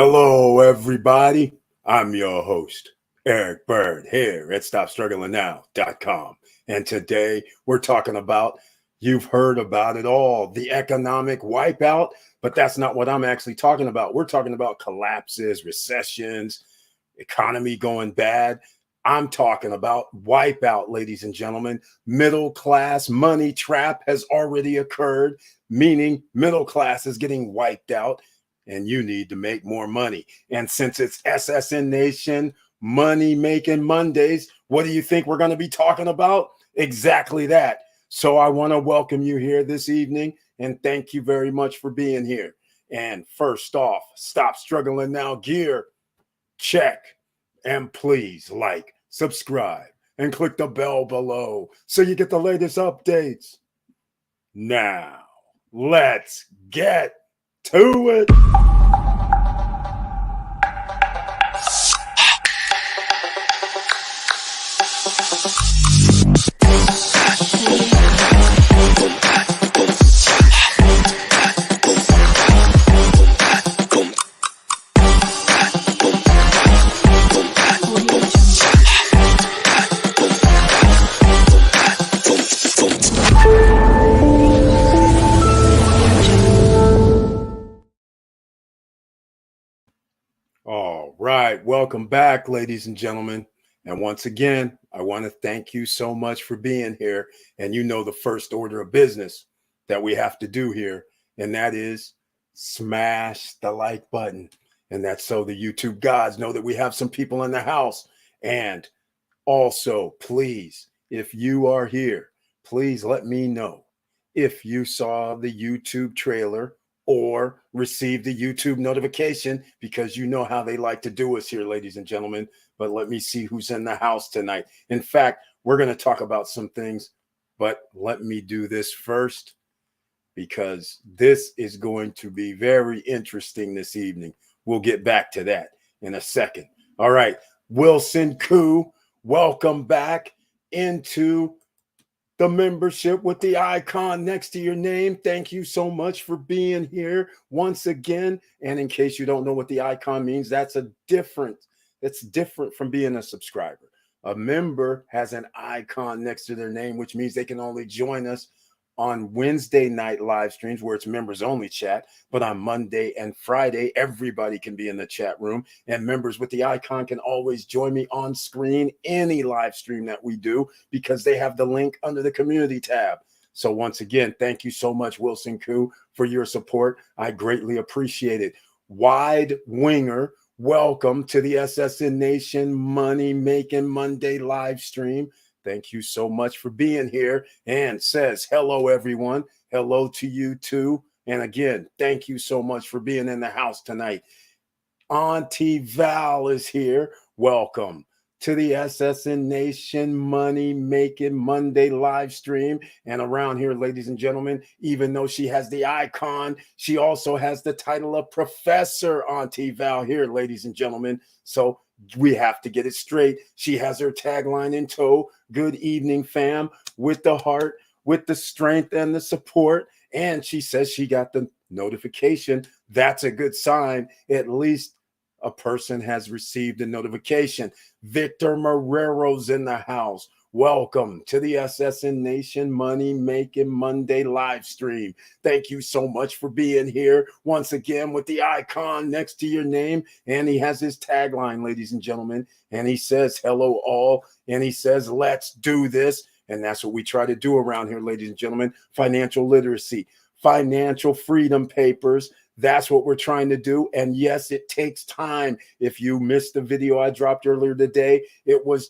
Hello, everybody. I'm your host, Eric Bird, here at StopStrugglingNow.com. And today we're talking about, you've heard about it all, the economic wipeout, but that's not what I'm actually talking about. We're talking about collapses, recessions, economy going bad. I'm talking about wipeout, ladies and gentlemen. Middle class money trap has already occurred, meaning middle class is getting wiped out and you need to make more money. And since it's SSN Nation Money Making Mondays, what do you think we're going to be talking about? Exactly that. So I want to welcome you here this evening and thank you very much for being here. And first off, Stop Struggling Now gear, check. And please like, subscribe, and click the bell below so you get the latest updates. Now, let's get to it. All right, welcome back, ladies and gentlemen. And once again, I want to thank you so much for being here. And you know the first order of business that we have to do here, and that is smash the like button. And that's so the YouTube gods know that we have some people in the house. And also, please, if you are here, please let me know if you saw the YouTube trailer or received the YouTube notification, because you know how they like to do us here, ladies and gentlemen. But let me see who's in the house tonight. In fact, we're going to talk about some things, but let me do this first, because this is going to be very interesting this evening. We'll get back to that in a second. All right, Wilson Koo, welcome back into the membership with the icon next to your name. Thank you so much for being here once again. And in case you don't know what the icon means, that's different from being a subscriber. A member has an icon next to their name, which means they can only join us on Wednesday night live streams where it's members only chat, but on Monday and Friday, everybody can be in the chat room, and members with the icon can always join me on screen, any live stream that we do, because they have the link under the community tab. So once again, thank you so much, Wilson Koo, for your support. I greatly appreciate it. Wide Winger, welcome to the SSN Nation Money Making Monday live stream. Thank you so much for being here, and says hello, everyone. Hello to you too. And again, thank you so much for being in the house tonight. Auntie Val is here. Welcome to the SSN Nation Money Making Monday live stream. And around here, ladies and gentlemen, even though she has the icon, she also has the title of Professor Auntie Val here, ladies and gentlemen. So we have to get it straight. She has her tagline in tow. Good evening, fam, with the heart, with the strength and the support. And she says she got the notification. That's a good sign. At least a person has received a notification. Victor Marrero's in the house. Welcome to the SSN Nation Money Making Monday live stream. Thank you so much for being here once again with the icon next to your name. And he has his tagline, ladies and gentlemen. And he says, hello all. And he says, let's do this. And that's what we try to do around here, ladies and gentlemen. Financial literacy, financial freedom papers. That's what we're trying to do. And yes, it takes time. If you missed the video I dropped earlier today, it was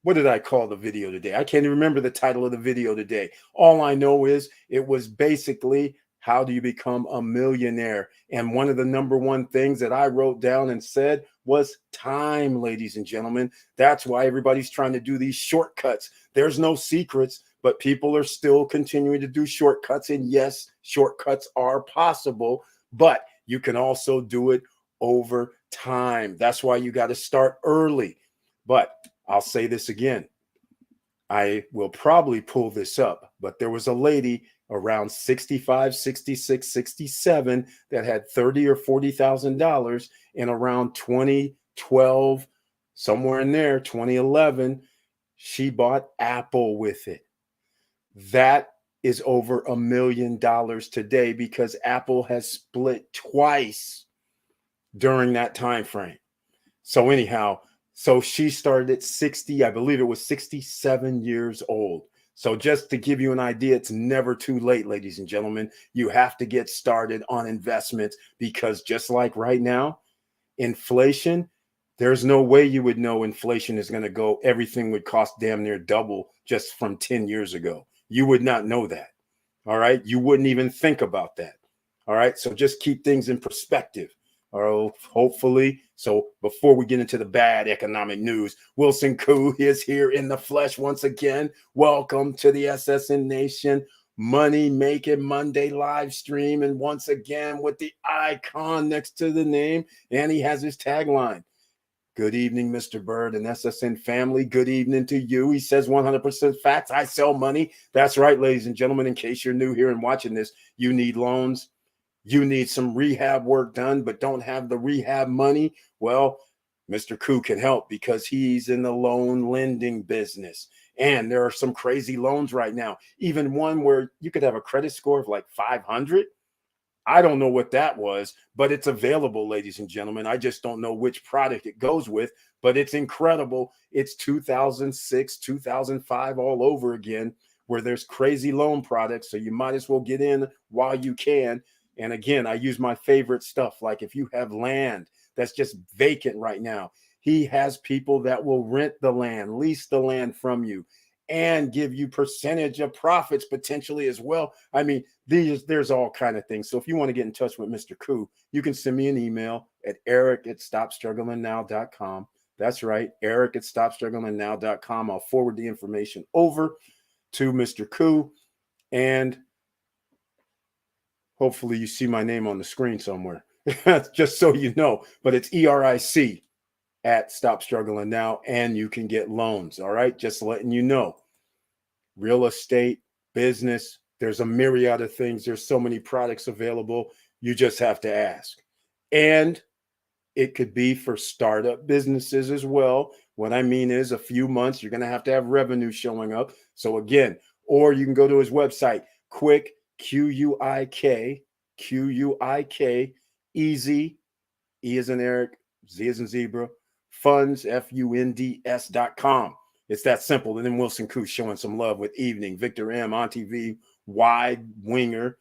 what did I call the video today? I can't even remember the title of the video today. All I know is it was basically, how do you become a millionaire? And one of the number one things that I wrote down and said was time, ladies and gentlemen. That's why everybody's trying to do these shortcuts. There's no secrets, but people are still continuing to do shortcuts. And yes, shortcuts are possible, but you can also do it over time. That's why you got to start early. But I'll say this again. I will probably pull this up, but there was a lady around 65, 66, 67 that had $30 or $40,000, and around 2012, somewhere in there, 2011, she bought Apple with it. That is over $1 million today because Apple has split twice during that time frame. So anyhow, so she started at 60, I believe it was 67 years old. So just to give you an idea, it's never too late, ladies and gentlemen. You have to get started on investments because just like right now, inflation, there's no way you would know inflation is going to go. Everything would cost damn near double just from 10 years ago. You would not know that. All right. You wouldn't even think about that. All right. So just keep things in perspective. Or hopefully. So before we get into the bad economic news, Wilson Koo is here in the flesh once again. Welcome to the SSN Nation Money Making Monday live stream. And once again, with the icon next to the name, and he has his tagline. Good evening, Mr. Bird and SSN family. Good evening to you. He says 100% facts. I sell money. That's right, ladies and gentlemen. In case you're new here and watching this, you need loans. You need some rehab work done, but don't have the rehab money. Well, Mr. Koo can help because he's in the loan lending business. And there are some crazy loans right now, even one where you could have a credit score of like 500. I don't know what that was, but it's available, ladies and gentlemen. I just don't know which product it goes with, but it's incredible. It's 2006, 2005 all over again, where there's crazy loan products. So you might as well get in while you can. And again, I use my favorite stuff. Like if you have land that's just vacant right now, he has people that will rent the land, lease the land from you, and give you percentage of profits potentially as well. I mean, there's all kind of things. So if you want to get in touch with Mr. Koo, you can send me an email at eric@stopstrugglingnow.com. That's right, eric@stopstrugglingnow.com. I'll forward the information over to Mr. Koo, and hopefully you see my name on the screen somewhere, just so you know. But it's ERIC at Stop Struggling Now, and you can get loans. All right, just letting you know. Real estate, business, there's a myriad of things. There's so many products available. You just have to ask. And it could be for startup businesses as well. What I mean is a few months, you're going to have revenue showing up. So again, or you can go to his website, Quick, Q-U-I-K, easy, E as in Eric, Z as in zebra, funds, funds.com. It's that simple. And then Wilson Koo showing some love with evening. Victor M, Auntie V, Wide Winger.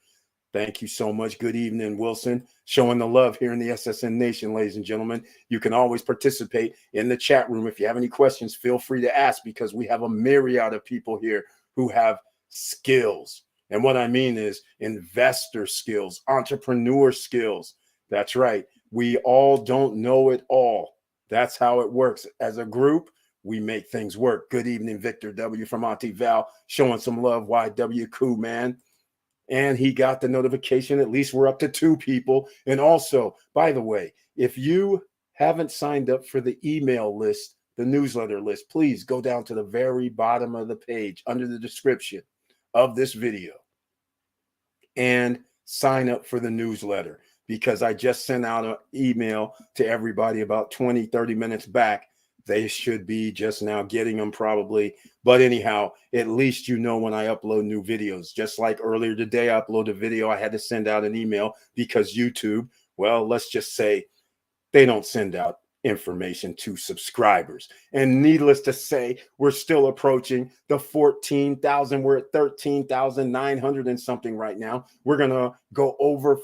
Thank you so much. Good evening, Wilson. Showing the love here in the SSN Nation, ladies and gentlemen. You can always participate in the chat room. If you have any questions, feel free to ask because we have a myriad of people here who have skills. And what I mean is investor skills, entrepreneur skills. That's right. We all don't know it all. That's how it works. As a group, we make things work. Good evening, Victor W. from Auntie Val, showing some love. YW Koo, man. And he got the notification. At least we're up to 2 people. And also, by the way, if you haven't signed up for the email list, the newsletter list, please go down to the very bottom of the page under the description of this video and sign up for the newsletter, because I just sent out an email to everybody about 20, 30 minutes back. They should be just now getting them probably. But anyhow, at least you know when I upload new videos. Just like earlier today, I uploaded a video. I had to send out an email because YouTube, well, let's just say they don't send out information to subscribers. And needless to say, we're still approaching the 14,000. We're at 13,900 and something right now. We're going to go over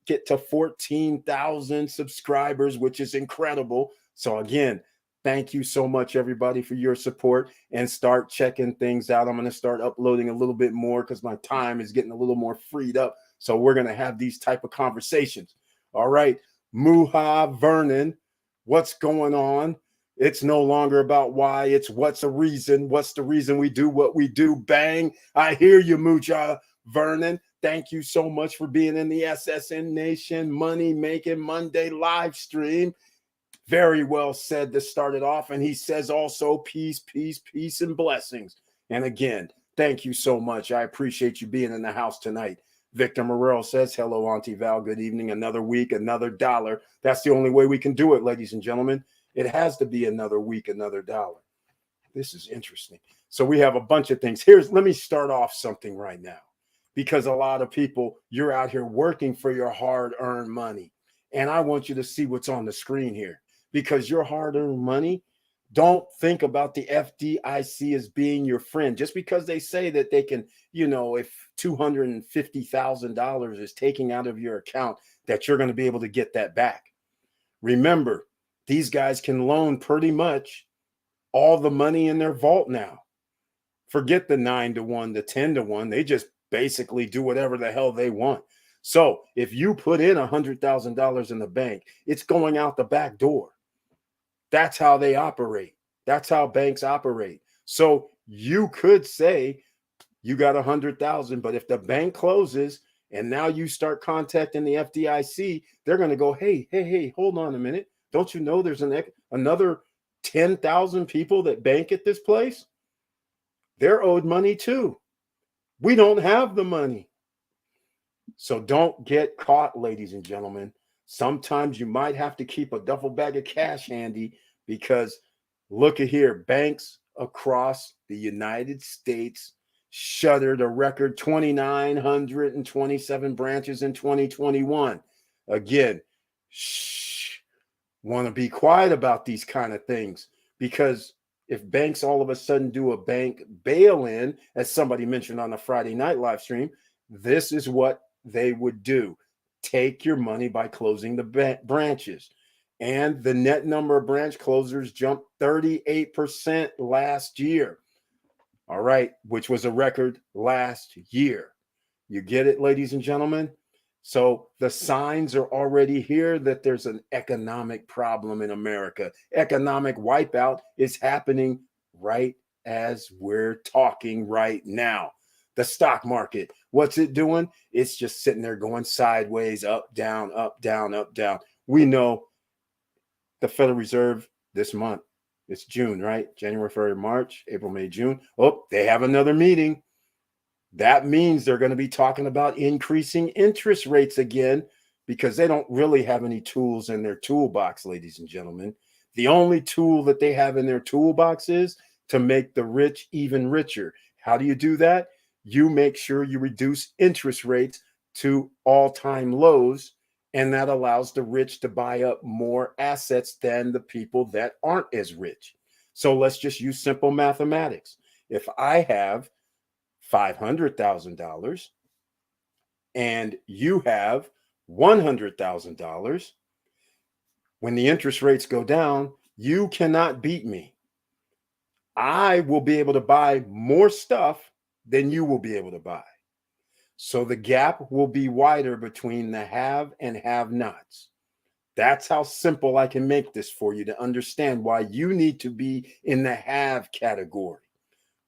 get to 14,000 subscribers, which is incredible. So again, thank you so much, everybody, for your support, and start checking things out. I'm going to start uploading a little bit more because my time is getting a little more freed up. So we're going to have these type of conversations. All right. Muha Vernon, what's going on? It's no longer about why, it's what's the reason. What's the reason we do what we do? Bang. I hear you, Muha Vernon. Thank you so much for being in the SSN Nation Money Making Monday live stream. Very well said to start it off. And he says also peace, peace, peace, and blessings. And again, Thank you so much. I appreciate you being in the house tonight. Victor Morrell says, hello, Auntie Val. Good evening. Another week, another dollar. That's the only way we can do it, ladies and gentlemen. It has to be another week, another dollar. This is interesting. So we have a bunch of things. Let me start off something right now, because a lot of people, you're out here working for your hard-earned money. And I want you to see what's on the screen here, because your hard-earned money, don't think about the FDIC as being your friend. Just because they say that they can, if $250,000 is taking out of your account, that you're going to be able to get that back. Remember, these guys can loan pretty much all the money in their vault now. Forget the 9-to-1, the 10-to-1. They just basically do whatever the hell they want. So if you put in $100,000 in the bank, it's going out the back door. That's how they operate. That's how banks operate. So you could say you got 100,000, but if the bank closes and now you start contacting the FDIC, they're going to go, hey, hold on a minute. Don't you know there's another 10,000 people that bank at this place? They're owed money too. We don't have the money. So don't get caught, ladies and gentlemen. Sometimes you might have to keep a duffel bag of cash handy, because look at here, banks across the United States shuttered a record 2,927 branches in 2021. Again, want to be quiet about these kind of things, because if banks all of a sudden do a bank bail-in, as somebody mentioned on the Friday night live stream, this is what they would do. Take your money by closing the branches. And the net number of branch closures jumped 38% last year. All right, which was a record last year. You get it, ladies and gentlemen? So the signs are already here that there's an economic problem in America. Economic wipeout is happening right as we're talking right now. The stock market, what's it doing? It's just sitting there going sideways, up, down, up, down, up, down. We know the Federal Reserve this month, it's June, right? January, February, March, April, May, June. Oh, they have another meeting. That means they're going to be talking about increasing interest rates again, because they don't really have any tools in their toolbox, ladies and gentlemen. The only tool that they have in their toolbox is to make the rich even richer. How do you do that? You make sure you reduce interest rates to all-time lows, and that allows the rich to buy up more assets than the people that aren't as rich. So let's just use simple mathematics. If I have $500,000 and you have $100,000, when the interest rates go down, you cannot beat me. I will be able to buy more stuff than you will be able to buy. So the gap will be wider between the have and have-nots. That's how simple I can make this for you to understand why you need to be in the have category.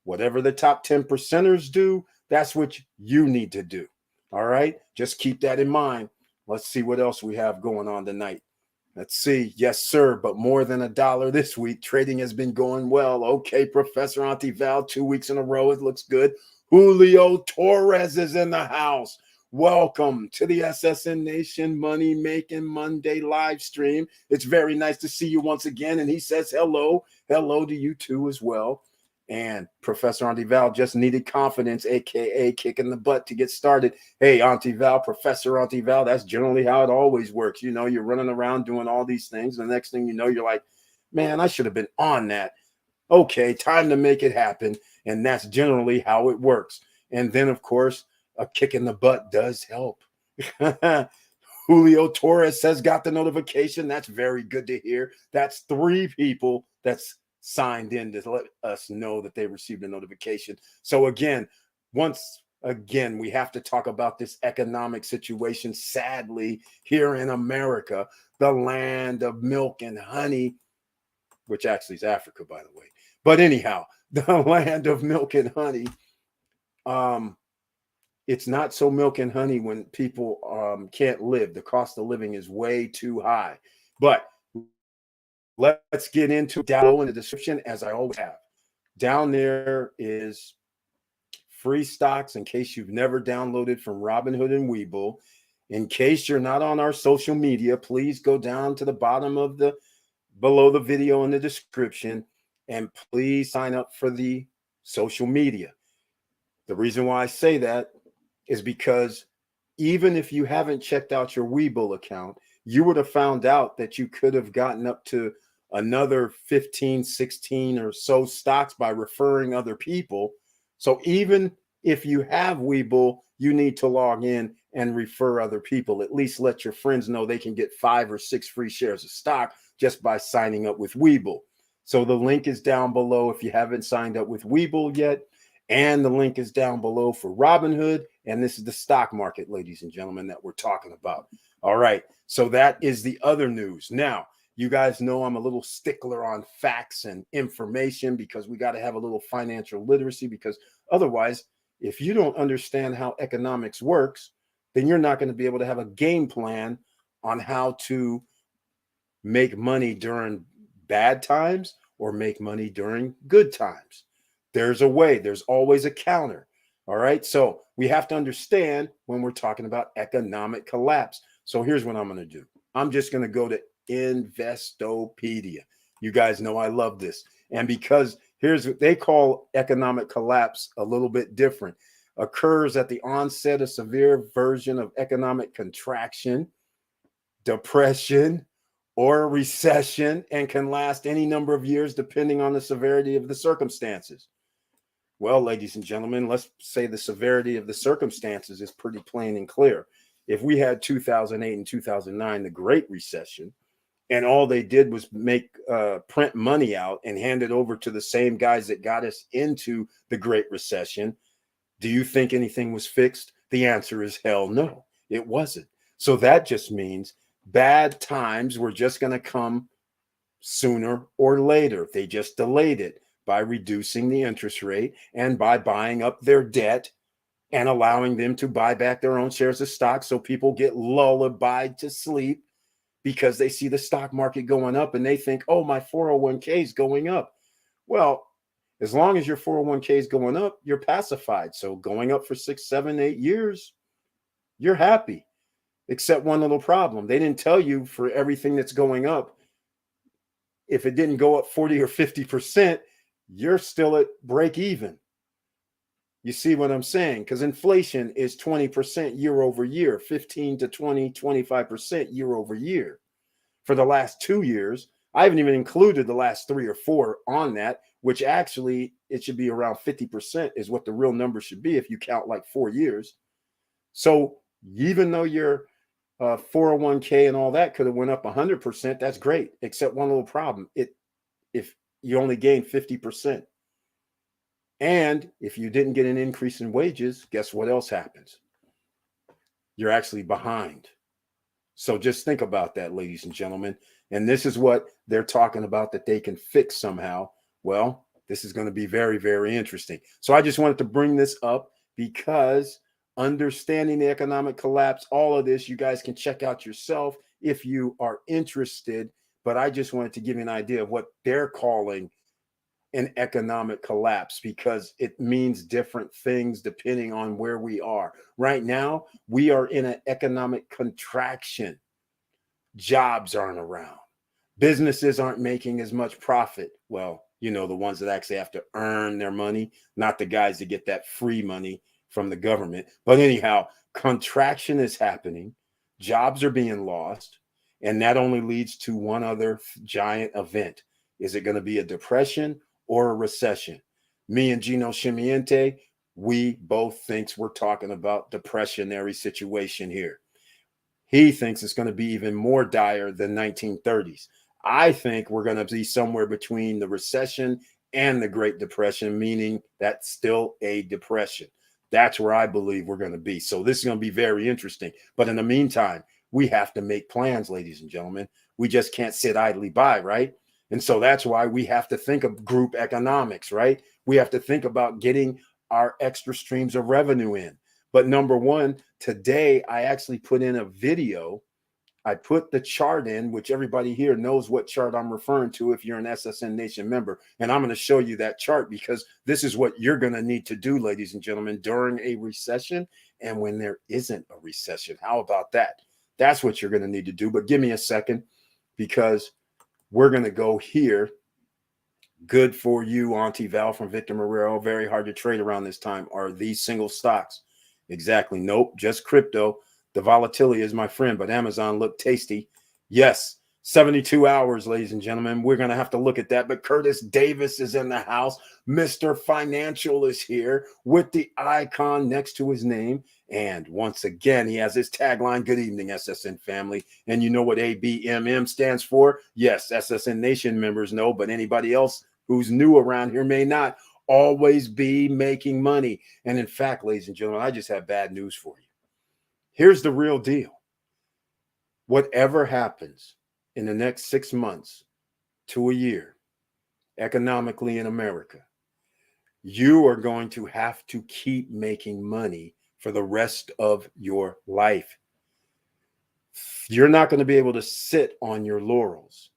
Whatever the top 10 percenters do, that's what you need to do. All right? Just keep that in mind. Let's see what else we have going on tonight. Let's see. Yes, sir, but more than $1 this week. Trading has been going well. Okay, Professor Auntie Val, 2 weeks in a row. It looks good. Julio Torres is in the house. Welcome to the SSN Nation Money Making Monday live stream. It's very nice to see you once again. And he says hello. Hello to you too as well. And Professor Auntie Val just needed confidence, aka kicking the butt to get started. Hey, Auntie Val, Professor Auntie Val, that's generally how it always works. You know, you're running around doing all these things. And the next thing you know, you're like, man, I should have been on that. Okay, time to make it happen. And that's generally how it works. And then, of course, a kick in the butt does help. Julio Torres says, got the notification. That's very good to hear. That's 3 people that's signed in to let us know that they received a notification. So again, once again, we have to talk about this economic situation, sadly, here in America, the land of milk and honey, which actually is Africa, by the way. But anyhow, the land of milk and honey, it's not so milk and honey when people can't live. The cost of living is way too high. But let's get into down in the description, as I always have. Down there is free stocks in case you've never downloaded from Robinhood and Webull. In case you're not on our social media, please go down to the bottom of below the video in the description, and please sign up for the social media. The reason why I say that is because even if you haven't checked out your Webull account, you would have found out that you could have gotten up to another 15, 16 or so stocks by referring other people. So even if you have Webull, you need to log in and refer other people. At least let your friends know they can get 5 or 6 free shares of stock just by signing up with Webull. So the link is down below if you haven't signed up with Webull yet. And the link is down below for Robinhood. And this is the stock market, ladies and gentlemen, that we're talking about. All right. So that is the other news. Now, you guys know I'm a little stickler on facts and information because we got to have a little financial literacy, because otherwise, if you don't understand how economics works, then you're not going to be able to have a game plan on how to make money during bad times or make money during good times. There's a way. There's always a counter. All right. So we have to understand when we're talking about economic collapse. So here's what I'm going to do. I'm just going to go to Investopedia. You guys know I love this. And because here's what they call economic collapse, a little bit different. Occurs at the onset of severe version of economic contraction, depression, or recession, and can last any number of years depending on the severity of the circumstances. Well, ladies and gentlemen, let's say the severity of the circumstances is pretty plain and clear. If we had 2008 and 2009, the Great Recession, and all they did was print money out and hand it over to the same guys that got us into the Great Recession, do you think anything was fixed? The answer is hell no, it wasn't. So that just means bad times were just going to come sooner or later. They just delayed it by reducing the interest rate and by buying up their debt and allowing them to buy back their own shares of stock. So people get lullabied to sleep because they see the stock market going up and they think, oh, my 401k is going up. Well, as long as your 401k is going up, you're pacified. So going up for 6, 7, 8 years, you're happy. Except one little problem. They didn't tell you for everything that's going up, if it didn't go up 40 or 50%, you're still at break even. You see what I'm saying? Because inflation is 20% year over year, 15 to 20, 25% year over year. For the last 2 years, I haven't even included the last 3 or 4 on that, which actually it should be around 50% is what the real number should be if you count like 4 years. So even though your 401k and all that could have went up 100%, that's great, except one little problem. If you only gain 50%. And if you didn't get an increase in wages, guess what else happens? You're actually behind. So just think about that, ladies and gentlemen. And this is what they're talking about that they can fix somehow. Well, this is going to be very, very interesting. So I just wanted to bring this up because understanding the economic collapse, all of this, you guys can check out yourself if you are interested. But I just wanted to give you an idea of what they're calling an economic collapse, because it means different things depending on where we are. Right now, we are in an economic contraction. Jobs aren't around. Businesses aren't making as much profit. Well, you know, the ones that actually have to earn their money, not the guys that get that free money from the government. But anyhow, contraction is happening. Jobs are being lost. And that only leads to one other giant event. Is it going to be a depression or a recession? Me and Gino Chimiente, we both thinks we're talking about depressionary situation here. He thinks it's going to be even more dire than 1930s. I think we're going to be somewhere between the recession and the Great Depression, meaning that's still a depression. That's where I believe we're going to be. So this is going to be very interesting. But in the meantime, we have to make plans, ladies and gentlemen. We just can't sit idly by, right? And so that's why we have to think of group economics, right? We have to think about getting our extra streams of revenue in. But number one, today I actually put in a video. I put the chart in, which everybody here knows what chart I'm referring to if you're an SSN Nation member. And I'm going to show you that chart because this is what you're going to need to do, ladies and gentlemen, during a recession and when there isn't a recession. How about that? That's what you're going to need to do. But give me a second because we're going to go here. Good for you, Auntie Val from Victor Marrero. Very hard to trade around this time. Are these single stocks? Exactly. Nope, just crypto. The volatility is my friend, but Amazon looked tasty. Yes, 72 hours, ladies and gentlemen. We're going to have to look at that. But Curtis Davis is in the house. Mr. Financial is here with the icon next to his name. And once again, he has his tagline, good evening, SSN family. And you know what ABMM stands for? Yes, SSN Nation members know, but anybody else who's new around here may not. Always be making money. And in fact, ladies and gentlemen, I just have bad news for you. Here's the real deal. Whatever happens in the next 6 months to a year, economically in America, you are going to have to keep making money for the rest of your life. You're not going to be able to sit on your laurels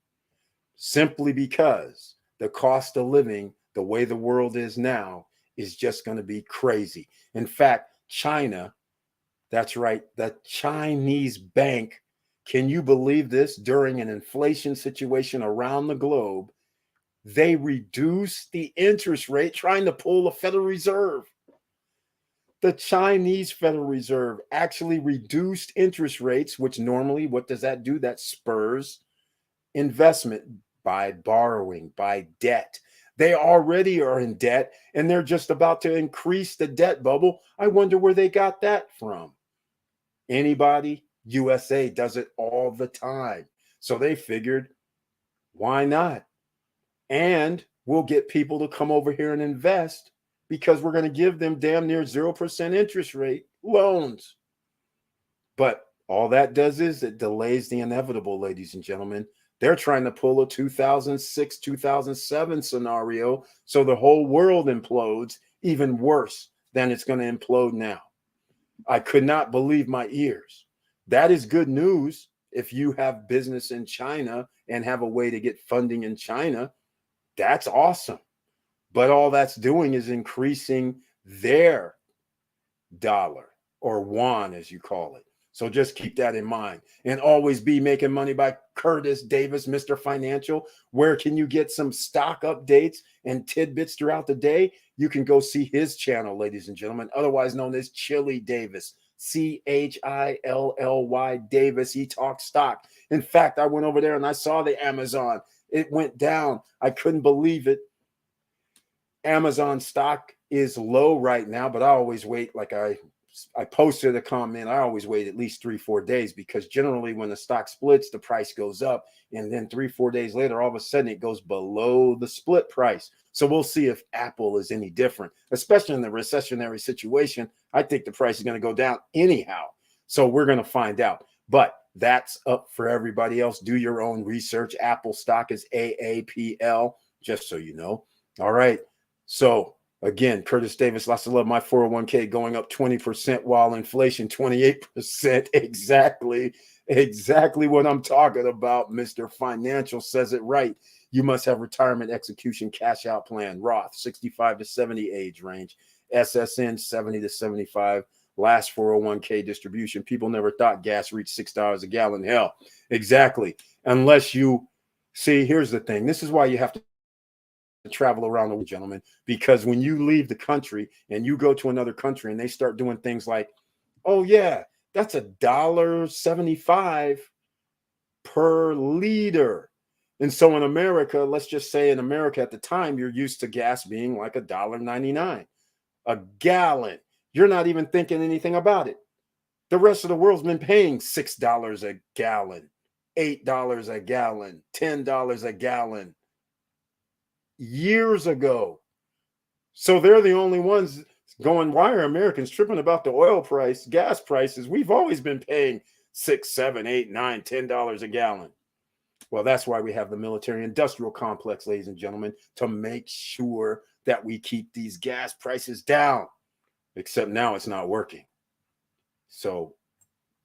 simply because the cost of living, the way the world is now, is just going to be crazy. In fact, China, that's right, the Chinese bank, can you believe this? During an inflation situation around the globe, they reduced the interest rate trying to pull the Federal Reserve. The Chinese Federal Reserve actually reduced interest rates, which normally, what does that do? That spurs investment by borrowing, by debt. They already are in debt and they're just about to increase the debt bubble. I wonder where they got that from. Anybody? USA does it all the time. So they figured, why not? And we'll get people to come over here and invest because we're going to give them damn near 0% interest rate loans. But all that does is it delays the inevitable, ladies and gentlemen. They're trying to pull a 2006, 2007 scenario so the whole world implodes even worse than it's going to implode now. I could not believe my ears. That is good news if you have business in China and have a way to get funding in China. That's awesome. But all that's doing is increasing their dollar or yuan, as you call it. So just keep that in mind and always be making money by Curtis Davis, Mr. Financial. Where can you get some stock updates and tidbits throughout the day? You can go see his channel, ladies and gentlemen, otherwise known as Chili Davis, Chilly Davis. He talks stock. In fact, I went over there and I saw the Amazon. It went down. I couldn't believe it. Amazon stock is low right now, but I always wait, like I posted a comment, I always wait at least 3-4 days because generally when the stock splits, the price goes up. And then 3-4 days later, all of a sudden it goes below the split price. So we'll see if Apple is any different, especially in the recessionary situation. I think the price is going to go down anyhow. So we're going to find out. But that's up for everybody else. Do your own research. Apple stock is AAPL, just so you know. All right. So again, Curtis Davis, lots of love. My 401k going up 20% while inflation 28%. Exactly what I'm talking about. Mr. Financial says it right. You must have retirement execution cash out plan. Roth 65 to 70 age range. SSN 70 to 75. Last 401k distribution. People never thought gas reached $6 a gallon. Hell, exactly. Unless you see, here's the thing. This is why you have to travel around the world, gentlemen, because when you leave the country and you go to another country and they start doing things like, oh yeah, that's $1.75 per liter. And so in America, let's just say in America at the time, you're used to gas being like $1.99 a gallon. You're not even thinking anything about it. The rest of the world's been paying $6 a gallon, $8 a gallon, $10 a gallon years ago. So they're the only ones going, why are Americans tripping about the oil price, gas prices? We've always been paying $6, $7, $8, $9, $10 a gallon. Well, that's why we have the military industrial complex, ladies and gentlemen, to make sure that we keep these gas prices down. Except now it's not working. So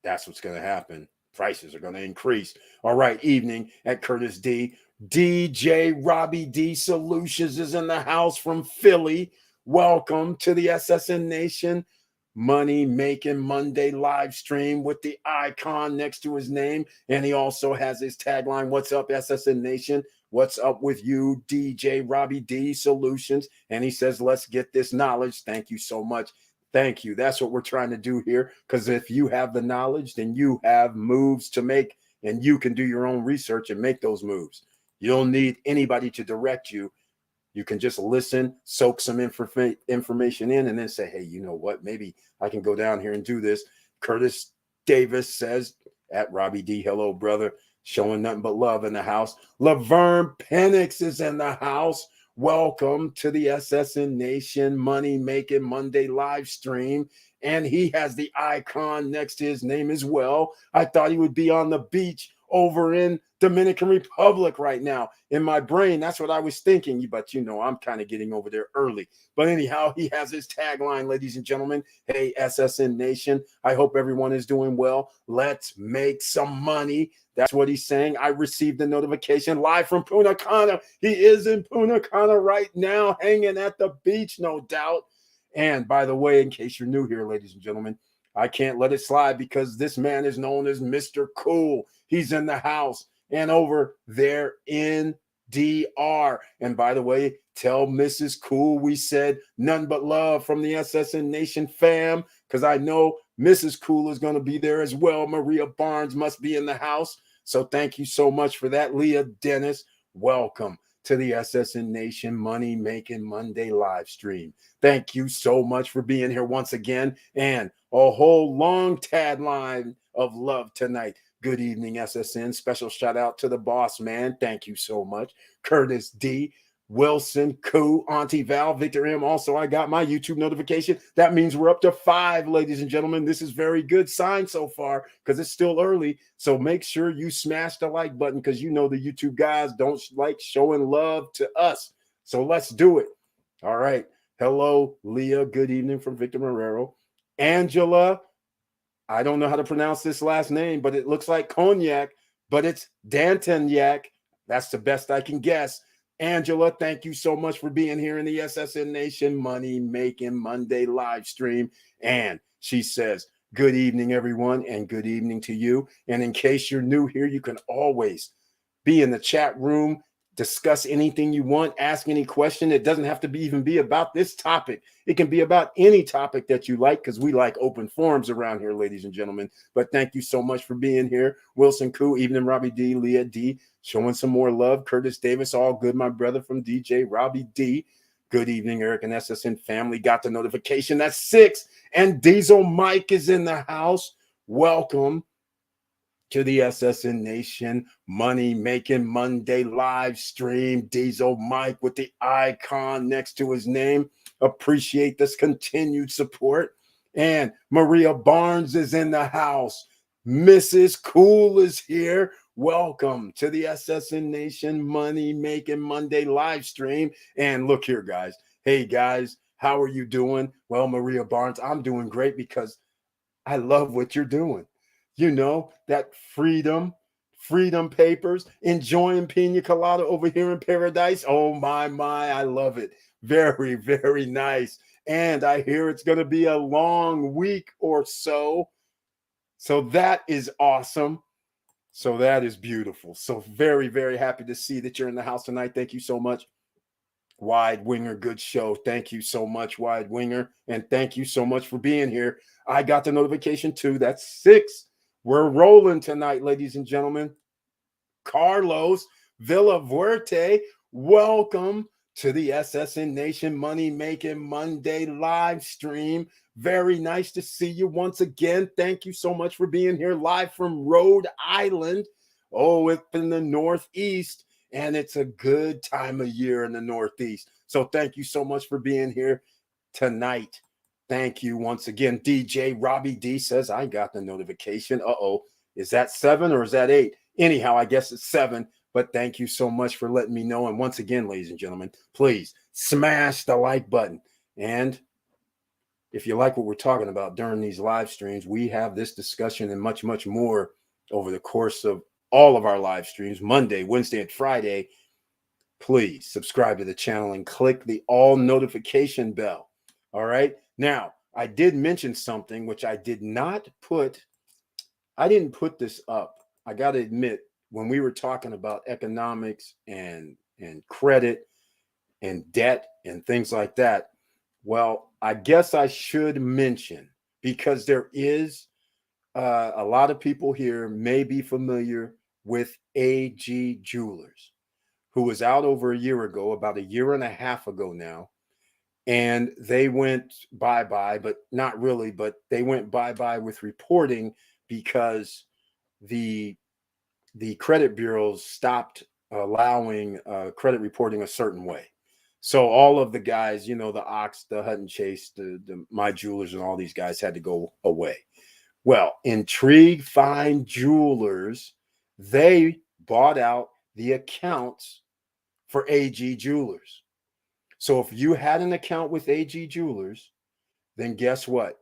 that's what's going to happen. prices are going to increase. All right, evening at Curtis D. DJ Robbie D Solutions is in the house from Philly. Welcome to the SSN Nation Money Making Monday live stream with the icon next to his name. And he also has his tagline, "What's up, SSN Nation? What's up with you, DJ Robbie D Solutions?" And he says, "Let's get this knowledge." Thank you so much. Thank you. That's what we're trying to do here. Because if you have the knowledge, then you have moves to make, and you can do your own research and make those moves. You don't need anybody to direct you. You can just listen, soak some information in, and then say, hey, you know what? Maybe I can go down here and do this. Curtis Davis says, at Robbie D, hello, brother. Showing nothing but love in the house. Laverne Penix is in the house. Welcome to the SSN Nation Money Making Monday live stream. And he has the icon next to his name as well. I thought he would be on the beach over in Dominican Republic right now. In my brain, that's what I was thinking. But you know, I'm kind of getting over there early. But anyhow, he has his tagline, ladies and gentlemen. Hey, SSN Nation, I hope everyone is doing well. Let's make some money. That's what he's saying. I received a notification live from Punta Cana. He is in Punta Cana right now, hanging at the beach, no doubt. And by the way, in case you're new here, ladies and gentlemen, I can't let it slide because this man is known as Mr. Cool. He's in the house and over there in DR. And by the way, tell Mrs. Cool we said none but love from the SSN Nation fam, because I know Mrs. Cool is going to be there as well. Maria Barnes must be in the house. So thank you so much for that, Leah Dennis. Welcome to the SSN Nation Money Making Monday live stream. Thank you so much for being here once again, and a whole long tagline of love tonight. Good evening, SSN. Special shout out to the boss man. Thank you so much. Curtis D, Wilson, Koo, Auntie Val, Victor M. Also, I got my YouTube notification. That means we're up to 5, ladies and gentlemen. This is very good sign so far because it's still early. So make sure you smash the like button because you know the YouTube guys don't like showing love to us. So let's do it. All right. Hello, Leah. Good evening from Victor Marrero. Angela, I don't know how to pronounce this last name, but it looks like cognac, but it's Dantonyak. That's the best I can guess. Angela, thank you so much for being here in the SSN Nation Money Making Monday live stream. And she says, good evening, everyone, and good evening to you. And in case you're new here, you can always be in the chat room, discuss anything you want, ask any question. It doesn't have to even be about this topic. It can be about any topic that you like, because we like open forums around here, ladies and gentlemen. But thank you so much for being here. Wilson Koo, evening, Robbie D, Leah D, showing some more love. Curtis Davis, all good, my brother from DJ Robbie D. Good evening, Eric and SSN family. Got the notification. That's 6. And Diesel Mike is in the house. Welcome to the SSN Nation Money Making Monday live stream. Diesel Mike with the icon next to his name. Appreciate this continued support. And Maria Barnes is in the house. Mrs. Cool is here. Welcome to the SSN Nation Money Making Monday live stream. And look here, guys. Hey, guys, how are you doing? Well, Maria Barnes, I'm doing great because I love what you're doing. You know, that freedom papers, enjoying pina colada over here in paradise. Oh, my, I love it. Very, very nice. And I hear it's going to be a long week or so. So that is awesome. So that is beautiful. So very, very happy to see that you're in the house tonight. Thank you so much. Wide Winger, good show. Thank you so much, Wide Winger. And thank you so much for being here. I got the notification too. That's 6. We're rolling tonight, ladies and gentlemen. Carlos Villavuerte, welcome to the SSN Nation Money Making Monday live stream. Very nice to see you once again. Thank you so much for being here live from Rhode Island. Oh, it's in the Northeast, and it's a good time of year in the Northeast. So thank you so much for being here tonight. Thank you once again. DJ Robbie D says, I got the notification. Uh-oh. Is that 7 or is that 8? Anyhow, I guess it's 7. But thank you so much for letting me know. And once again, ladies and gentlemen, please smash the like button. And if you like what we're talking about during these live streams, we have this discussion and much, much more over the course of all of our live streams, Monday, Wednesday, and Friday, please subscribe to the channel and click the all notification bell. All right. Now, I did mention something which I didn't put this up. I got to admit, when we were talking about economics and credit and debt and things like that, well, I guess I should mention, because there is a lot of people here may be familiar with AG Jewelers, who was out over a year ago, about a year and a half ago now. And they went bye-bye, but not really, but they went bye-bye with reporting because the credit bureaus stopped allowing credit reporting a certain way. So all of the guys, you know, the Ox, the Hutton Chase, the My Jewelers, and all these guys had to go away. Well, Intrigue Fine Jewelers, they bought out the accounts for AG Jewelers. So if you had an account with AG Jewelers, then guess what?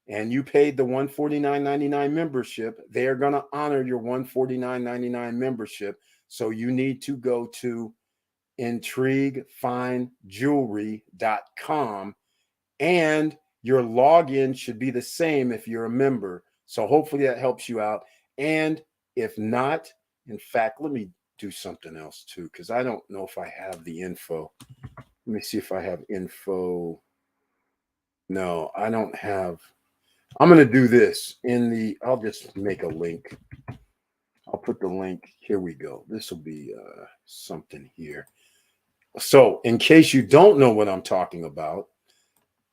And you paid the $149.99 membership, they are going to honor your $149.99 membership. So you need to go to intriguefindjewelry.com, and your login should be the same if you're a member. So hopefully that helps you out. And if not, in fact, let me do something else too, because I don't know if I have the info. Let me see if I have info. No, I don't have. I'm going to do this I'll just make a link. I'll put the link. Here we go. This will be something here. So in case you don't know what I'm talking about,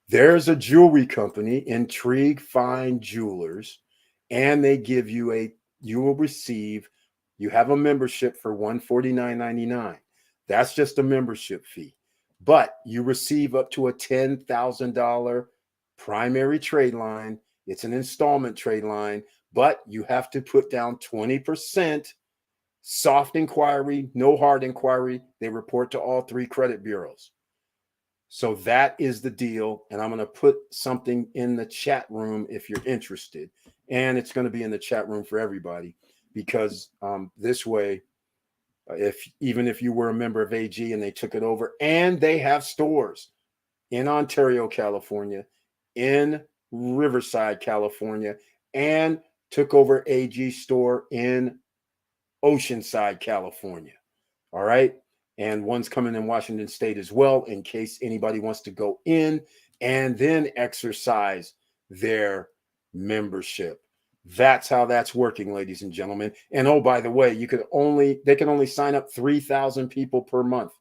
there's a jewelry company, Intrigue Fine Jewelers, and they give you you have a membership for $149.99. That's just a membership fee. But you receive up to a $10,000 primary trade line. It's an installment trade line, but you have to put down 20%. Soft inquiry, no hard inquiry. They report to all 3 credit bureaus. So that is the deal. And I'm going to put something in the chat room if you're interested. And it's going to be in the chat room for everybody, because this way, even if you were a member of AG and they took it over, and they have stores in Ontario, California, in Riverside, California, and took over AG's store in Oceanside, California. All right. And one's coming in Washington State as well, in case anybody wants to go in and then exercise their membership. That's how that's working, ladies and gentlemen. And oh, by the way, they can only sign up 3,000 people per month.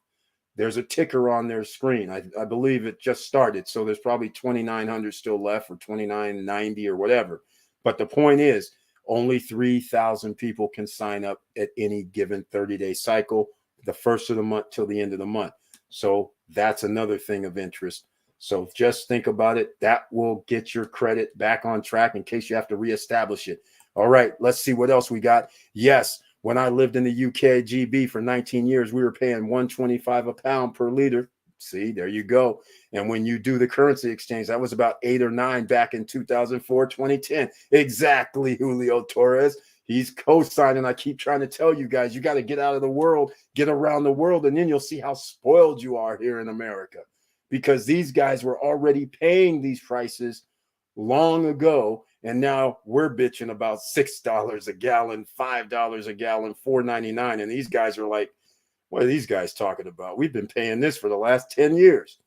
There's a ticker on their screen. I believe it just started. So there's probably 2,900 still left, or 2,990 or whatever. But the point is, only 3,000 people can sign up at any given 30-day cycle, the first of the month till the end of the month. So that's another thing of interest. So just think about it. That will get your credit back on track in case you have to reestablish it. All right, let's see what else we got. Yes, when I lived in the UK GB for 19 years, we were paying $1.25 a pound per liter. See, there you go. And when you do the currency exchange, that was about 8 or 9 back in 2004, 2010. Exactly, Julio Torres. He's co-signing. I keep trying to tell you guys, you got to get out of the world, get around the world, and then you'll see how spoiled you are here in America, because these guys were already paying these prices long ago. And now we're bitching about $6 a gallon, $5 a gallon, $4.99. And these guys are like, what are these guys talking about? We've been paying this for the last 10 years.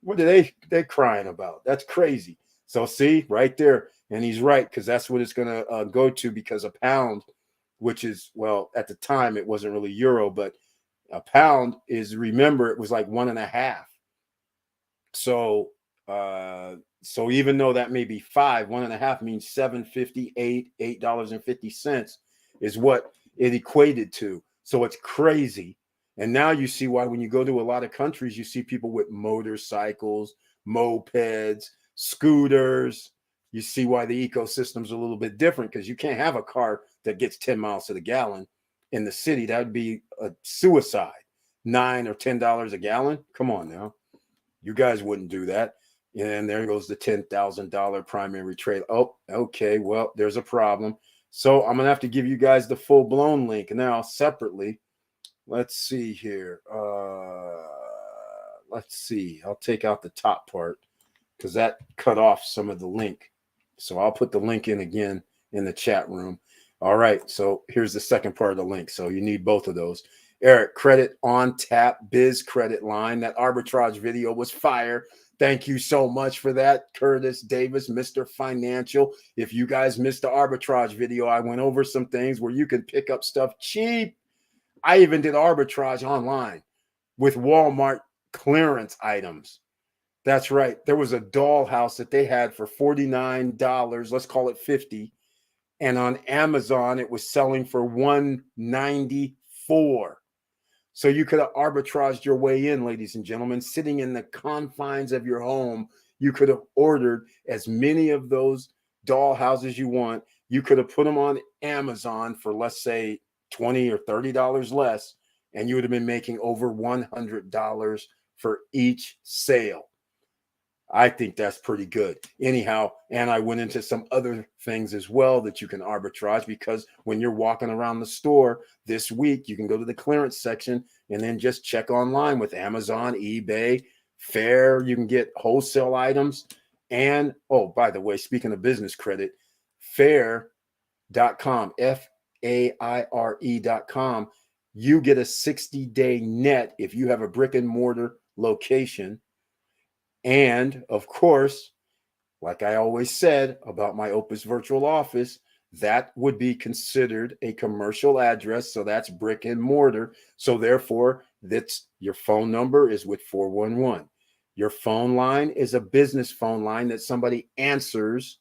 What are they crying about? That's crazy. So see right there. And he's right, because that's what it's going to go to, because a pound, which is, well, at the time it wasn't really euro, but a pound is, remember, it was like 1.5. So so even though that may be 5, 1.5 means 7.50, $8.50 is what it equated to. So it's crazy. And now you see why when you go to a lot of countries, you see people with motorcycles, mopeds, scooters. You see why the ecosystem's a little bit different, because you can't have a car that gets 10 miles to the gallon in the city. That would be a suicide. $9 or $10 a gallon. Come on now. You guys wouldn't do that. And there goes the $10,000 primary trade. Oh, okay. Well, there's a problem. So I'm going to have to give you guys the full-blown link now separately. Let's see here. Let's see. I'll take out the top part because that cut off some of the link. So I'll put the link in again in the chat room. All right. So here's the second part of the link. So you need both of those. Eric, credit on tap biz credit line. That arbitrage video was fire. Thank you so much for that, Curtis Davis, Mr. Financial. If you guys missed the arbitrage video, I went over some things where you can pick up stuff cheap. I even did arbitrage online with Walmart clearance items. That's right. There was a dollhouse that they had for $49. Let's call it 50. And on Amazon, it was selling for $194. So you could have arbitraged your way in, ladies and gentlemen, sitting in the confines of your home. You could have ordered as many of those dollhouses you want. You could have put them on Amazon for, let's say, $20 or $30 less, and you would have been making over $100 for each sale. I think that's pretty good. Anyhow, and I went into some other things as well that you can arbitrage, because when you're walking around the store this week, you can go to the clearance section and then just check online with Amazon, eBay, Fair. You can get wholesale items. And, oh, by the way, speaking of business credit, fair.com, FAIRE.com, you get a 60-day net if you have a brick and mortar location. And of course, like I always said about my Opus virtual office, that would be considered a commercial address. So that's brick and mortar. So therefore, that's your phone number is with 411. Your phone line is a business phone line that somebody answers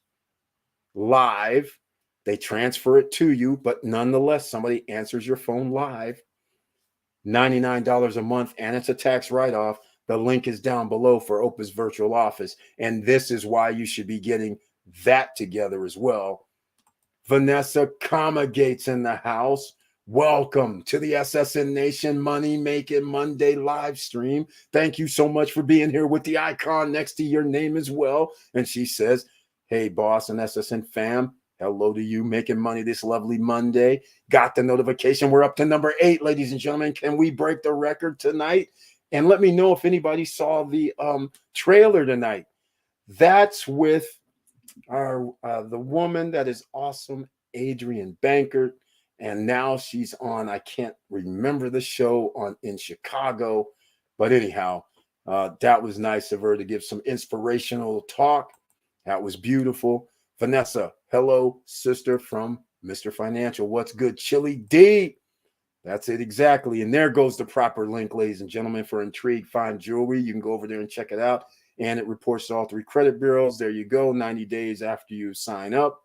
live. They transfer it to you, but nonetheless, somebody answers your phone live. $99 a month, and it's a tax write-off. The link is down below for Opus Virtual Office. And this is why you should be getting that together as well. Vanessa Gates in the house. Welcome to the SSN Nation Money Making Monday live stream. Thank you so much for being here with the icon next to your name as well. And she says, hey, boss and SSN fam, hello to you, making money this lovely Monday. Got the notification. We're up to number 8, ladies and gentlemen. Can we break the record tonight? And let me know if anybody saw the trailer tonight. That's with our the woman that is awesome, Adrienne Bankert. And now she's on, I can't remember the show in Chicago. But anyhow, that was nice of her to give some inspirational talk. That was beautiful. Vanessa, hello, sister from Mr. Financial. What's good? Chili D. That's it exactly. And there goes the proper link, ladies and gentlemen, for Intrigue Fine Jewelry. You can go over there and check it out. And it reports to all 3 credit bureaus. There you go, 90 days after you sign up.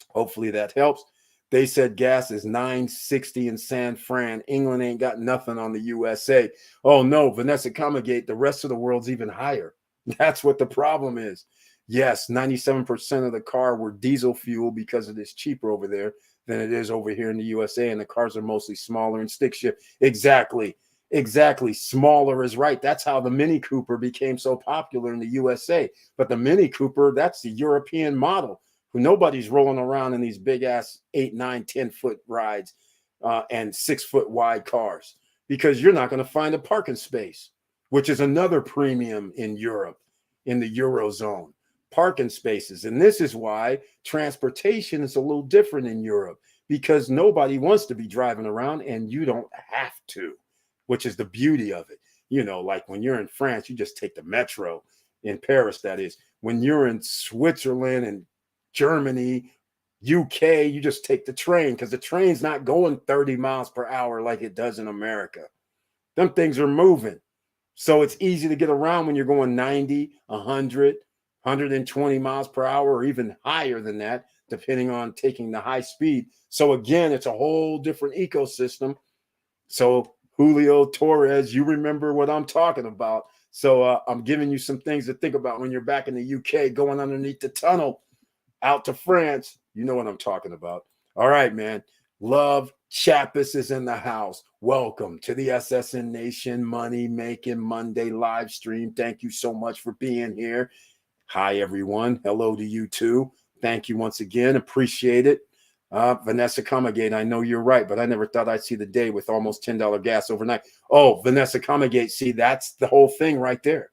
Hopefully that helps. They said gas is $9.60 in San Fran. England ain't got nothing on the USA. Oh, no, Vanessa Gate, the rest of the world's even higher. That's what the problem is. Yes, 97% of the car were diesel fuel because it is cheaper over there than it is over here in the USA, and the cars are mostly smaller and stick shift. Exactly. Smaller is right. That's how the Mini Cooper became so popular in the USA. But the Mini Cooper, that's the European model. Nobody's rolling around in these big ass 8, 9, 10-foot rides and 6-foot wide cars, because you're not going to find a parking space, which is another premium in Europe, in the Eurozone. Parking spaces. And this is why transportation is a little different in Europe, because nobody wants to be driving around, and you don't have to, which is the beauty of it. You know, like when you're in France, you just take the metro. In Paris, that is. When you're in Switzerland and Germany, UK, you just take the train, because the train's not going 30 miles per hour like it does in America. Them things are moving. So it's easy to get around when you're going 90, 100, 120 miles per hour, or even higher than that, depending on taking the high speed. So again, it's a whole different ecosystem. So Julio Torres, you remember what I'm talking about. So I'm giving you some things to think about when you're back in the UK, going underneath the tunnel out to France. You know what I'm talking about. All right, man. Love Chappis is in the house. Welcome to the SSN Nation Money Making Monday live stream. Thank you so much for being here. Hi, everyone. Hello to you too. Thank you once again. Appreciate it. Vanessa Comagate, I know you're right, but I never thought I'd see the day with almost $10 gas overnight. Oh, Vanessa Comagate, see, that's the whole thing right there.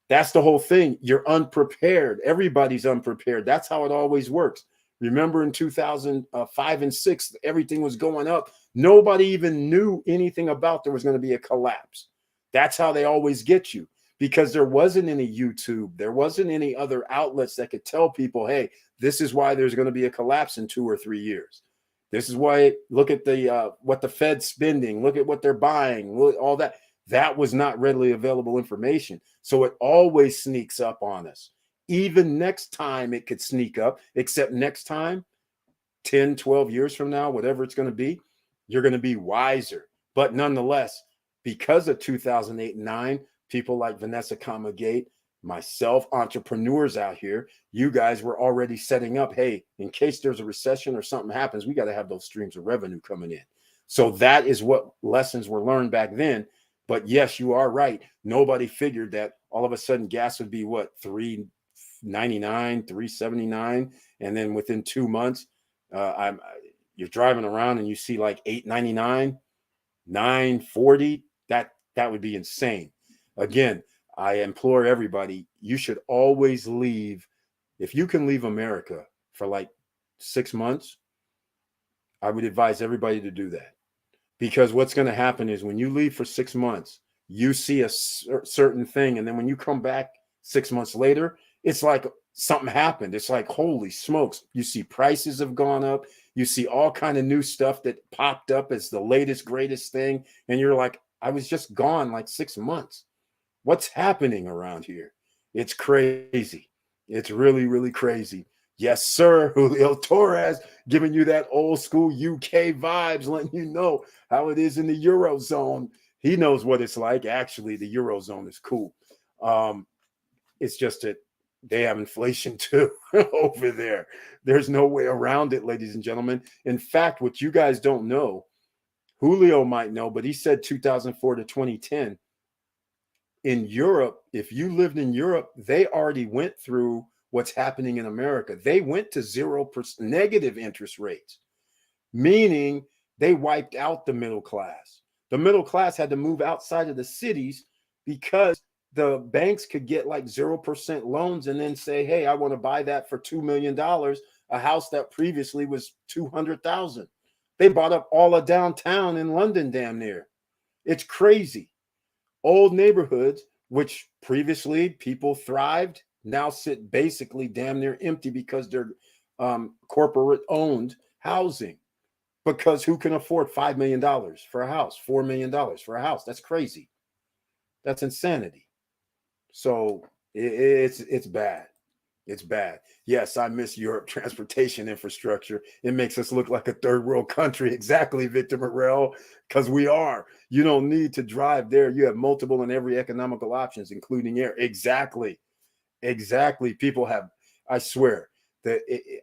That's the whole thing. You're unprepared. Everybody's unprepared. That's how it always works. Remember in 2005 and 6, everything was going up. Nobody even knew anything about there was going to be a collapse. That's how they always get you, because there wasn't any YouTube. There wasn't any other outlets that could tell people, hey, this is why there's going to be a collapse in 2 or 3 years. This is why, look at the what the Fed's spending. Look at what they're buying. Look, all that. That was not readily available information. So it always sneaks up on us. Even next time it could sneak up, except next time, 10, 12 years from now, whatever it's going to be, you're going to be wiser. But nonetheless, because of 2008 and 9, people like Vanessa Comagate, myself, entrepreneurs out here, you guys were already setting up, hey, in case there's a recession or something happens, we got to have those streams of revenue coming in. So that is what lessons were learned back then. But yes, you are right. Nobody figured that all of a sudden gas would be what, $3.99, $3.79, and then within 2 months, you're driving around and you see like $8.99, $9.40. That would be insane. Again, I implore everybody, you should always leave. If you can leave America for like 6 months, I would advise everybody to do that. Because what's going to happen is when you leave for 6 months, you see a certain thing. And then when you come back 6 months later, it's like something happened. It's like, holy smokes. You see prices have gone up. You see all kind of new stuff that popped up as the latest, greatest thing. And you're like, I was just gone like 6 months. What's happening around here? It's crazy. It's really, really crazy. Yes, sir. Julio Torres giving you that old school UK vibes, letting you know how it is in the Eurozone. He knows what it's like. Actually, the Eurozone is cool. It's just that they have inflation too over there. There's no way around it, ladies and gentlemen. In fact, what you guys don't know, Julio might know, but he said 2004 to 2010. In Europe, if you lived in Europe, they already went through what's happening in America. They went to 0% negative interest rates, meaning they wiped out the middle class. The middle class had to move outside of the cities because the banks could get like 0% loans and then say, hey, I want to buy that for $2 million, a house that previously was $200,000. They bought up all of downtown in London damn near. It's crazy. Old neighborhoods, which previously people thrived, now sit basically damn near empty because they're corporate owned housing. Because who can afford $5 million for a house, $4 million for a house? That's crazy. That's insanity. So it's bad. It's bad. Yes, I miss Europe transportation infrastructure. It makes us look like a third world country. Exactly, Victor Morel, because we are. You don't need to drive there. You have multiple and every economical options, including air. Exactly. Exactly. People have, I swear, that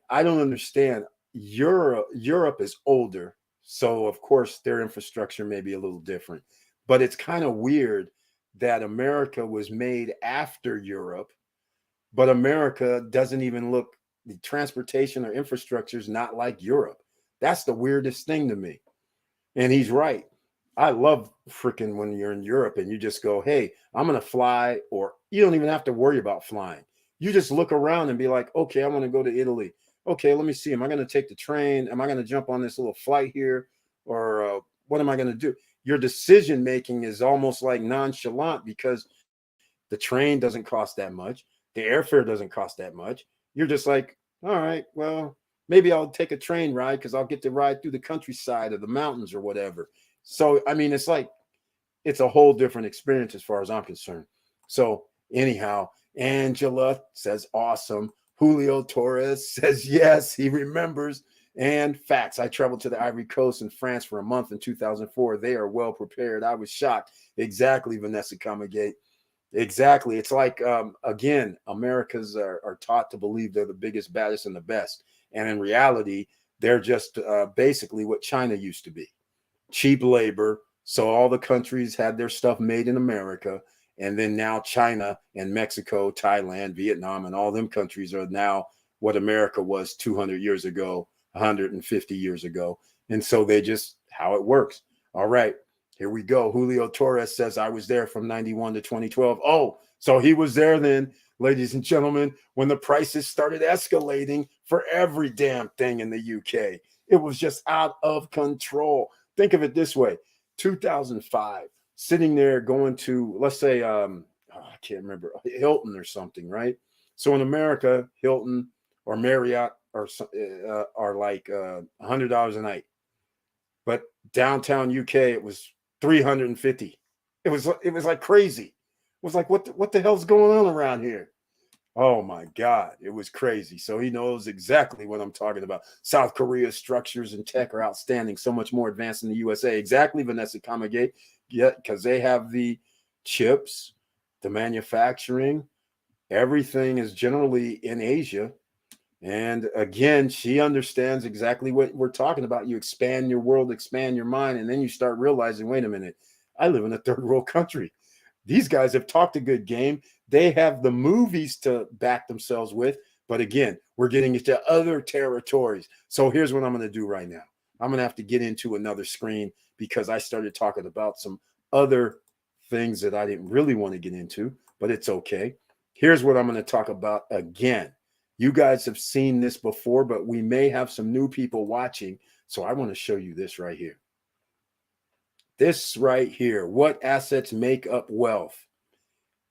I don't understand. Europe is older. So, of course, their infrastructure may be a little different. But it's kind of weird that America was made after Europe. But America doesn't even look, the transportation or infrastructure is not like Europe. That's the weirdest thing to me. And he's right. I love freaking when you're in Europe and you just go, hey, I'm going to fly, or you don't even have to worry about flying. You just look around and be like, okay, I want to go to Italy. Okay, let me see. Am I going to take the train? Am I going to jump on this little flight here? Or what am I going to do? Your decision making is almost like nonchalant because the train doesn't cost that much. The airfare doesn't cost that much. You're just like, all right, well, maybe I'll take a train ride because I'll get to ride through the countryside or the mountains or whatever. So, I mean, it's like, it's a whole different experience as far as I'm concerned. So anyhow, Angela says, awesome. Julio Torres says, yes, he remembers. And facts. I traveled to the Ivory Coast in France for a month in 2004. They are well prepared. I was shocked. Exactly, Vanessa Comagate. Exactly. It's like, again, Americans are taught to believe they're the biggest, baddest, and the best. And in reality, they're just basically what China used to be. Cheap labor. So all the countries had their stuff made in America. And then now China and Mexico, Thailand, Vietnam, and all them countries are now what America was 200 years ago, 150 years ago. And so they just, how it works. All right, here we go. Julio Torres says, I was there from 91 to 2012. Oh, so he was there then, ladies and gentlemen, when the prices started escalating for every damn thing in the UK. It was just out of control. Think of it this way, 2005, sitting there going to, let's say, I can't remember, Hilton or something, right? So in America, Hilton or Marriott are like $100 a night. But downtown UK, it was 350. It was like crazy. It was like, what the hell's going on around here? Oh my God, it was crazy. So he knows exactly what I'm talking about. South Korea's structures and tech are outstanding, so much more advanced than the USA. Exactly, Vanessa Kamagate. Yeah, because they have the chips, the manufacturing, everything is generally in Asia. And again, she understands exactly what we're talking about. You expand your world, expand your mind, and then you start realizing, wait a minute, I live in a third world country. These guys have talked a good game. They have the movies to back themselves with. But again, we're getting into other territories. So here's what I'm going to do right now. I'm going to have to get into another screen because I started talking about some other things that I didn't really want to get into, but it's okay. Here's what I'm going to talk about again. You guys have seen this before, but we may have some new people watching. So I want to show you this right here. This right here, what assets make up wealth?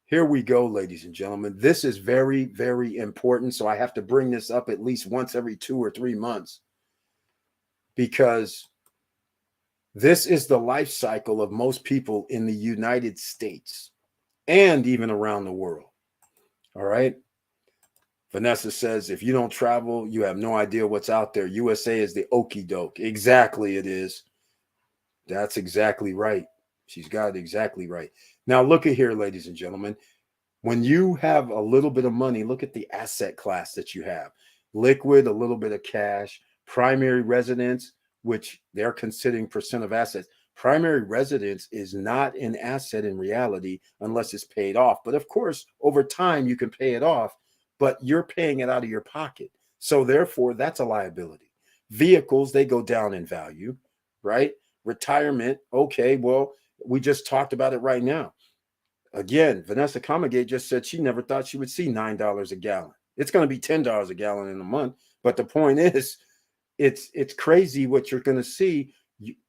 Here we go, ladies and gentlemen. This is very, very important. So I have to bring this up at least once every 2 or 3 months because this is the life cycle of most people in the United States and even around the world. All right. Vanessa says, if you don't travel, you have no idea what's out there. USA is the okie doke. Exactly, it is. That's exactly right. She's got it exactly right. Now, look at here, ladies and gentlemen. When you have a little bit of money, look at the asset class that you have. Liquid, a little bit of cash, primary residence, which they're considering percent of assets. Primary residence is not an asset in reality unless it's paid off. But of course, over time, you can pay it off, but you're paying it out of your pocket. So therefore, that's a liability. Vehicles, they go down in value, right? Retirement, okay, well, we just talked about it right now. Again, Vanessa Comagate just said she never thought she would see $9 a gallon. It's going to be $10 a gallon in a month. But the point is, it's crazy what you're going to see.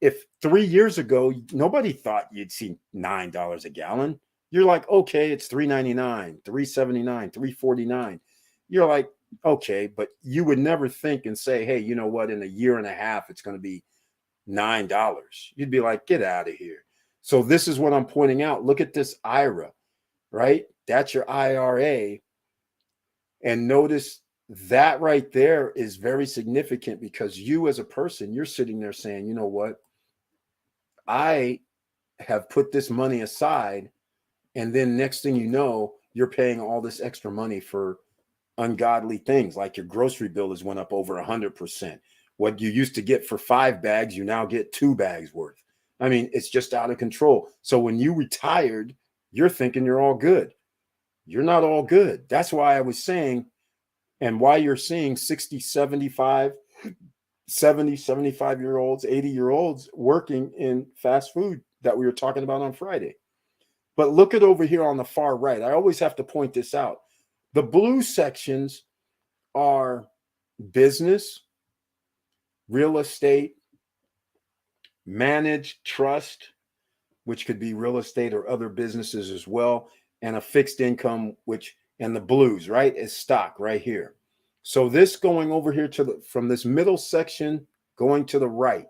If 3 years ago, nobody thought you'd see $9 a gallon. You're like, okay, it's $3.99, $3.79, $3.49. You're like, okay, but you would never think and say, hey, you know what? In a year and a half, it's going to be $9. You'd be like, get out of here. So this is what I'm pointing out. Look at this IRA, right? That's your IRA. And notice that right there is very significant because you as a person, you're sitting there saying, you know what? I have put this money aside. And then next thing you know, you're paying all this extra money for ungodly things like your grocery bill has went up over 100%. What you used to get for 5 bags, you now get 2 bags worth. I mean, it's just out of control. So when you retired, you're thinking you're all good. You're not all good. That's why I was saying, and why you're seeing 60, 75, 70, 75-year-olds, 80-year-olds working in fast food that we were talking about on Friday. But look at over here on the far right. I always have to point this out. The blue sections are business, real estate, managed trust, which could be real estate or other businesses as well, and a fixed income, and the blues, right, is stock right here. So this going over here from this middle section going to the right,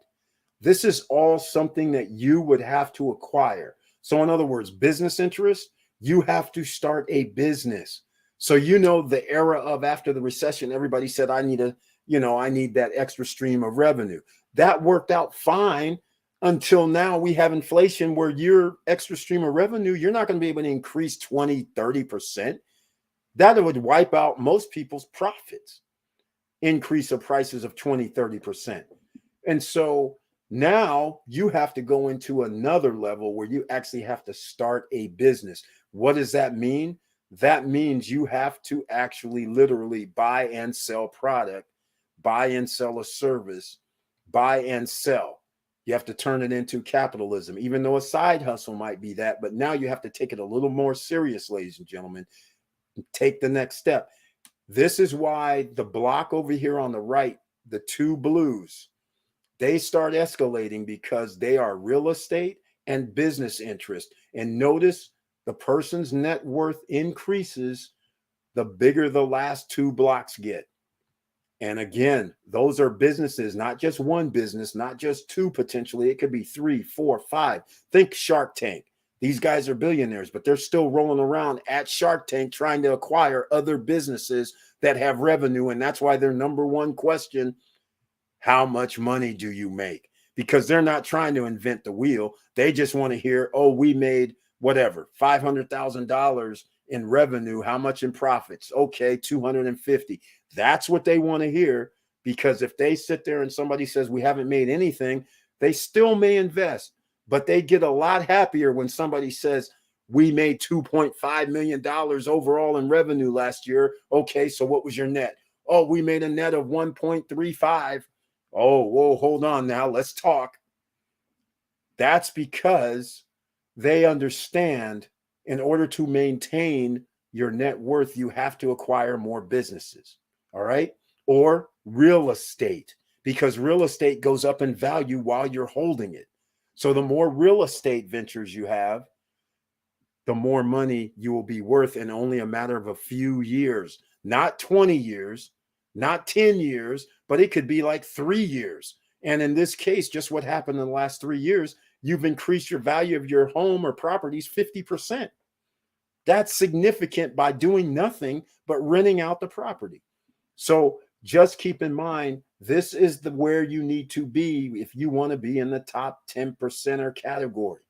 this is all something that you would have to acquire. So in other words, business interest, you have to start a business. So the era of after the recession, everybody said, I need that extra stream of revenue. That worked out fine until now we have inflation where your extra stream of revenue, you're not going to be able to increase 20, 30%. That would wipe out most people's profits, increase of prices of 20, 30%. And so now you have to go into another level where you actually have to start a business. What does that mean? That means you have to actually literally buy and sell product buy and sell a service, buy and sell. You have to turn it into capitalism, even though a side hustle might be that. But now you have to take it a little more serious, ladies and gentlemen. Take the next step. This is why the block over here on the right, the two blues, they start escalating because they are real estate and business interest. And notice the person's net worth increases the bigger the last two blocks get. And again, those are businesses, not just one business, not just two potentially. It could be 3, 4, 5. Think Shark Tank. These guys are billionaires, but they're still rolling around at Shark Tank trying to acquire other businesses that have revenue. And that's why their number one question, how much money do you make? Because they're not trying to invent the wheel. They just want to hear, oh, we made whatever, $500,000 in revenue. How much in profits? Okay, 250. That's what they want to hear, because if they sit there and somebody says we haven't made anything, they still may invest, but they get a lot happier when somebody says we made $2.5 million overall in revenue last year. Okay, so what was your net? Oh, we made a net of 1.35. Oh, whoa, hold on now. Let's talk. That's because they understand in order to maintain your net worth, you have to acquire more businesses. All right. Or real estate, because real estate goes up in value while you're holding it. So the more real estate ventures you have, the more money you will be worth in only a matter of a few years, not 20 years, not 10 years, but it could be like 3 years. And in this case, just what happened in the last 3 years, you've increased your value of your home or properties 50%. That's significant by doing nothing but renting out the property. So just keep in mind, this is where you need to be if you want to be in the top 10%er category.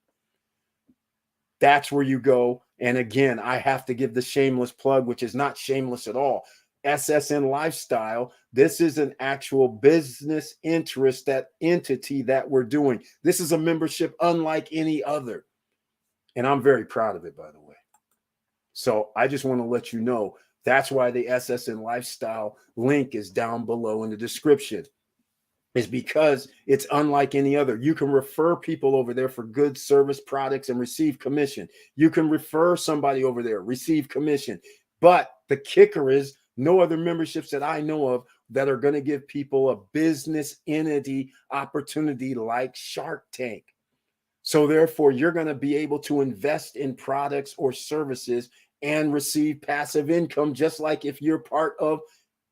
That's where you go. And again, I have to give the shameless plug, which is not shameless at all. SSN Lifestyle. This is an actual business interest, that entity that we're doing. This is a membership unlike any other. And I'm very proud of it, by the way. So I just want to let you know, that's why the SSN Lifestyle link is down below in the description. Is because it's unlike any other. You can refer people over there for goods, service, products, and receive commission. You can refer somebody over there, receive commission. But the kicker is, no other memberships that I know of that are going to give people a business entity opportunity like Shark Tank. So therefore, you're going to be able to invest in products or services and receive passive income, just like if you're part of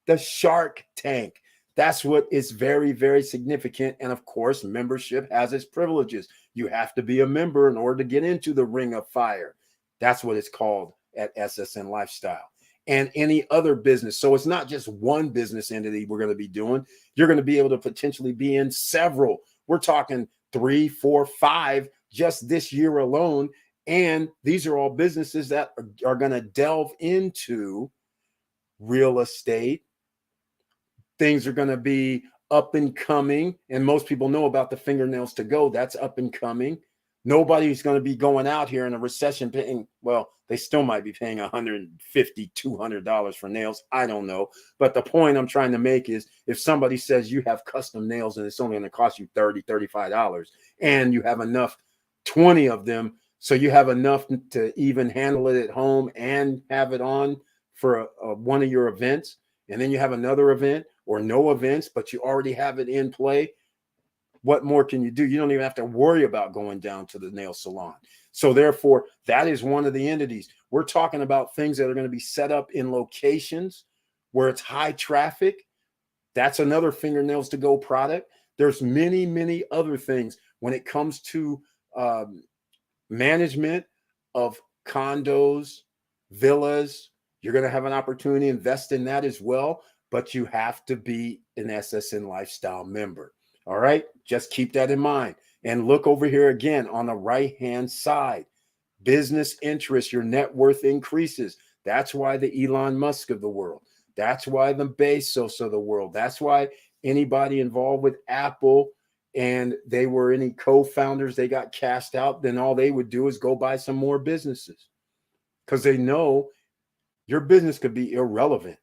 the Shark Tank. That's what is very, very significant. And of course, membership has its privileges. You have to be a member in order to get into the Ring of Fire. That's what it's called at SSN Lifestyle. And any other business. So it's not just one business entity we're going to be doing. You're going to be able to potentially be in several. We're talking 3, 4, 5 just this year alone. And these are all businesses that are going to delve into real estate. Things are going to be up and coming. And most people know about the fingernails to go. That's up and coming. Nobody's going to be going out here in a recession paying, well, they still might be paying $150, $200 for nails. I don't know. But the point I'm trying to make is, if somebody says you have custom nails and it's only going to cost you $30, $35, and you have enough, 20 of them, so you have enough to even handle it at home and have it on for one of your events, and then you have another event or no events, but you already have it in play. What more can you do? You don't even have to worry about going down to the nail salon. So therefore, that is one of the entities. We're talking about things that are going to be set up in locations where it's high traffic. That's another fingernails to go product. There's many, many other things when it comes to management of condos, villas. You're going to have an opportunity to invest in that as well, but you have to be an SSN Lifestyle member. All right, just keep that in mind. And look over here again on the right-hand side. Business interest, your net worth increases. That's why the Elon Musk of the world. That's why the Bezos of the world. That's why anybody involved with Apple and they were any co-founders, they got cashed out, then all they would do is go buy some more businesses, because they know your business could be irrelevant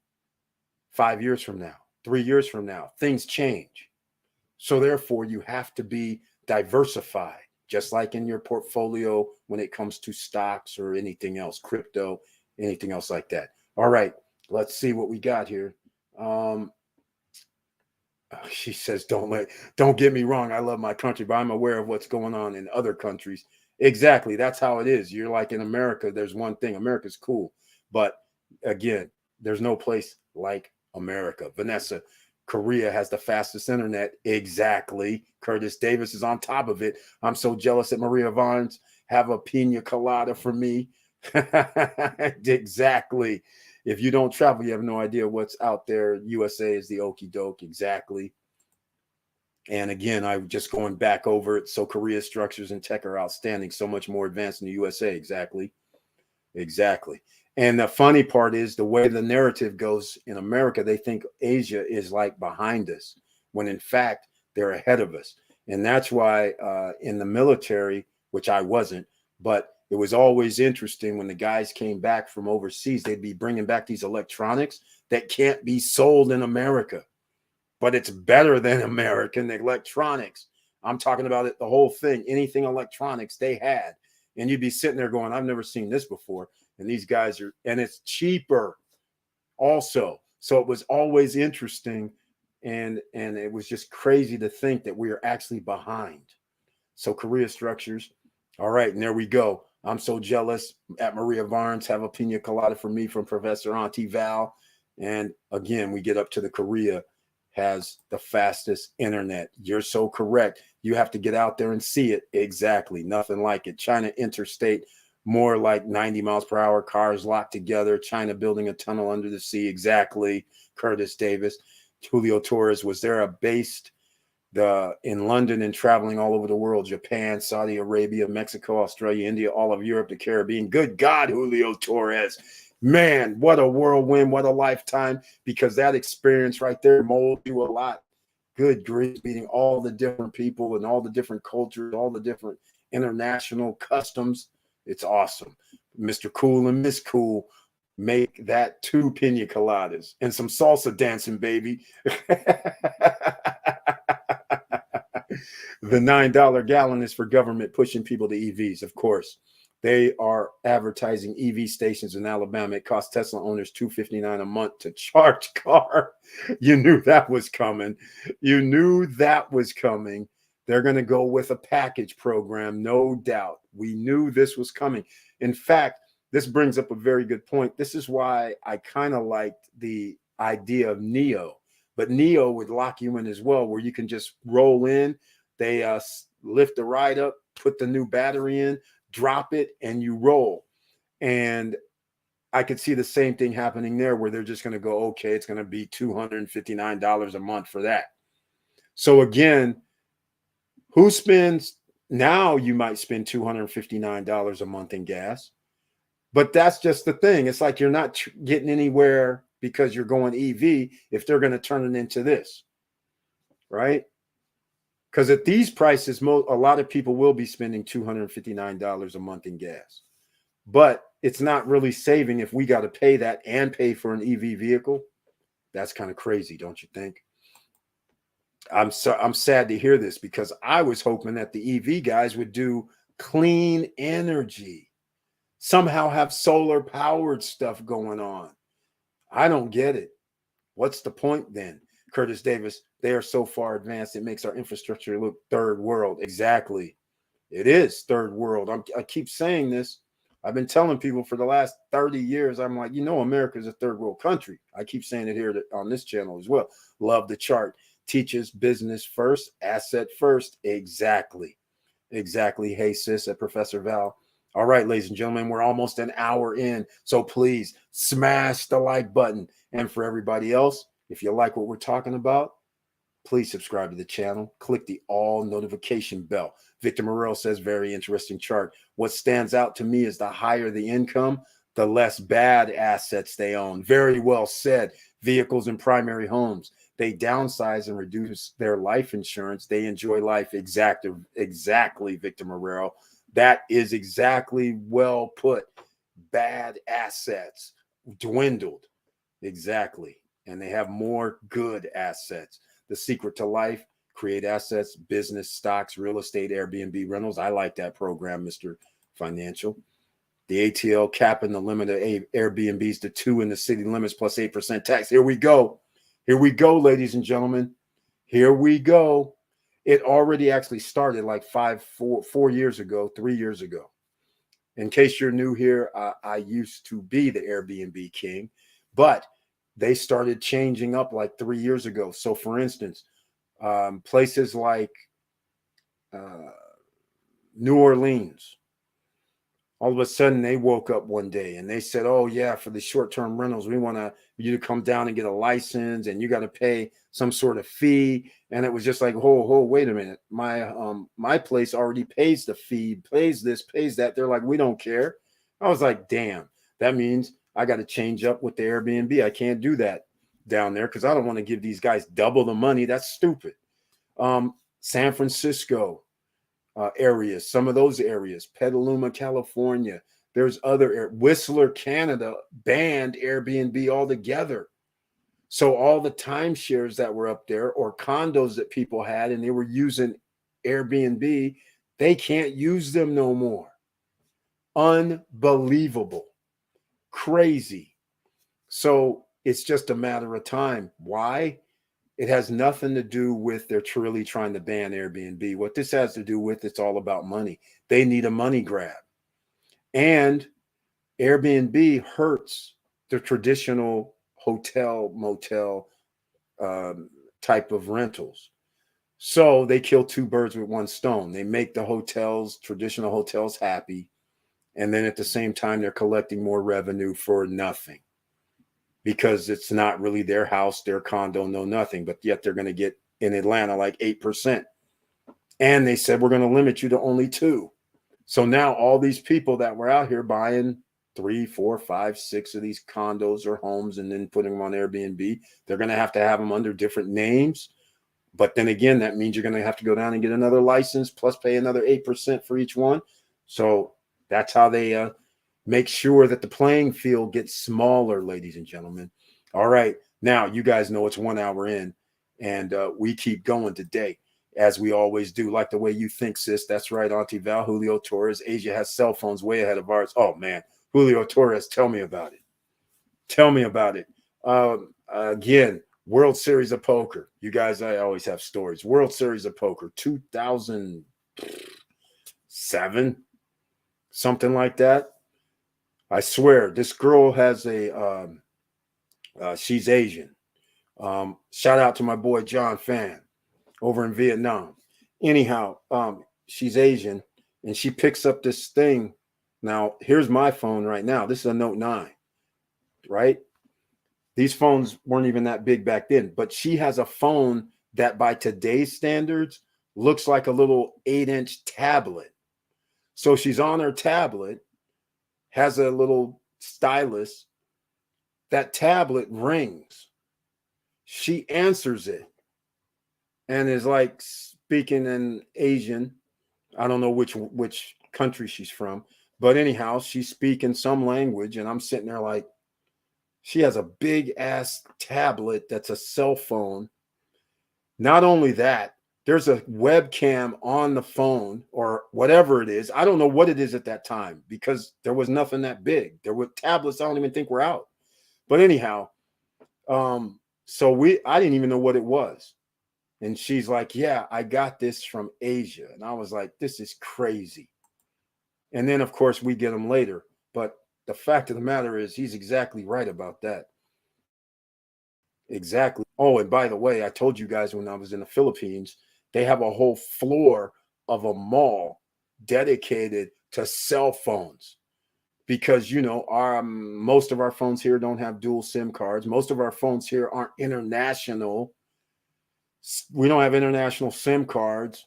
5 years from now. 3 years from now, things change. So therefore, you have to be diversified, just like in your portfolio when it comes to stocks or anything else, crypto, anything else like that. All right, let's see what we got here. She says, don't get me wrong. I love my country, but I'm aware of what's going on in other countries. Exactly. That's how it is. You're like in America, there's one thing. America's cool. But again, there's no place like America. Vanessa, Korea has the fastest internet. Exactly. Curtis Davis is on top of it. I'm so jealous that Maria Vons have a pina colada for me. Exactly. If you don't travel, you have no idea what's out there. USA is the okie doke. Exactly. And again, I'm just going back over it. So Korea structures and tech are outstanding, so much more advanced in the USA. Exactly. Exactly. And the funny part is the way the narrative goes in America, they think Asia is like behind us, when in fact, they're ahead of us. And that's why in the military, which I wasn't, but it was always interesting when the guys came back from overseas, they'd be bringing back these electronics that can't be sold in America, but it's better than American electronics. I'm talking about it, the whole thing, anything electronics they had. And you'd be sitting there going, I've never seen this before. And these guys are, and it's cheaper also. So it was always interesting. And it was just crazy to think that we are actually behind. So Korea structures. All right. And there we go. I'm so jealous. At Maria Varnes, have a pina colada for me from Professor Auntie Val. And again, we get up to the Korea has the fastest internet. You're so correct. You have to get out there and see it. Exactly. Nothing like it. China interstate, more like 90 miles per hour, cars locked together. China building a tunnel under the sea. Exactly. Curtis Davis. Julio Torres, was there based in London and traveling all over the world, Japan, Saudi Arabia, Mexico, Australia, India, all of Europe, the Caribbean. Good God, Julio Torres. Man, what a whirlwind, what a lifetime, because that experience right there molds you a lot. Good grief, meeting all the different people and all the different cultures, all the different international customs. It's awesome. Mr. Cool and Miss Cool, make that 2 pina coladas and some salsa dancing, baby. The $9 gallon is for government pushing people to EVs, of course. They are advertising EV stations in Alabama. It costs Tesla owners $259 a month to charge car. You knew that was coming. You knew that was coming. They're going to go with a package program, no doubt. We knew this was coming. In fact, this brings up a very good point. This is why I kind of liked the idea of Neo, but Neo would lock you in as well, where you can just roll in. They lift the ride up, put the new battery in, drop it, and you roll. And I could see the same thing happening there, where they're just going to go, okay, it's going to be $259 a month for that. So again, who spends now? You might spend $259 a month in gas, but that's just the thing. It's like you're not getting anywhere because you're going EV if they're going to turn it into this, right? Because at these prices, a lot of people will be spending $259 a month in gas. But it's not really saving if we got to pay that and pay for an EV vehicle. That's kind of crazy, don't you think? I'm sad to hear this, because I was hoping that the EV guys would do clean energy, somehow have solar powered stuff going on. I don't get it. What's the point then? Curtis Davis, they are so far advanced, it makes our infrastructure look third world. Exactly. It is third world. I keep saying this. I've been telling people for the last 30 years, I'm like, America is a third world country. I keep saying it here on this channel as well. Love the chart. Teaches business first, asset first. Exactly. Exactly. Hey, sis, at Professor Val. All right, ladies and gentlemen, we're almost an hour in. So please smash the like button. And for everybody else, if you like what we're talking about, please subscribe to the channel. Click the all notification bell. Victor Morel says, very interesting chart. What stands out to me is the higher the income, the less bad assets they own. Very well said. Vehicles and primary homes. They downsize and reduce their life insurance. They enjoy life. Exactly, Victor Morel. That is exactly well put. Bad assets dwindled. Exactly. and they have more good assets. The secret to life: create assets, business, stocks, real estate, Airbnb rentals. I like that program, Mr. Financial. The ATL capping the limit of Airbnbs to 2 in the city limits plus 8% tax. Here we go. Here we go, ladies and gentlemen. Here we go. It already actually started like 4 years ago, 3 years ago. In case you're new here, I used to be the Airbnb king, but they started changing up like 3 years ago. So, for instance, places like New Orleans, all of a sudden they woke up one day and they said, oh yeah, for the short-term rentals, we want you to come down and get a license, and you got to pay some sort of fee. And it was just like, wait a minute, my place already pays the fee, pays this, pays that. They're like, we don't care. I was like, damn, that means I got to change up with the Airbnb. I can't do that down there because I don't want to give these guys double the money. That's stupid. San Francisco areas, some of those areas, Petaluma, California. There's other Whistler, Canada banned Airbnb altogether. So all the timeshares that were up there or condos that people had and they were using Airbnb, they can't use them no more. Unbelievable. Crazy. So it's just a matter of time. Why? It has nothing to do with they're truly trying to ban Airbnb. What this has to do with, it's all about money. They need a money grab. And Airbnb hurts the traditional hotel, motel type of rentals. So they kill two birds with one stone. They make the hotels, traditional hotels, happy. And then at the same time, they're collecting more revenue for nothing, because it's not really their house, their condo, no nothing, but yet they're going to get in Atlanta like 8%. And they said, we're going to limit you to only 2. So now all these people that were out here buying 3, 4, 5, 6 of these condos or homes and then putting them on Airbnb, they're going to have them under different names. But then again, that means you're going to have to go down and get another license plus pay another 8% for each one. So that's how they make sure that the playing field gets smaller, ladies and gentlemen. All right. Now, you guys know it's 1 hour in, and we keep going today, as we always do. Like the way you think, sis. That's right, Auntie Val. Julio Torres. Asia has cell phones way ahead of ours. Oh, man. Julio Torres, tell me about it. Tell me about it. Again, World Series of Poker. You guys, I always have stories. World Series of Poker, 2007, something like that. I swear, this girl has she's Asian. Shout out to my boy John Fan over in Vietnam. Anyhow, she's Asian, and she picks up this thing. Now, here's my phone right now. This is a Note 9, right? These phones weren't even that big back then, but she has a phone that by today's standards looks like a little 8-inch tablet. So she's on her tablet, has a little stylus. That tablet rings. She answers it and is like speaking in Asian. I don't know which country she's from, but anyhow, she's speaking some language, and I'm sitting there like, she has a big ass tablet that's a cell phone. Not only that, there's a webcam on the phone or whatever it is. I don't know what it is at that time because there was nothing that big. There were tablets I don't even think were out. But anyhow, so I didn't even know what it was. And she's like, yeah, I got this from Asia. And I was like, this is crazy. And then, of course, we get them later. But the fact of the matter is, he's exactly right about that. Exactly. Oh, and by the way, I told you guys when I was in the Philippines, they have a whole floor of a mall dedicated to cell phones, because, you know, most of our phones here don't have dual SIM cards. Most of our phones here aren't international. We don't have international SIM cards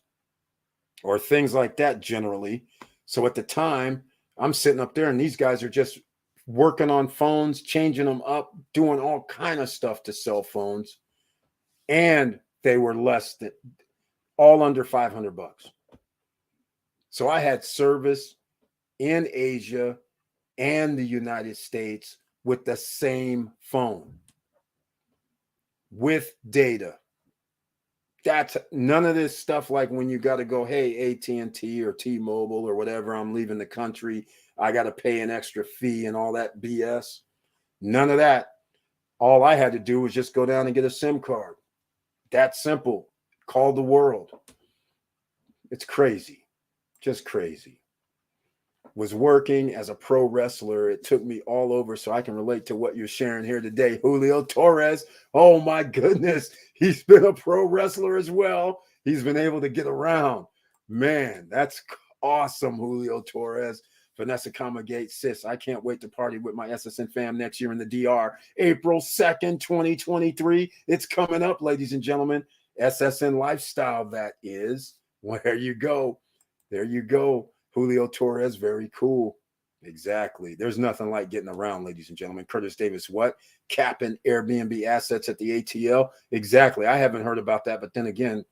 or things like that generally. So at the time, I'm sitting up there and these guys are just working on phones, changing them up, doing all kind of stuff to cell phones. And they were less than all under $500. So I had service in Asia and the United States with the same phone. with data. That's none of this stuff like when you got to go, hey, AT&T or T-Mobile or whatever, I'm leaving the country, I got to pay an extra fee and all that BS. None of that. All I had to do was just go down and get a SIM card. That simple. Call the world. It's crazy. Just crazy. Was working as a pro wrestler. It took me all over, so I can relate to what you're sharing here today. Julio Torres, oh my goodness, he's been a pro wrestler as well. He's been able to get around. Man, that's awesome, Julio Torres. Vanessa Comagate, sis, I can't wait to party with my SSN fam next year in the DR. April 2nd, 2023. It's coming up, ladies and gentlemen. SSN Lifestyle, that is. Well, there you go. There you go. Julio Torres, very cool. Exactly. There's nothing like getting around, ladies and gentlemen. Curtis Davis, what? Capping Airbnb assets at the ATL? Exactly. I haven't heard about that, but then again,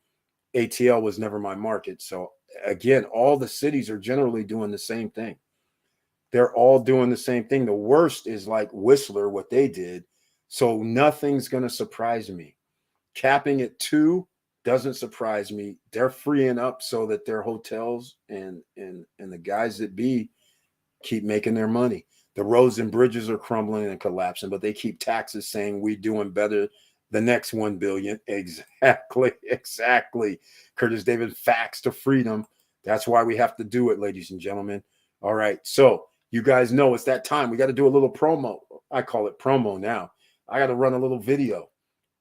ATL was never my market. So again, all the cities are generally doing the same thing. They're all doing the same thing. The worst is like Whistler, what they did. So nothing's going to surprise me. Capping it 2 doesn't surprise me. They're freeing up so that their hotels and the guys that be keep making their money. The roads and bridges are crumbling and collapsing, but they keep taxes saying we're doing better the next 1 billion. Exactly. Curtis David, facts to freedom. That's why we have to do it, ladies and gentlemen. All right. So you guys know it's that time. We got to do a little promo. I call it promo now. I got to run a little video.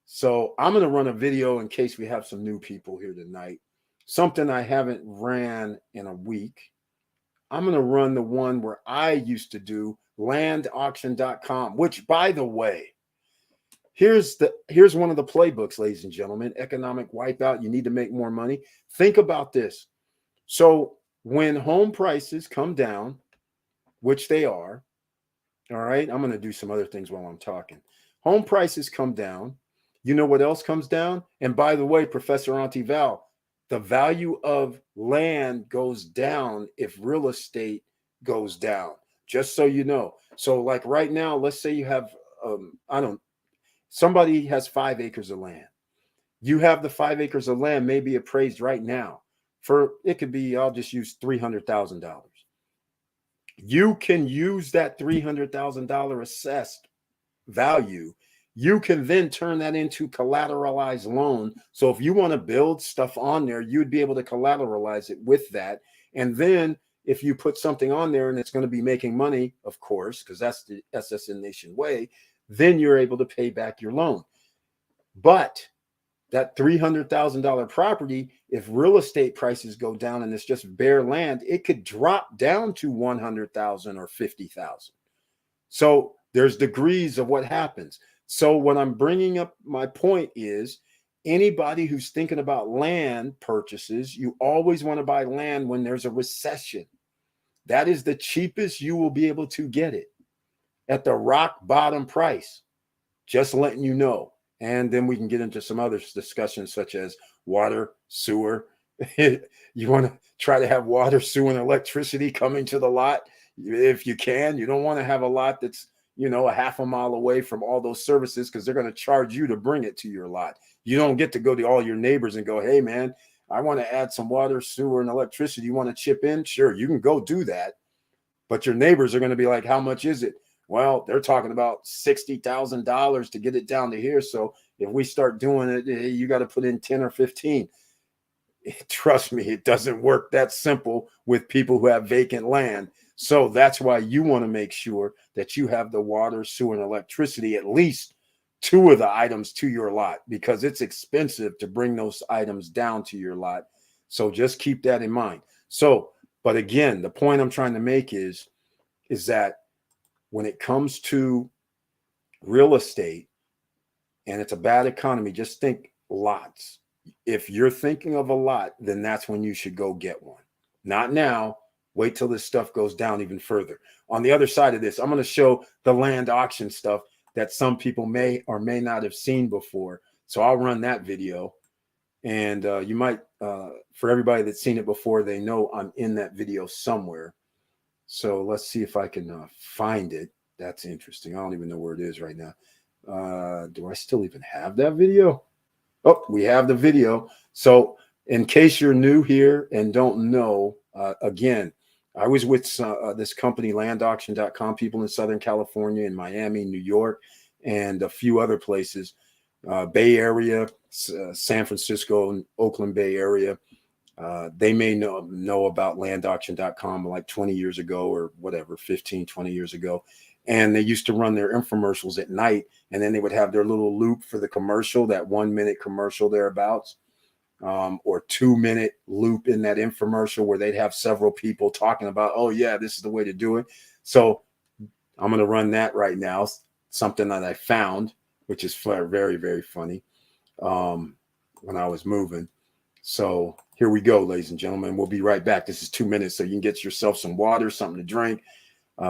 So I'm going to run a video in case we have some new people here tonight. Something I haven't ran in a week. I'm going to run the one where I used to do, landauction.com, which, by the way, here's one of the playbooks, ladies and gentlemen. Economic wipeout. You need to make more money. Think about this. So when home prices come down, which they are, all right, I'm going to do some other things while I'm talking. Home prices come down. You know what else comes down? And by the way, Professor Antival, the value of land goes down if real estate goes down, just so you know. So like right now, let's say you have, somebody has 5 acres of land. You have the 5 acres of land maybe appraised right now for, it could be, I'll just use $300,000. You can use that $300,000 assessed value. You can then turn that into collateralized loan. So if you want to build stuff on there, you'd be able to collateralize it with that. And then if you put something on there and it's going to be making money, of course, because that's the SSN Nation way, then you're able to pay back your loan. But that $300,000 property, if real estate prices go down and it's just bare land, it could drop down to $100,000 or $50,000. So there's degrees of what happens. So what I'm bringing up, my point is, anybody who's thinking about land purchases, you always want to buy land when there's a recession. That is the cheapest you will be able to get it, at the rock bottom price. Just letting you know. And then we can get into some other discussions such as water, sewer. You want to try to have water, sewer, and electricity coming to the lot if you can. You don't want to have a lot that's, a half a mile away from all those services, because they're going to charge you to bring it to your lot. You don't get to go to all your neighbors and go, hey, man, I want to add some water, sewer, and electricity. You want to chip in? Sure, you can go do that. But your neighbors are going to be like, how much is it? Well, they're talking about $60,000 to get it down to here. So if we start doing it, you got to put in 10 or 15. Trust me, it doesn't work that simple with people who have vacant land. So that's why you want to make sure that you have the water, sewer, and electricity, at least 2 of the items to your lot, because it's expensive to bring those items down to your lot. So just keep that in mind. So, but again, the point I'm trying to make is that when it comes to real estate and it's a bad economy, just think lots. If you're thinking of a lot, then that's when you should go get one. Not now. Wait till this stuff goes down even further. On the other side of this, I'm going to show the land auction stuff that some people may or may not have seen before. So I'll run that video. And you might, for everybody that's seen it before, they know I'm in that video somewhere. So let's see if I can find it. That's interesting. I don't even know where it is right now. Do I still even have that video? Oh, we have the video. So in case you're new here and don't know, again, I was with this company, landauction.com, people in Southern California, in Miami, New York, and a few other places, Bay Area, San Francisco, and Oakland Bay Area. They may know about landauction.com like 20 years ago or whatever, 15, 20 years ago. And they used to run their infomercials at night, and then they would have their little loop for the commercial, that 1 minute commercial thereabouts, or 2 minute loop in that infomercial where they'd have several people talking about, oh yeah, this is the way to do it. So I'm going to run that right now, something that I found, which is very, very funny, when I was moving. So here we go, ladies and gentlemen. We'll be right back. This is 2 minutes, so you can get yourself some water, something to drink,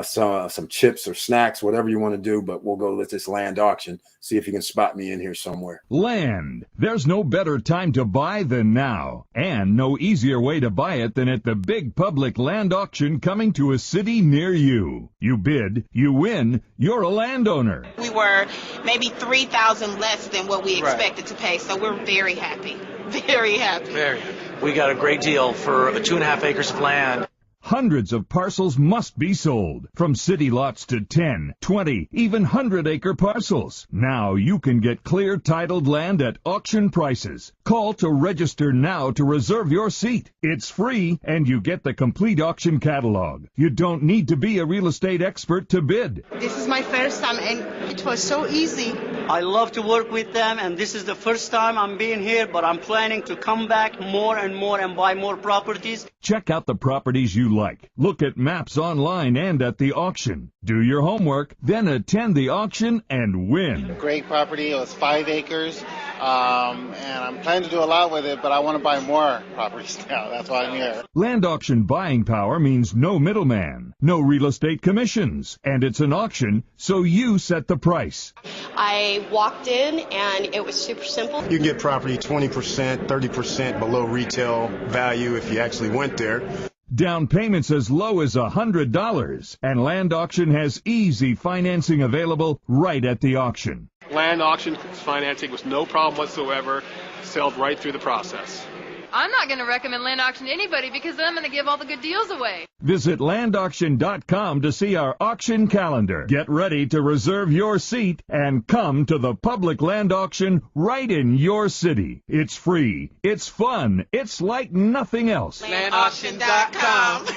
some chips or snacks, whatever you want to do. But we'll go with this land auction, see if you can spot me in here somewhere. Land. There's no better time to buy than now, and no easier way to buy it than at the big public land auction coming to a city near you. You bid, you win, you're a landowner. We were maybe $3,000 less than what we expected to pay, so we're very happy. Very happy. Very. We got a great deal for 2.5 acres of land. Hundreds of parcels must be sold, from city lots to 10, 20, even 100-acre parcels. Now you can get clear titled land at auction prices. Call to register now to reserve your seat. It's free, and you get the complete auction catalog. You don't need to be a real estate expert to bid. This is my first time, and it was so easy. I love to work with them, and this is the first time I'm being here, but I'm planning to come back more and more and buy more properties. Check out the properties you like. Look at maps online and at the auction. Do your homework, then attend the auction and win. Great property. It was 5 acres, and I'm planning to do a lot with it, but I want to buy more properties now. That's why I'm here. Land auction buying power means no middleman, no real estate commissions, and it's an auction, so you set the price. I walked in and it was super simple. You can get property 20%, 30% below retail value if you actually went there. Down payments as low as $100, and Land Auction has easy financing available right at the auction. Land auction financing was no problem whatsoever, sailed right through the process. I'm not going to recommend land auction to anybody because then I'm going to give all the good deals away. Visit landauction.com to see our auction calendar. Get ready to reserve your seat and come to the public land auction right in your city. It's free. It's fun. It's like nothing else. Landauction.com.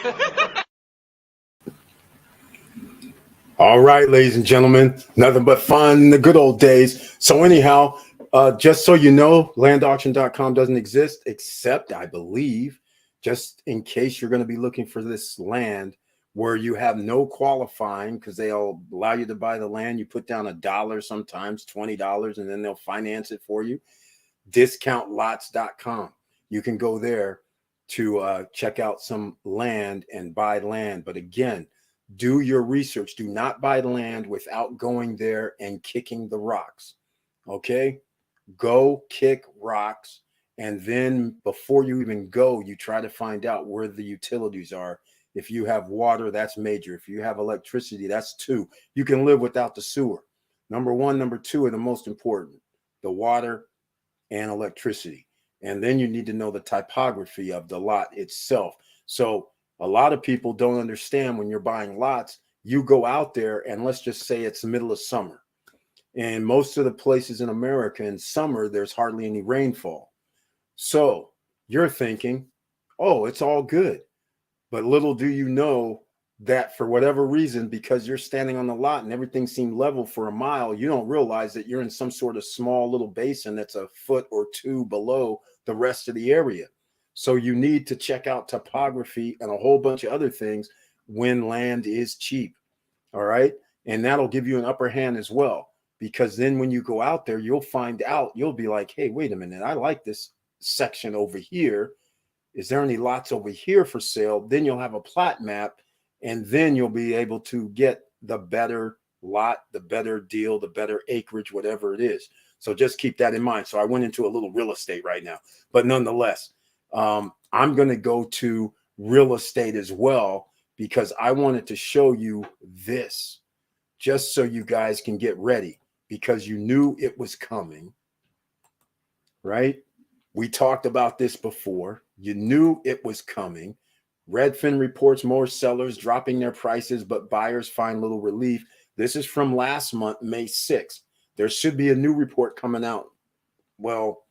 All right, ladies and gentlemen, nothing but fun, the good old days. So anyhow, just so you know, landauction.com doesn't exist, except I believe, just in case you're going to be looking for this land where you have no qualifying, because they'll allow you to buy the land. You put down $1, sometimes $20, and then they'll finance it for you. Discountlots.com. You can go there to check out some land and buy land. But again, do your research. Do not buy land without going there and kicking the rocks. Okay? Go kick rocks, and then before you even go, you try to find out where the utilities are. If you have water, that's major. If you have electricity, that's 2. You can live without the sewer. Number 1, number 2 are the most important: the water and electricity. And then you need to know the topography of the lot itself. So a lot of people don't understand, when you're buying lots, you go out there and let's just say it's the middle of summer. And most of the places in America in summer, there's hardly any rainfall. So you're thinking, oh, it's all good. But little do you know that for whatever reason, because you're standing on the lot and everything seemed level for a mile, you don't realize that you're in some sort of small little basin that's a foot or 2 below the rest of the area. So you need to check out topography and a whole bunch of other things when land is cheap. All right. And that'll give you an upper hand as well. Because then when you go out there, you'll find out, you'll be like, hey, wait a minute, I like this section over here. Is there any lots over here for sale? Then you'll have a plat map, and then you'll be able to get the better lot, the better deal, the better acreage, whatever it is. So just keep that in mind. So I went into a little real estate right now, but nonetheless, I'm going to go to real estate as well, because I wanted to show you this just so you guys can get ready. because you knew it was coming, right? We talked about this before. You knew it was coming. Redfin reports more sellers dropping their prices, but buyers find little relief. This is from last month, May 6th. There should be a new report coming out, well,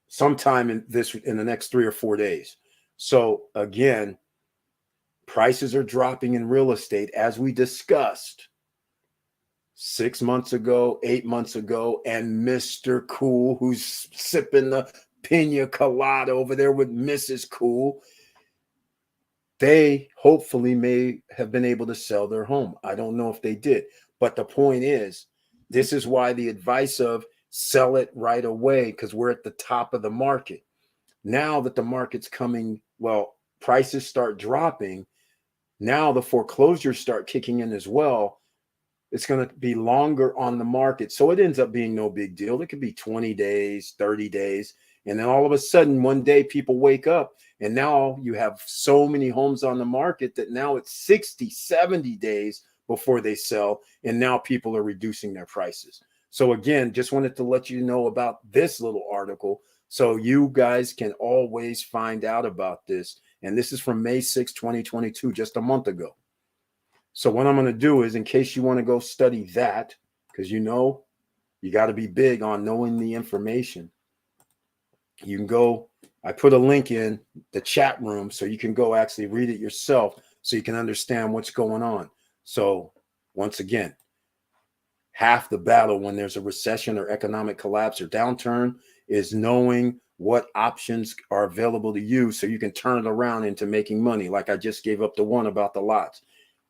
sometime in the next 3 or 4 days. So again, prices are dropping in real estate, as we discussed 6 months ago, 8 months ago, and Mr. Cool, who's sipping the pina colada over there with Mrs. Cool, they hopefully may have been able to sell their home. I don't know if they did, but the point is, this is why the advice of sell it right away, because we're at the top of the market. Now that the market's coming, well, prices start dropping. Now the foreclosures start kicking in as well. It's going to be longer on the market. So it ends up being no big deal. It could be 20 days, 30 days. And then all of a sudden, one day people wake up and now you have so many homes on the market that now it's 60, 70 days before they sell. And now people are reducing their prices. So again, just wanted to let you know about this little article so you guys can always find out about this. And this is from May 6, 2022, just a month ago. So what I'm going to do is, in case you want to go study that, because you got to be big on knowing the information, you can go, I put a link in the chat room so you can go actually read it yourself so you can understand what's going on. So once again, half the battle when there's a recession or economic collapse or downturn is knowing what options are available to you so you can turn it around into making money. Like I just gave up the one about the lots.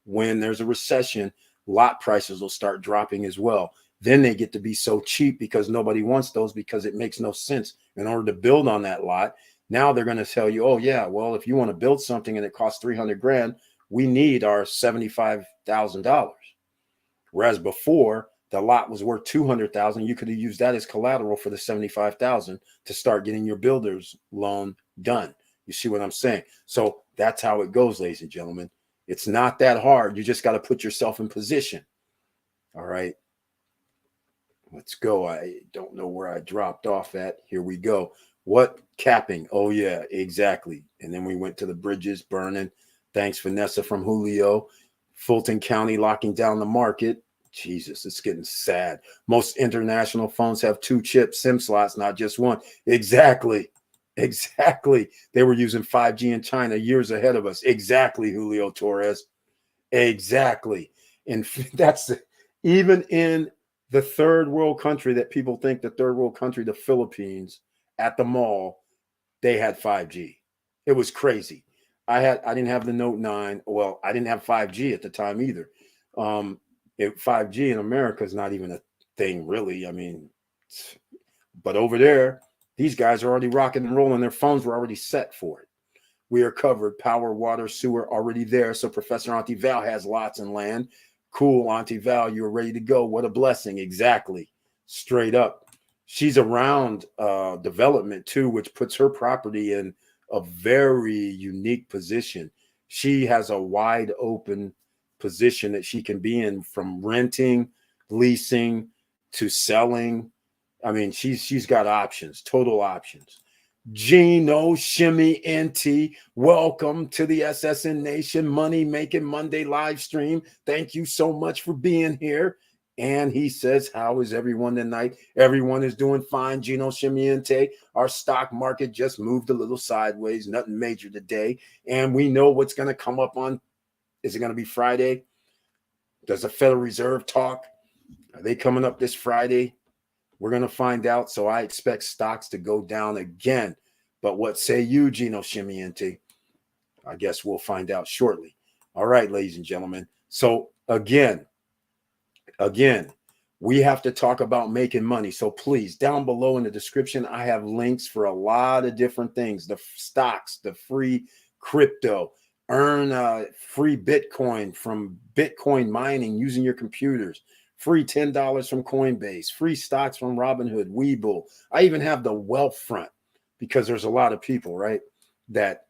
When there's a recession, lot prices will start dropping as well. Then they get to be so cheap because nobody wants those, because it makes no sense in order to build on that lot. Now they're going to tell you, oh yeah, well, if you want to build something and it costs 300 grand, we need our $75,000. Whereas before, the lot was worth 200,000. You could have used that as collateral for the 75,000 to start getting your builder's loan done. You see what I'm saying? So that's how it goes, ladies and gentlemen. It's not that hard. You just got to put yourself in position. All right. Let's go. I don't know where I dropped off at. Here we go. What capping? Oh, yeah, exactly. And then we went to the bridges burning. Thanks, Vanessa from Julio. Fulton County locking down the market. Jesus, it's getting sad. Most international phones have 2-chip SIM slots, not just one. Exactly. They were using 5G in China years ahead of us. Exactly, Julio Torres. Exactly. And that's even in the third world country that people think the third world country, the Philippines, at the mall, they had 5G. It was crazy. I didn't have the Note 9. Well, I didn't have 5G at the time either. 5G in America is not even a thing, really. I mean, but over there, these guys are already rocking and rolling. Their phones were already set for it. We are covered. Power, water, sewer already there. So Professor Auntie Val has lots and land. Cool, Auntie Val, you're ready to go. What a blessing. Exactly. Straight up. She's around development too, which puts her property in a very unique position. She has a wide open position that she can be in, from renting, leasing, to selling. I mean, she's got options, total options. Gino Shimmy NT, welcome to the SSN Nation Money Making Monday live stream. Thank you so much for being here. And he says, how is everyone tonight? Everyone is doing fine. Gino Shimmy NT. Our stock market just moved a little sideways, nothing major today. And we know what's going to come up on, is it going to be Friday? Does the Federal Reserve talk? Are they coming up this Friday? We're going to find out. So I expect stocks to go down again. But what say you, Gino Shimienti? I guess we'll find out shortly. All right, ladies and gentlemen. So again, we have to talk about making money. So please, down below in the description, I have links for a lot of different things. The stocks, the free crypto, earn free Bitcoin from Bitcoin mining using your computers. Free $10 from Coinbase, free stocks from Robinhood, Webull. I even have the Wealth Front, because there's a lot of people, right, that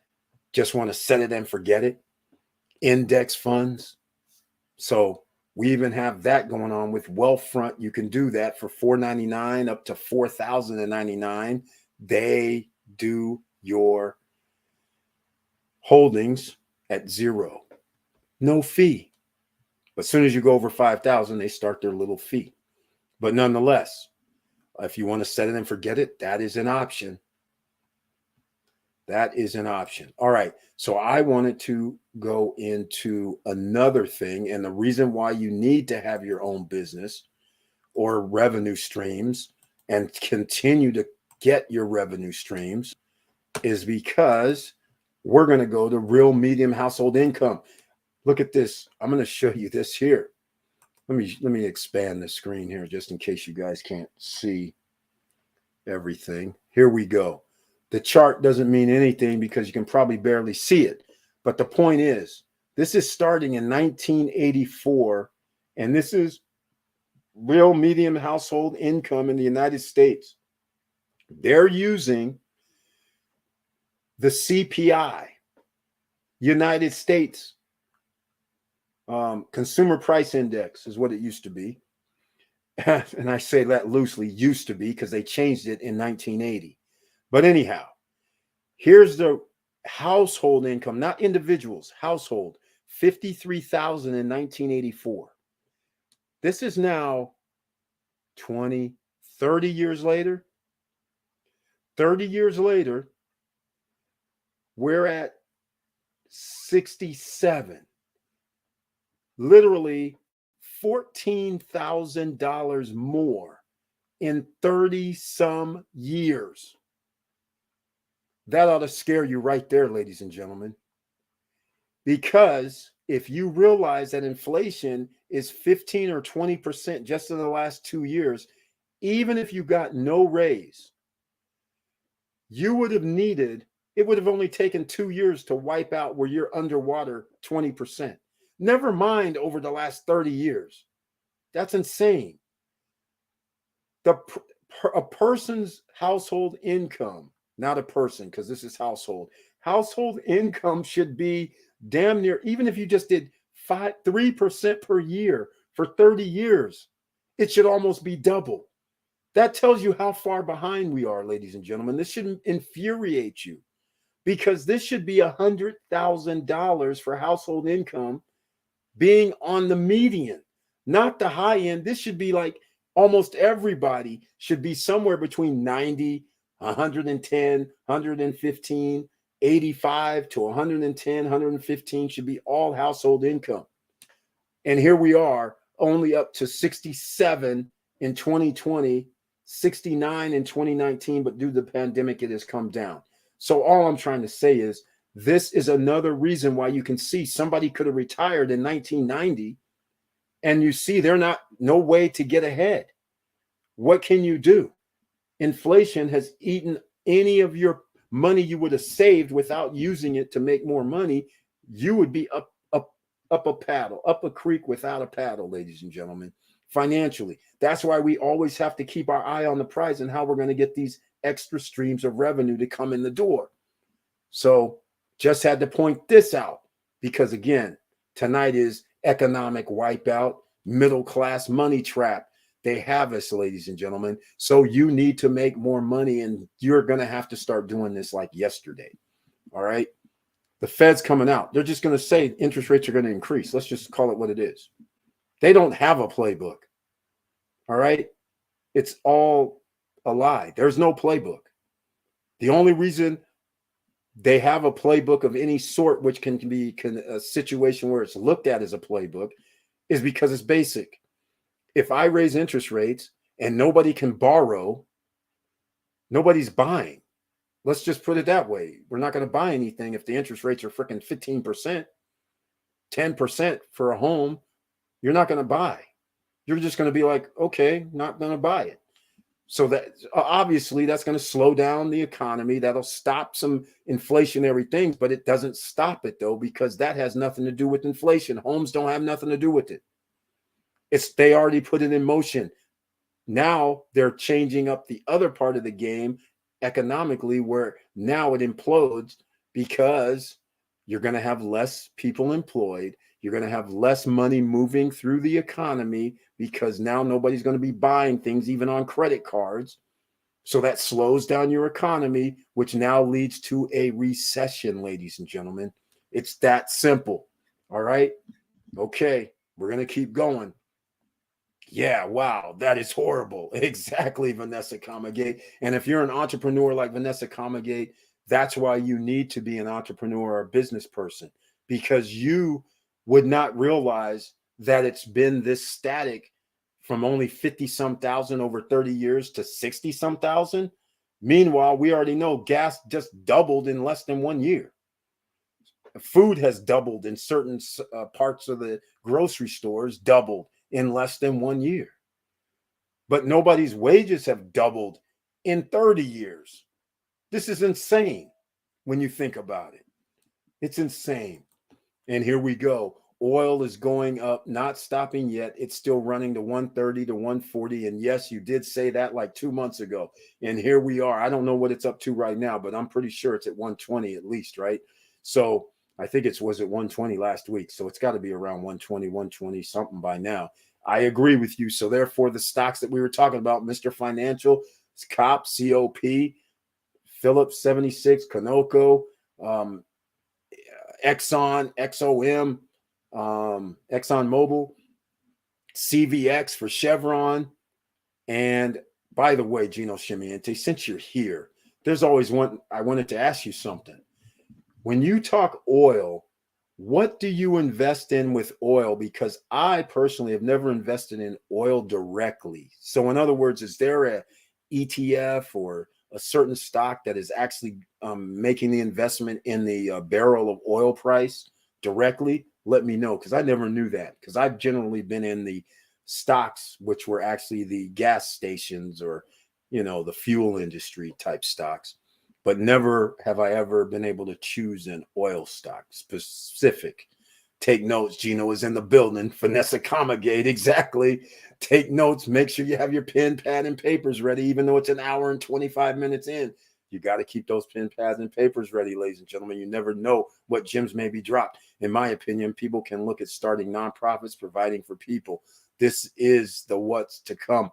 just want to set it and forget it. Index funds. So We even have that going on with Wealthfront. You can do that for $4.99 up to $4,099. They do your holdings at zero, no fee. But as soon as you go over 5,000, they start their little fee. But nonetheless, if you want to set it and forget it, that is an option. That is an option. All right. So I wanted to go into another thing. And the reason why you need to have your own business or revenue streams and continue to get your revenue streams is because we're going to go to real medium household income. Look at this. I'm going to show you this here. Let me expand the screen here just in case you guys can't see everything. Here we go. The chart doesn't mean anything because you can probably barely see it. But the point is, this is starting in 1984, and this is real medium household income in the United States. They're using the CPI, United States Consumer Price Index is what it used to be. And I say that loosely, used to be, because they changed it in 1980. But anyhow, here's the household income, not individuals, household, 53,000 in 1984. This is now 20, 30 years later. 30 years later, we're at 67. Literally $14,000 more in 30 some years. That ought to scare you right there, ladies and gentlemen. Because if you realize that inflation is 15 or 20% just in the last 2 years, even if you got no raise, you would have needed, it would have only taken 2 years to wipe out where you're underwater 20%. Never mind over the last 30 years. That's insane. A person's household income, not a person, because this is household. Household income should be damn near, even if you just did 3% per year for 30 years, it should almost be double. That tells you how far behind we are, ladies and gentlemen. This should infuriate you, because this should be $100,000 for household income being on the median, not the high end. This should be like almost everybody should be somewhere between 90, 110, 115, 85 to 110, 115 should be all household income. And here we are, only up to 67 in 2020, 69 in 2019, but due to the pandemic, it has come down. So all I'm trying to say is, this is another reason why you can see somebody could have retired in 1990, and you see they're no way to get ahead. What can you do? Inflation has eaten any of your money you would have saved without using it to make more money. You would be up a creek without a paddle, ladies and gentlemen, financially. That's why we always have to keep our eye on the prize and how we're going to get these extra streams of revenue to come in the door. So just had to point this out, because again, tonight is economic wipeout, middle class money trap. They have us, ladies and gentlemen. So you need to make more money, and you're going to have to start doing this like yesterday. All right. The Fed's coming out. They're just going to say interest rates are going to increase. Let's just call it what it is. They don't have a playbook. All right. It's all a lie. There's no playbook. The only reason they have a playbook of any sort, which can be a situation where it's looked at as a playbook, is because it's basic. If I raise interest rates and nobody can borrow, nobody's buying. Let's just put it that way. We're not going to buy anything if the interest rates are freaking 15%, 10% for a home. You're not going to buy. You're just going to be like, okay, not going to buy it. So that obviously that's going to slow down the economy. That'll stop some inflationary things, but it doesn't stop it though, because that has nothing to do with inflation. Homes don't have nothing to do with it. They already put it in motion. Now they're changing up the other part of the game economically, where now it implodes because you're going to have less people employed. You're going to have less money moving through the economy because now nobody's going to be buying things even on credit cards. So that slows down your economy, which now leads to a recession, ladies and gentlemen. It's that simple. All right. Okay. We're going to keep going. Yeah, wow, that is horrible. Exactly, Vanessa Comagate. And if you're an entrepreneur like Vanessa Comagate, that's why you need to be an entrepreneur or a business person, because you would not realize that it's been this static from only 50 some thousand over 30 years to 60 some thousand. Meanwhile, we already know gas just doubled in less than 1 year. Food has doubled in certain parts of the grocery stores, doubled in less than 1 year. But nobody's wages have doubled in 30 years. This is insane when you think about it. It's insane. And here we go. Oil is going up, not stopping yet. It's still running to 130 to 140. And yes, you did say that like 2 months ago. And here we are. I don't know what it's up to right now, but I'm pretty sure it's at 120 at least, right? So I think was at 120 last week. So it's got to be around 120, 120 something by now. I agree with you. So therefore, the stocks that we were talking about, Mr. Financial, COP, COP, Phillips 76, Conoco, Exxon, XOM, Exxon Mobil, CVX for Chevron. And by the way, Gino Scimiente, since you're here, there's always one. I wanted to ask you something. When you talk oil, what do you invest in with oil? Because I personally have never invested in oil directly. So in other words, is there a ETF or a certain stock that is actually making the investment in the barrel of oil price directly? Let me know, because I never knew that, because I've generally been in the stocks, which were actually the gas stations or, the fuel industry type stocks. But never have I ever been able to choose an oil stock specific. Take notes. Gino is in the building. Vanessa Comagate. Exactly. Take notes. Make sure you have your pen, pad, and papers ready, even though it's an hour and 25 minutes in. You got to keep those pen, pads, and papers ready, ladies and gentlemen. You never know what gems may be dropped. In my opinion, people can look at starting nonprofits, providing for people. This is the what's to come.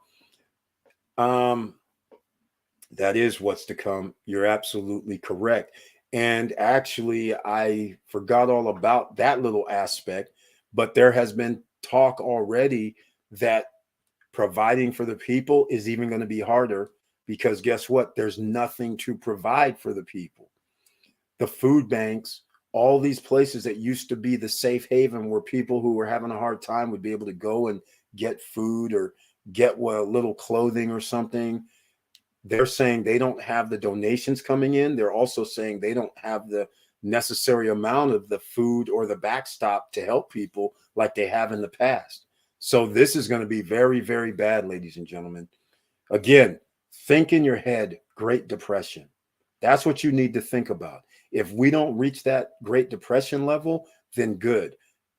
That is what's to come. You're absolutely correct. And actually, I forgot all about that little aspect, but there has been talk already that providing for the people is even going to be harder, because guess what? There's nothing to provide for the people. The food banks, all these places that used to be the safe haven where people who were having a hard time would be able to go and get food or get a little clothing or something. They're saying they don't have the donations coming in. They're also saying they don't have the necessary amount of the food or the backstop to help people like they have in the past. So this is going to be very, very bad, ladies and gentlemen. Again, think in your head, Great Depression. That's what you need to think about. If we don't reach that Great Depression level, then good.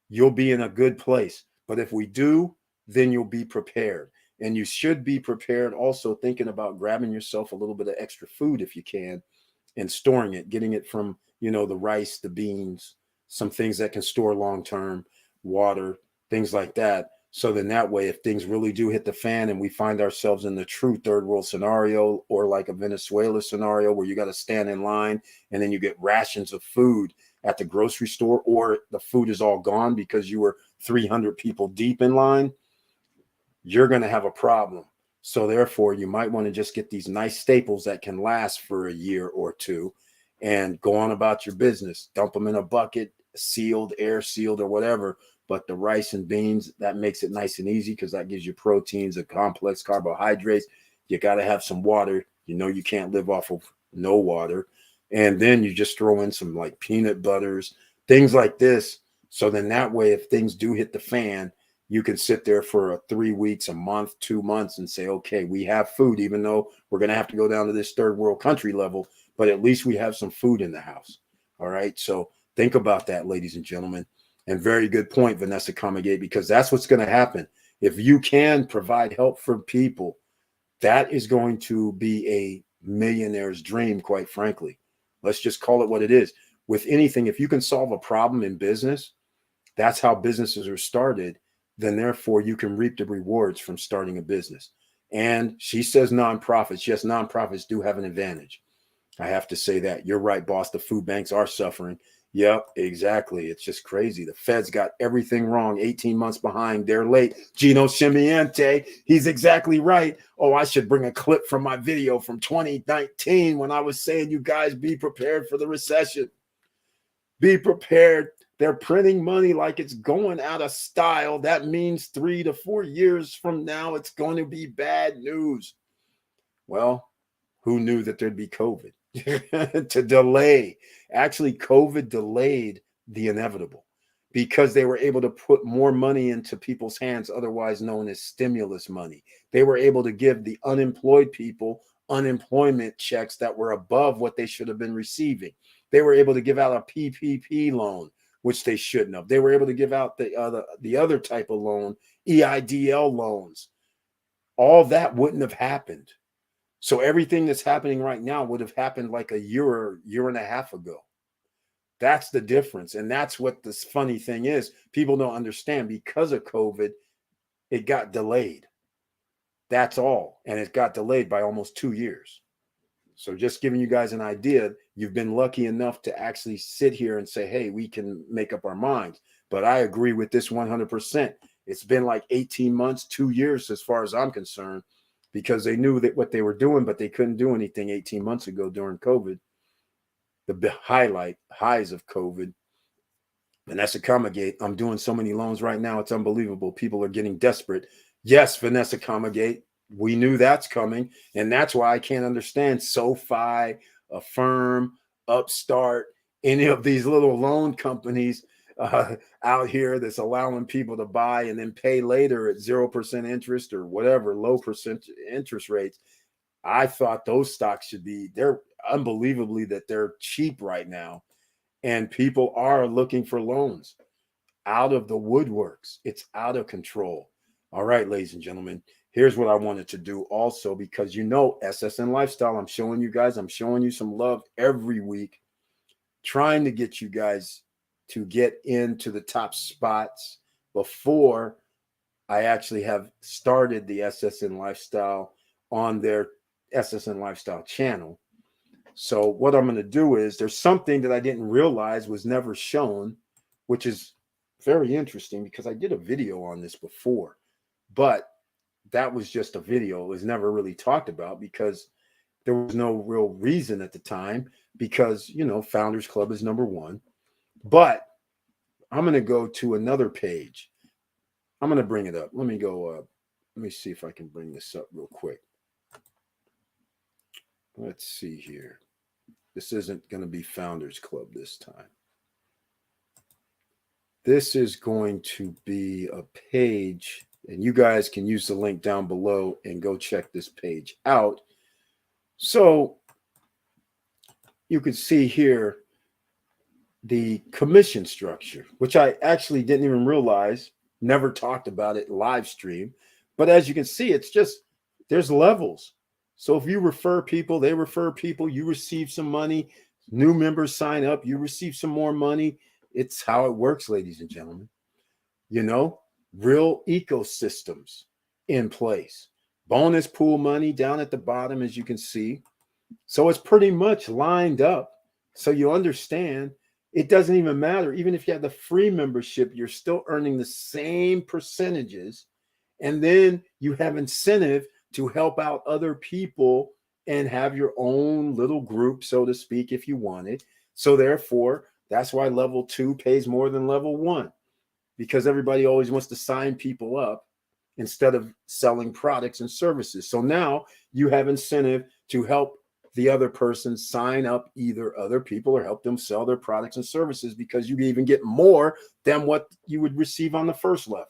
You'll be in a good place. But if we do, then you'll be prepared. And you should be prepared also thinking about grabbing yourself a little bit of extra food if you can and storing it, getting it from, the rice, the beans, some things that can store long term, water, things like that. So then that way, if things really do hit the fan and we find ourselves in the true third world scenario, or like a Venezuela scenario where you got to stand in line and then you get rations of food at the grocery store, or the food is all gone because you were 300 people deep in line, you're going to have a problem. So therefore, you might want to just get these nice staples that can last for a year or two and go on about your business. Dump them in a bucket, sealed, air sealed, or whatever. But the rice and beans, that makes it nice and easy because that gives you proteins and complex carbohydrates. You got to have some water. You can't live off of no water. And then you just throw in some like peanut butters, things like this. So then that way, if things do hit the fan, you can sit there for 3 weeks, a month, 2 months and say, okay, we have food, even though we're going to have to go down to this third world country level, but at least we have some food in the house. All right. So think about that, ladies and gentlemen. And very good point, Vanessa Comagate, because that's what's going to happen. If you can provide help for people, that is going to be a millionaire's dream, quite frankly. Let's just call it what it is. With anything, if you can solve a problem in business, That's how businesses are started. Then therefore you can reap the rewards from starting a business. And she says nonprofits. Yes, nonprofits do have an advantage. I have to say that. You're right, boss. The food banks are suffering. Yep, exactly. It's just crazy. The Feds got everything wrong. 18 months behind. They're late. Gino Scimiente, he's exactly right. Oh, I should bring a clip from my video from 2019 when I was saying, you guys be prepared for the recession. Be prepared. They're printing money like it's going out of style. That means 3 to 4 years from now, it's going to be bad news. Well, who knew that there'd be COVID? To delay. Actually, COVID delayed the inevitable because they were able to put more money into people's hands, otherwise known as stimulus money. They were able to give the unemployed people unemployment checks that were above what they should have been receiving. They were able to give out a PPP loan, which they shouldn't have. They were able to give out the other type of loan, EIDL loans. All that wouldn't have happened. So everything that's happening right now would have happened like a year and a half ago. That's the difference. And that's what this funny thing is. People don't understand because of COVID, it got delayed. That's all. And it got delayed by almost 2 years. So just giving you guys an idea, you've been lucky enough to actually sit here and say, hey, we can make up our minds. But I agree with this 100%. It's been like 18 months, 2 years as far as I'm concerned, because they knew that what they were doing, but they couldn't do anything 18 months ago during COVID. The highs of COVID. Vanessa Comagate, I'm doing so many loans right now. It's unbelievable. People are getting desperate. Yes, Vanessa Comagate, we knew that's coming. And that's why I can't understand SoFi, Affirm, Upstart, any of these little loan companies out here that's allowing people to buy and then pay later at 0% interest or whatever, low percent interest rates. I thought those stocks should be, they're unbelievably that they're cheap right now. And people are looking for loans out of the woodworks. It's out of control. All right, ladies and gentlemen, here's what I wanted to do also, because you know, SSN Lifestyle, I'm showing you some love every week, trying to get you guys to get into the top spots before I actually have started the SSN Lifestyle on their SSN Lifestyle channel. So what I'm going to do is, there's something that I didn't realize was never shown, which is very interesting because I did a video on this before, but that was just a video. It was never really talked about because there was no real reason at the time, because, you know, Founders Club is number one. But I'm going to go to another page. I'm going to bring it up. Let me go. Let me see if I can bring this up real quick. Let's see here. This isn't going to be Founders Club this time. This is going to be a page, and you guys can use the link down below and go check this page out. So you can see here the commission structure, which I actually didn't even realize, never talked about it live stream. But as you can see, it's just, there's levels. So if you refer people, they refer people, you receive some money, new members sign up, you receive some more money. It's how it works, ladies and gentlemen. You know, real ecosystems in place. Bonus pool money down at the bottom, as you can see. So it's pretty much lined up. So you understand, it doesn't even matter. Even if you have the free membership, you're still earning the same percentages. And then you have incentive to help out other people and have your own little group, so to speak, if you want it. So therefore, that's why level 2 pays more than level 1, because everybody always wants to sign people up instead of selling products and services. So now you have incentive to help the other person sign up either other people or help them sell their products and services, because you even get more than what you would receive on the first level.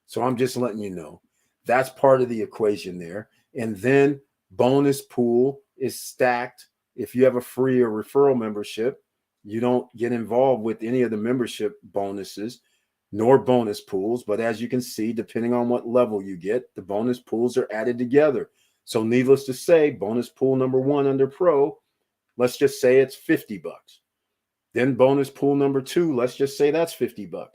So I'm just letting you know that's part of the equation there. And then bonus pool is stacked. If you have a free or referral membership, you don't get involved with any of the membership bonuses nor bonus pools. But as you can see, depending on what level you get, the bonus pools are added together. So needless to say, bonus pool number 1 under Pro, let's just say it's $50. Then bonus pool number 2, let's just say that's $50.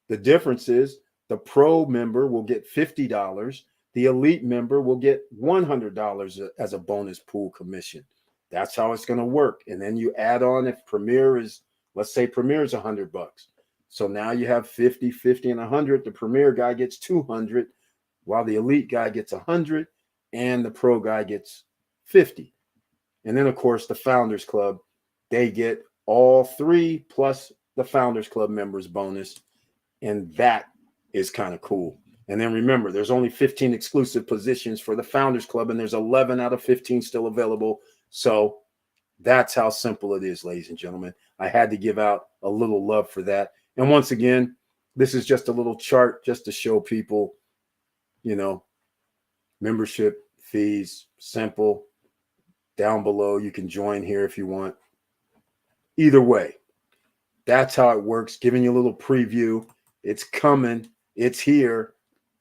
The difference is the pro member will get $50. The elite member will get $100 as a bonus pool commission. That's how it's going to work. And then you add on if Premier is, let's say Premier is $100. So now you have 50, 50, and 100. The Premier guy gets 200, while the elite guy gets 100, and the pro guy gets 50. And then, of course, the Founders Club, they get all three plus the Founders Club members bonus. And that is kind of cool. And then remember, there's only 15 exclusive positions for the Founders Club, and there's 11 out of 15 still available. So that's how simple it is, ladies and gentlemen. I had to give out a little love for that. And once again, this is just a little chart just to show people, you know, membership fees, simple. Down below, you can join here if you want. Either way, that's how it works. Giving you a little preview. It's coming. It's here.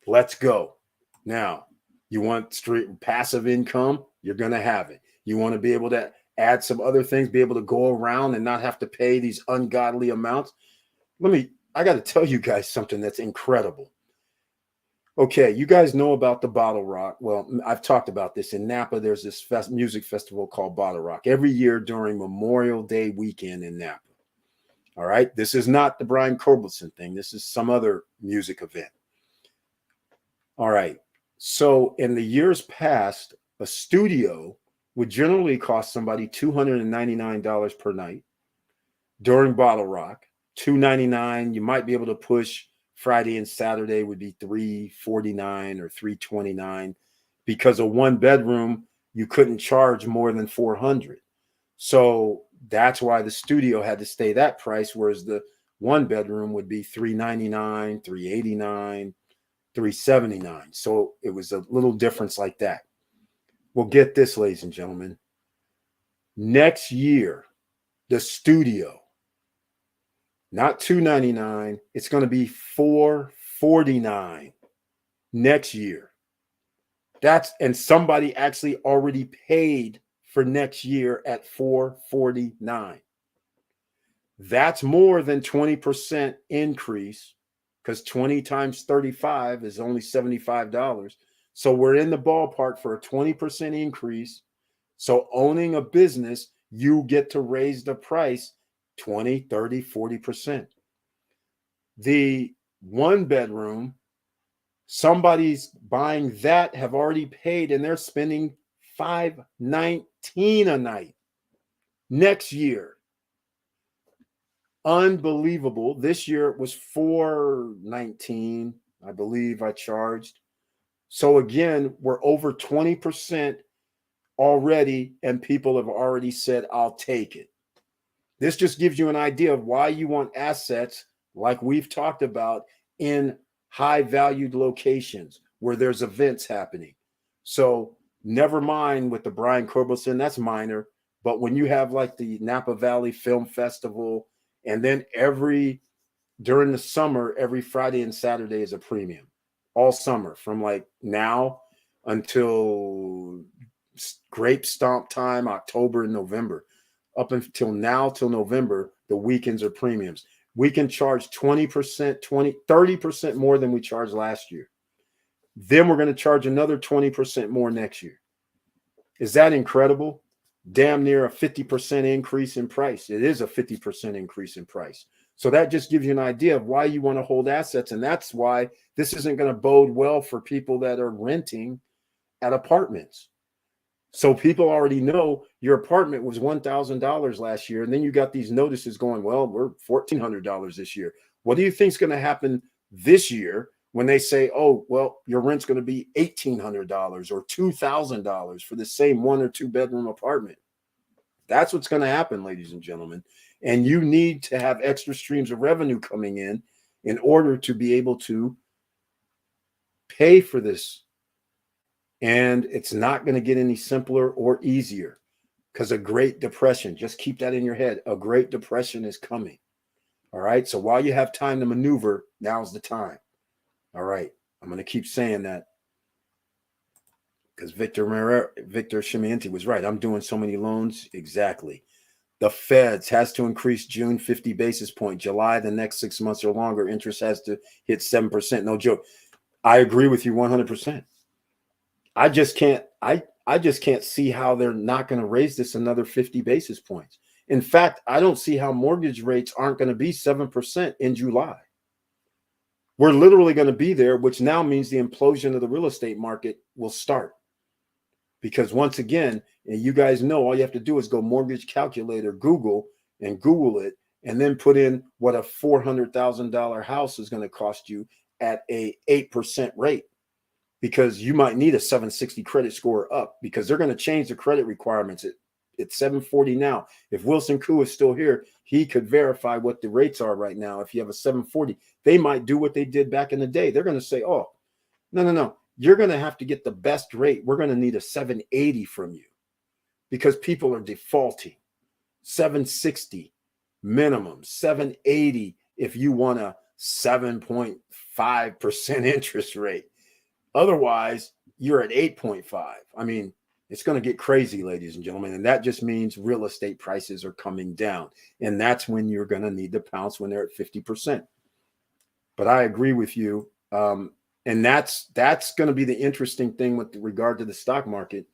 Let's go. Now, you want straight passive income? You're going to have it. You want to be able to add some other things, be able to go around and not have to pay these ungodly amounts. I got to tell you guys something that's incredible. Okay, you guys know about the Bottle Rock. Well, I've talked about this. In Napa, there's this music festival called Bottle Rock every year during Memorial Day weekend in Napa. All right, this is not the Brian Corbelson thing. This is some other music event. All right, so in the years past, a studio would generally cost somebody $299 per night during Bottle Rock. $299, you might be able to push Friday and Saturday would be $349 or $329 because a one bedroom you couldn't charge more than $400. So that's why the studio had to stay that price, whereas the one bedroom would be $399, $389, $379. So it was a little difference like that. Well, get this, ladies and gentlemen. Next year, the studio, not $299, it's going to be $449 next year. And somebody actually already paid for next year at $449. That's more than 20% increase, because 20 times 35 is only $75. So we're in the ballpark for a 20% increase. So owning a business, you get to raise the price 20, 30, 40%. The one bedroom, somebody's buying that, have already paid, and they're spending $519 a night next year. Unbelievable. This year it was $419, I believe I charged. So again, we're over 20% already, and people have already said, I'll take it. This just gives you an idea of why you want assets like we've talked about in high valued locations where there's events happening. So never mind with the Brian Corbelson, that's minor. But when you have like the Napa Valley Film Festival, and then during the summer, every Friday and Saturday is a premium all summer, from like now until grape stomp time, October and November. Up until now, till November, the weekends are premiums. We can charge 20%, 30% more than we charged last year. Then we're going to charge another 20% more next year. Is that incredible? Damn near a 50% increase in price. It is a 50% increase in price. So that just gives you an idea of why you want to hold assets. And that's why this isn't going to bode well for people that are renting at apartments. So people already know your apartment was $1,000 last year. And then you got these notices going, well, we're $1,400 this year. What do you think is going to happen this year when they say, oh, well, your rent's going to be $1,800 or $2,000 for the same one or two bedroom apartment? That's what's going to happen, ladies and gentlemen. And you need to have extra streams of revenue coming in order to be able to pay for this. And it's not going to get any simpler or easier, because a Great Depression, just keep that in your head, a Great Depression is coming. All right. So while you have time to maneuver, now's the time. All right. I'm going to keep saying that, because Victor Shimienti was right. I'm doing so many loans. Exactly. The Feds has to increase June 50 basis point. July, the next 6 months or longer, interest has to hit 7%. No joke. I agree with you 100%. I just can't see how they're not going to raise this another 50 basis points. In fact, I don't see how mortgage rates aren't going to be 7% in July. We're literally going to be there, which now means the implosion of the real estate market will start. Because once again, and you guys know, all you have to do is go mortgage calculator, Google it, and then put in what a $400,000 house is going to cost you at a 8% rate. Because you might need a 760 credit score up, because they're going to change the credit requirements. It's 740 now. If Wilson Koo is still here, he could verify what the rates are right now. If you have a 740, they might do what they did back in the day. They're going to say, oh, no. You're going to have to get the best rate. We're going to need a 780 from you because people are defaulting. 760 minimum, 780 if you want a 7.5% interest rate. Otherwise, you're at 8.5. I mean, it's going to get crazy, ladies and gentlemen. And that just means real estate prices are coming down. And that's when you're going to need to pounce, when they're at 50%. But I agree with you. And that's going to be the interesting thing with regard to the stock market.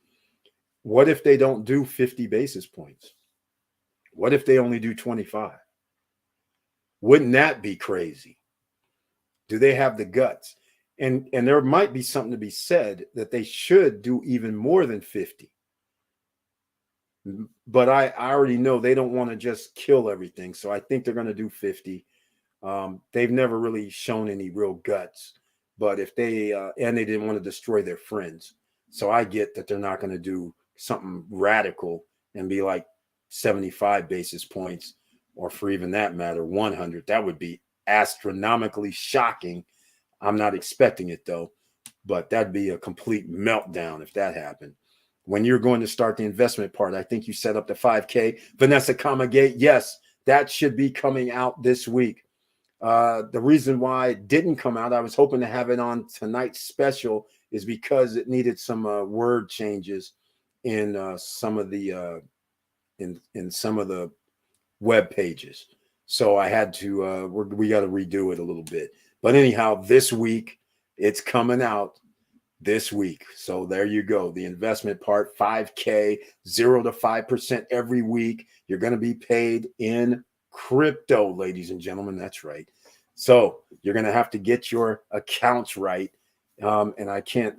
What if they don't do 50 basis points? What if they only do 25? Wouldn't that be crazy? Do they have the guts? And there might be something to be said that they should do even more than 50. But I already know they don't want to just kill everything. So I think they're going to do 50. They've never really shown any real guts. But if they, and they didn't want to destroy their friends. So I get that they're not going to do something radical and be like 75 basis points, or for even that matter, 100. That would be astronomically shocking. I'm not expecting it though, but that'd be a complete meltdown if that happened. When you're going to start the investment part, I think you set up the 5K. Vanessa Comagate, yes, that should be coming out this week. The reason why it didn't come out, I was hoping to have it on tonight's special, is because it needed some word changes in some of the in some of the web pages. So I had to we got to redo it a little bit. But anyhow, this week it's coming out this week. So there you go. The investment part, 5K, 0 to 5% every week. You're going to be paid in crypto, ladies and gentlemen. That's right. So you're going to have to get your accounts right. And I can't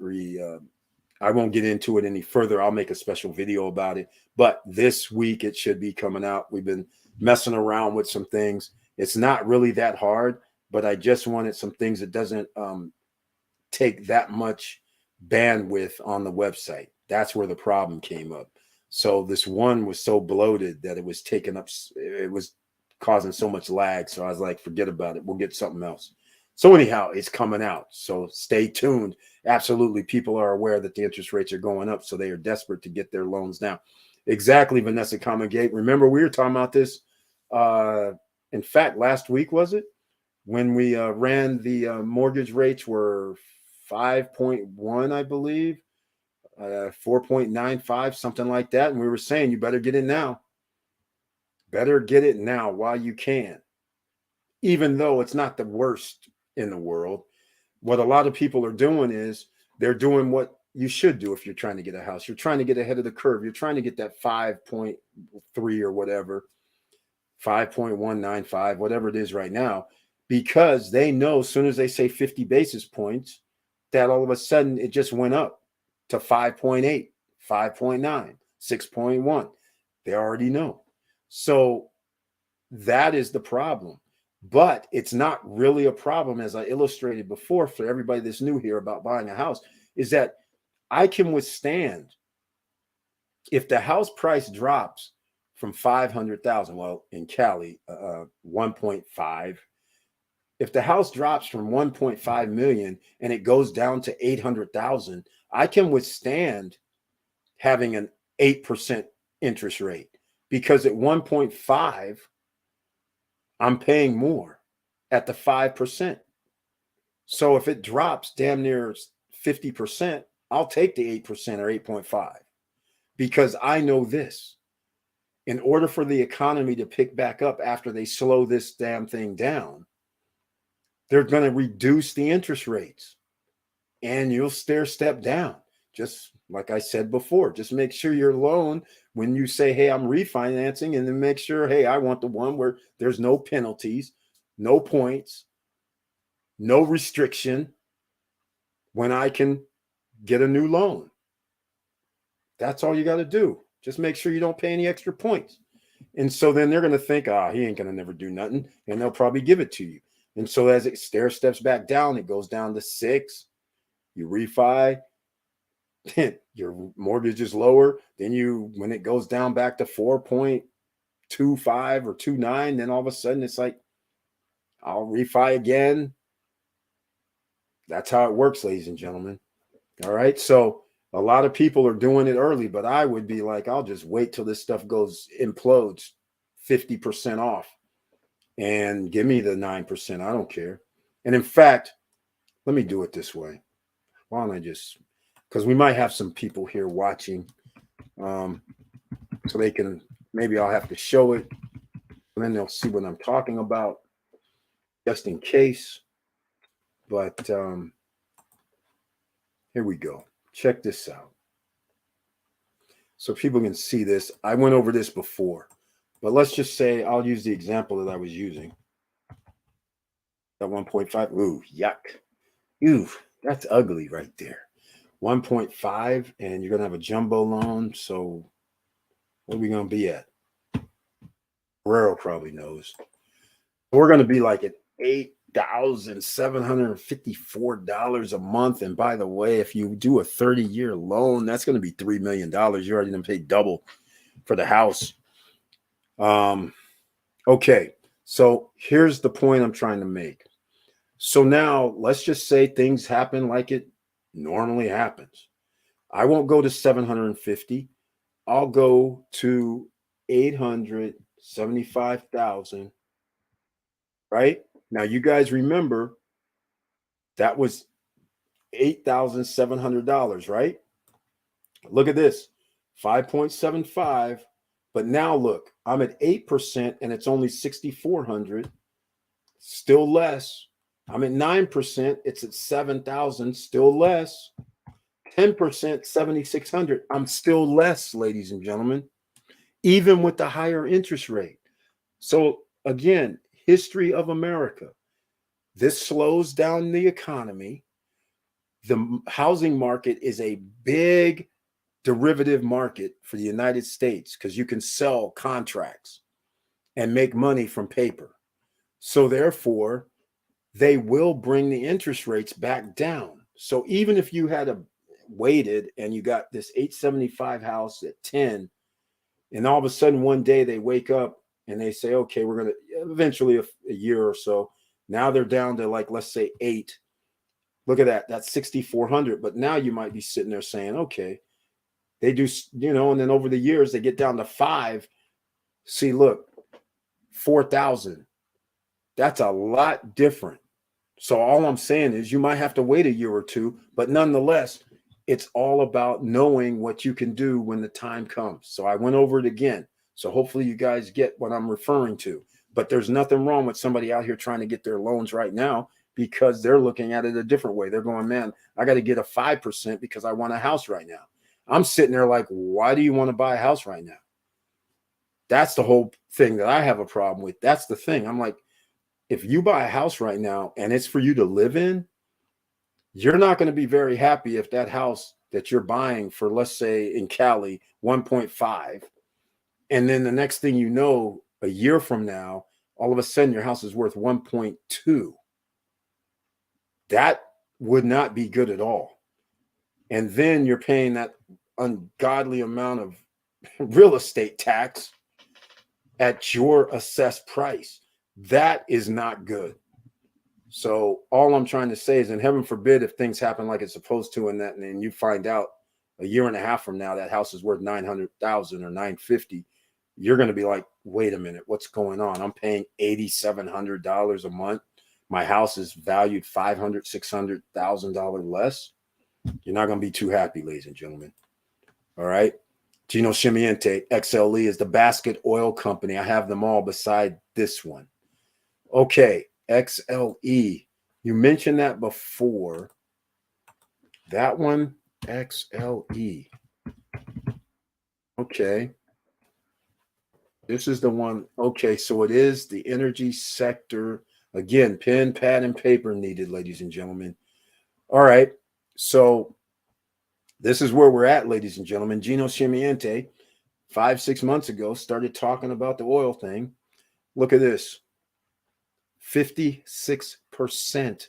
I won't get into it any further. I'll make a special video about it. But this week it should be coming out. We've been messing around with some things. It's not really that hard, but I just wanted some things that doesn't take that much bandwidth on the website. That's where the problem came up. So this one was so bloated that it was taking up, it was causing so much lag. So I was like, forget about it. We'll get something else. So anyhow, it's coming out. So stay tuned. Absolutely. People are aware that the interest rates are going up. So they are desperate to get their loans down. Exactly, Vanessa Comagate. Remember, we were talking about this. In fact, last week, was it? When we ran the mortgage rates were 5.1, I believe, 4.95, something like that. And we were saying, you better get it now. Better get it now while you can. Even though it's not the worst in the world, what a lot of people are doing is they're doing what you should do if you're trying to get a house. You're trying to get ahead of the curve. You're trying to get that 5.3 or whatever, 5.195, whatever it is right now, because they know as soon as they say 50 basis points, that all of a sudden it just went up to 5.8, 5.9, 6.1. They already know. So that is the problem. But it's not really a problem, as I illustrated before for everybody that's new here about buying a house, is that I can withstand if the house price drops from 500,000, well, in Cali, 1.5. If the house drops from 1.5 million and it goes down to 800,000, I can withstand having an 8% interest rate, because at 1.5, I'm paying more at the 5%. So if it drops damn near 50%, I'll take the 8% or 8.5, because I know this. in order for the economy to pick back up after they slow this damn thing down, they're going to reduce the interest rates and you'll stair step down. Just like I said before, just make sure your loan, when you say, hey, I'm refinancing, and then make sure, hey, I want the one where there's no penalties, no points, no restriction, when I can get a new loan. That's all you got to do. Just make sure you don't pay any extra points. And so then they're going to think, he ain't going to never do nothing. And they'll probably give it to you. And so as it stair steps back down, it goes down to 6. You refi, your mortgage is lower. Then when it goes down back to 4.25 or 2.9, then all of a sudden it's like, I'll refi again. That's how it works, ladies and gentlemen. All right. So a lot of people are doing it early, but I would be like, I'll just wait till this stuff implodes 50% off and give me the 9%. I don't care. And in fact, let me do it this way. Why don't I because we might have some people here watching, so they can, maybe I'll have to show it and then they'll see what I'm talking about just in case. But here we go. Check this out. So people can see this. I went over this before, but let's just say I'll use the example that I was using. That 1.5. Ooh, yuck. Ooh, that's ugly right there. 1.5, and you're going to have a jumbo loan. So what are we going to be at? Guerrero probably knows. We're going to be like at $8,754 a month. And by the way, if you do a 30-year loan, that's going to be $3 million. You're already going to pay double for the house. Okay, so here's the point I'm trying to make. So now let's just say things happen like it normally happens. I won't go to 750. I'll go to 875,000. Right? Now, you guys remember that was $8,700, right? Look at this, 5.75. But now look, I'm at 8% and it's only 6,400, still less. I'm at 9%, it's at 7,000, still less. 10%, 7,600, I'm still less, ladies and gentlemen, even with the higher interest rate. So again, history of America. This slows down the economy. The housing market is a big derivative market for the United States because you can sell contracts and make money from paper. So therefore, they will bring the interest rates back down. So even if you had waited and you got this 875 house at 10, and all of a sudden one day they wake up and they say, okay, we're going to eventually a year or so. Now they're down to like, let's say 8. Look at that. That's 6,400. But now you might be sitting there saying, okay, they do, and then over the years they get down to 5. See, look, 4,000. That's a lot different. So all I'm saying is you might have to wait a year or two, but nonetheless, it's all about knowing what you can do when the time comes. So I went over it again. So hopefully you guys get what I'm referring to. But there's nothing wrong with somebody out here trying to get their loans right now because they're looking at it a different way. They're going, man, I got to get a 5% because I want a house right now. I'm sitting there like, why do you want to buy a house right now? That's the whole thing that I have a problem with. That's the thing. I'm like, if you buy a house right now and it's for you to live in, you're not going to be very happy if that house that you're buying for, let's say in Cali, 1.5, and then the next thing you know, a year from now, all of a sudden your house is worth 1.2. That would not be good at all. And then you're paying that ungodly amount of real estate tax at your assessed price. That is not good. So all I'm trying to say is, and heaven forbid if things happen like it's supposed to, and then you find out a year and a half from now that house is worth 900,000 or 950, you're going to be like, wait a minute, what's going on? I'm paying $8,700 a month. My house is valued $500,000, $600,000 less. You're not going to be too happy, ladies and gentlemen. All right. Gino Chimiente, XLE is the basket oil company. I have them all beside this one. Okay, XLE. You mentioned that before. That one, XLE. Okay. This is the one. Okay, so it is the energy sector. Again, pen, pad, and paper needed, ladies and gentlemen. All right. So this is where we're at, ladies and gentlemen. Gino Chimiente, 5-6 months ago, started talking about the oil thing. Look at this. 56%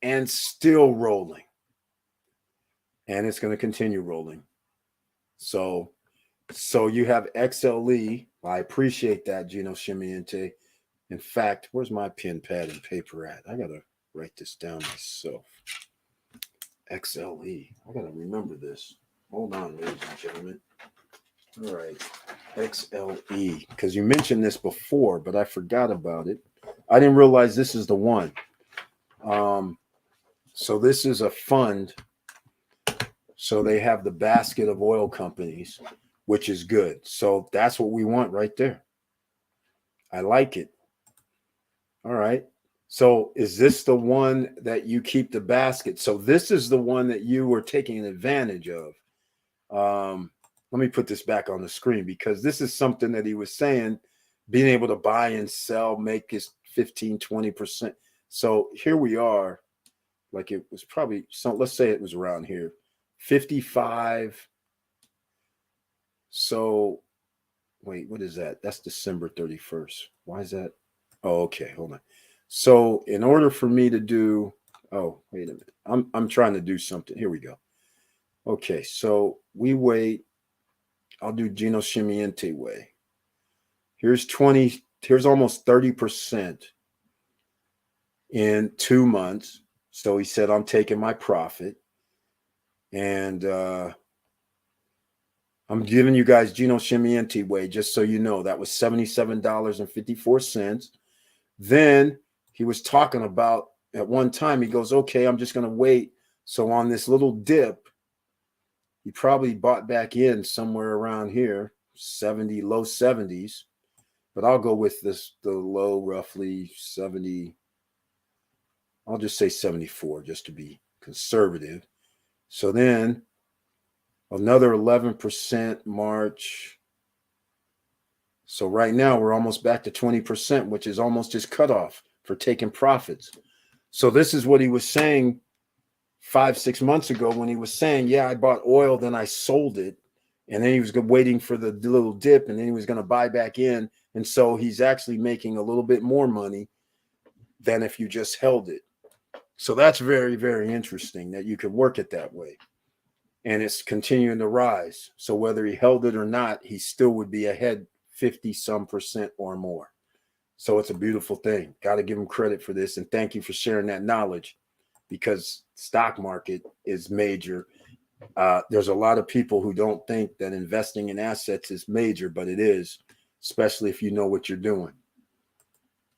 and still rolling. And it's going to continue rolling. So you have XLE. I appreciate that, Gino Chimiente. In fact, where's my pen, pad, and paper at? I got to write this down myself. XLE. I got to remember this. Hold on, ladies and gentlemen. All right. XLE. Because you mentioned this before, but I forgot about it. I didn't realize this is the one. So this is a fund. So they have the basket of oil companies, which is good. So that's what we want right there. I like it. All right. So is this the one that you keep the basket? So this is the one that you were taking advantage of. Let me put this back on the screen because this is something that he was saying, being able to buy and sell, make his 15, 20%. So here we are. Like it was probably, so let's say it was around here, 55. So wait, what is that? That's December 31st. Why is that? Oh, okay. Hold on. So in order for me to do, oh, wait a minute. I'm trying to do something. Here we go. Okay. So we wait. I'll do Gino Chimiente way. Here's 20. Here's almost 30% in 2 months. So he said, I'm taking my profit. And I'm giving you guys Gino Chimiente way, just so you know. That was $77.54. Then he was talking about, at one time, he goes, okay, I'm just going to wait. So on this little dip, he probably bought back in somewhere around here, 70, low 70s. But I'll go with this, the low, roughly 70. I'll just say 74, just to be conservative. So then another 11% March. So right now we're almost back to 20%, which is almost his cutoff for taking profits. So this is what he was saying 5-6 months ago when he was saying, yeah, I bought oil, then I sold it. And then he was waiting for the little dip, and then he was going to buy back in. And so he's actually making a little bit more money than if you just held it. So that's very, very interesting that you could work it that way. And it's continuing to rise. So whether he held it or not, he still would be ahead 50-some% or more. So it's a beautiful thing. Got to give him credit for this. And thank you for sharing that knowledge, because stock market is major. There's a lot of people who don't think that investing in assets is major, but it is, especially if you know what you're doing.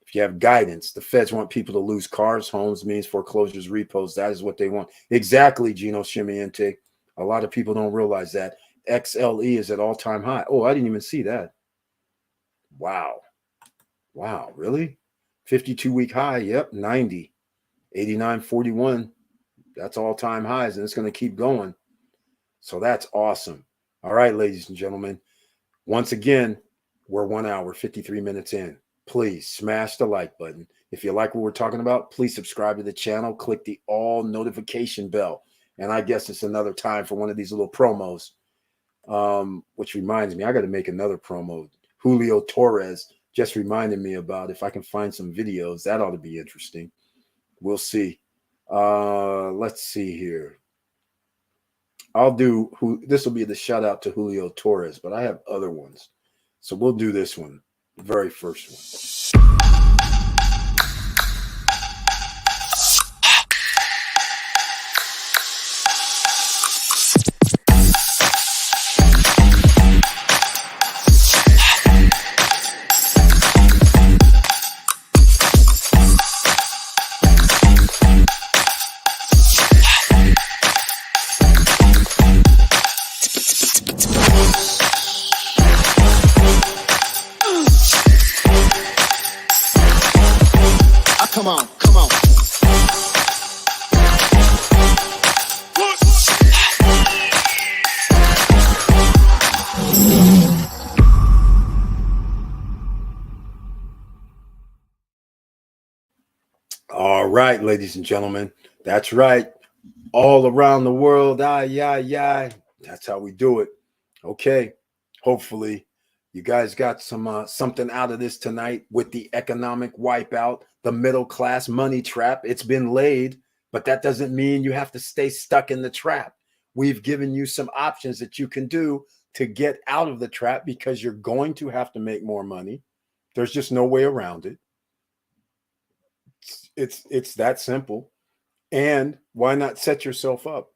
If you have guidance, the feds want people to lose cars, homes, means foreclosures, repos. That is what they want. Exactly, Gino Chimiente. A lot of people don't realize that. XLE is at all-time high. Oh, I didn't even see that. Wow. Wow, really? 52-week high, yep, 90. 89.41. That's all-time highs, and it's going to keep going. So that's awesome. All right, ladies and gentlemen. Once again, we're 1 hour, 53 minutes in. Please smash the like button. If you like what we're talking about, please subscribe to the channel. Click the all notification bell. And I guess it's another time for one of these little promos, which reminds me, I got to make another promo. Julio Torres just reminded me about, if I can find some videos, that ought to be interesting. We'll see. Let's see here. I'll do, this will be the shout out to Julio Torres, but I have other ones. So we'll do this one, the very first one. Come on, come on. All right, ladies and gentlemen, that's right. All around the world, that's how we do it. Okay, hopefully you guys got some something out of this tonight with the economic wipeout, the middle class money trap. It's been laid, but that doesn't mean you have to stay stuck in the trap. We've given you some options that you can do to get out of the trap, because you're going to have to make more money. There's just no way around it. It's that simple. And why not set yourself up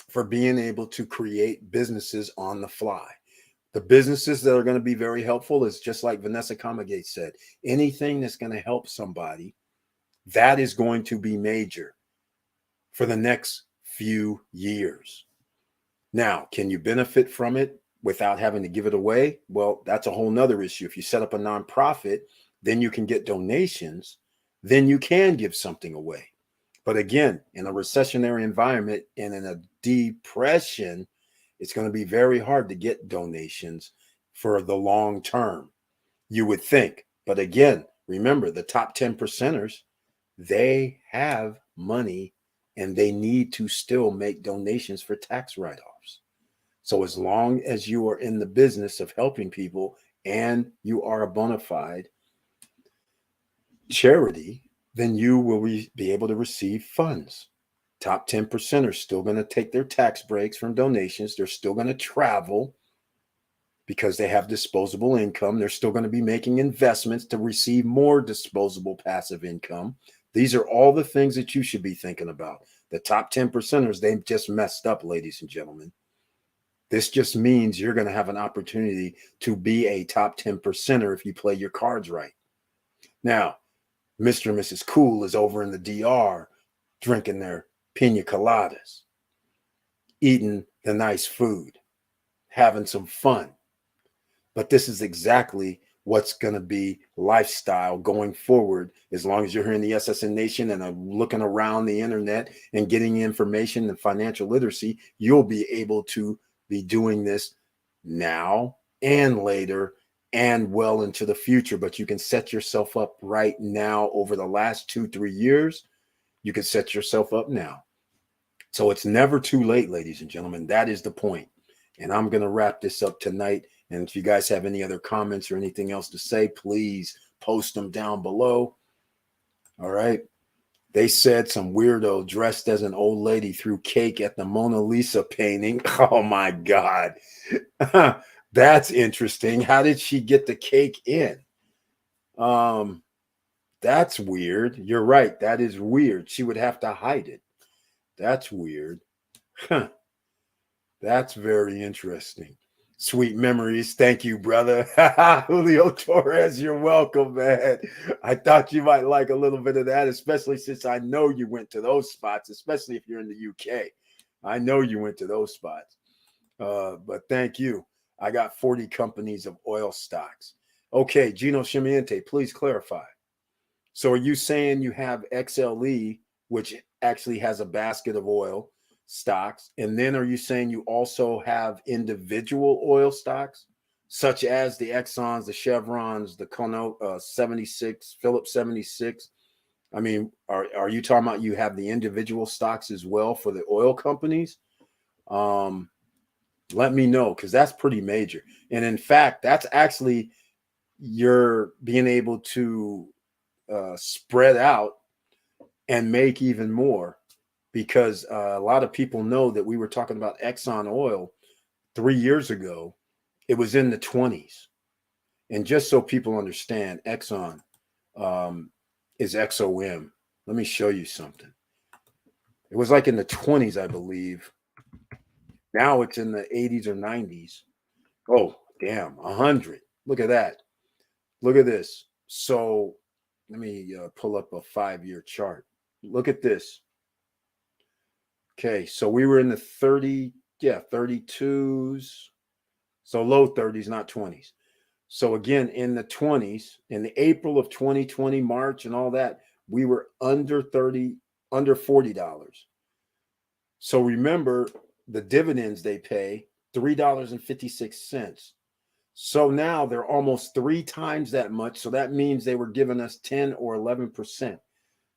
for being able to create businesses on the fly? The businesses that are going to be very helpful is just like Vanessa Comagate said, anything that's going to help somebody, that is going to be major for the next few years. Now, can you benefit from it without having to give it away? Well, that's a whole nother issue. If you set up a nonprofit, then you can get donations, then you can give something away. But again, in a recessionary environment and in a depression, it's going to be very hard to get donations for the long term, you would think. But again, remember, the top 10 percenters, they have money and they need to still make donations for tax write-offs. So as long as you are in the business of helping people and you are a bona fide charity, then you will be able to receive funds. Top 10% are still going to take their tax breaks from donations. They're still going to travel because they have disposable income. They're still going to be making investments to receive more disposable passive income. These are all the things that you should be thinking about. The top 10 percenters, they've just messed up, ladies and gentlemen. This just means you're going to have an opportunity to be a top 10 percenter if you play your cards right. Now, Mr. and Mrs. Cool is over in the DR drinking their pina coladas, eating the nice food, having some fun. But this is exactly what's going to be lifestyle going forward. As long as you're here in the SSN Nation and are looking around the internet and getting information and financial literacy, you'll be able to be doing this now and later and well into the future. But you can set yourself up right now. Over the last 2-3 years, you can set yourself up now. So it's never too late, ladies and gentlemen. That is the point. And I'm going to wrap this up tonight. And if you guys have any other comments or anything else to say, please post them down below. All right. They said some weirdo dressed as an old lady threw cake at the Mona Lisa painting. Oh, my God. That's interesting. How did she get the cake in? That's weird. You're right. That is weird. She would have to hide it. That's weird. Huh. That's very interesting. Sweet memories. Thank you, brother. Julio Torres, you're welcome, man. I thought you might like a little bit of that, especially since I know you went to those spots, especially if you're in the UK. I know you went to those spots. But thank you. I got 40 companies of oil stocks. Okay, Gino Shimiente, please clarify. So are you saying you have XLE, which actually has a basket of oil stocks, and then are you saying you also have individual oil stocks such as the Exxons, the Chevrons, the Cono 76, Phillips 76? I mean, are you talking about you have the individual stocks as well for the oil companies? Let me know, because that's pretty major. And in fact, that's actually you're being able to spread out and make even more, because a lot of people know that we were talking about Exxon oil 3 years ago. It was in the 20s. And just so people understand, Exxon is XOM. Let me show you something. It was like in the 20s, I believe. Now it's in the 80s or 90s. Oh, damn, 100. Look at that. Look at this. So let me pull up a 5-year chart. Look at this. Okay, so we were in the 32s. So low 30s, not 20s. So again, in the 20s, in the April of 2020, March and all that, we were under $40. So remember the dividends they pay, $3.56. So now they're almost 3 times that much. So that means they were giving us 10 or 11%.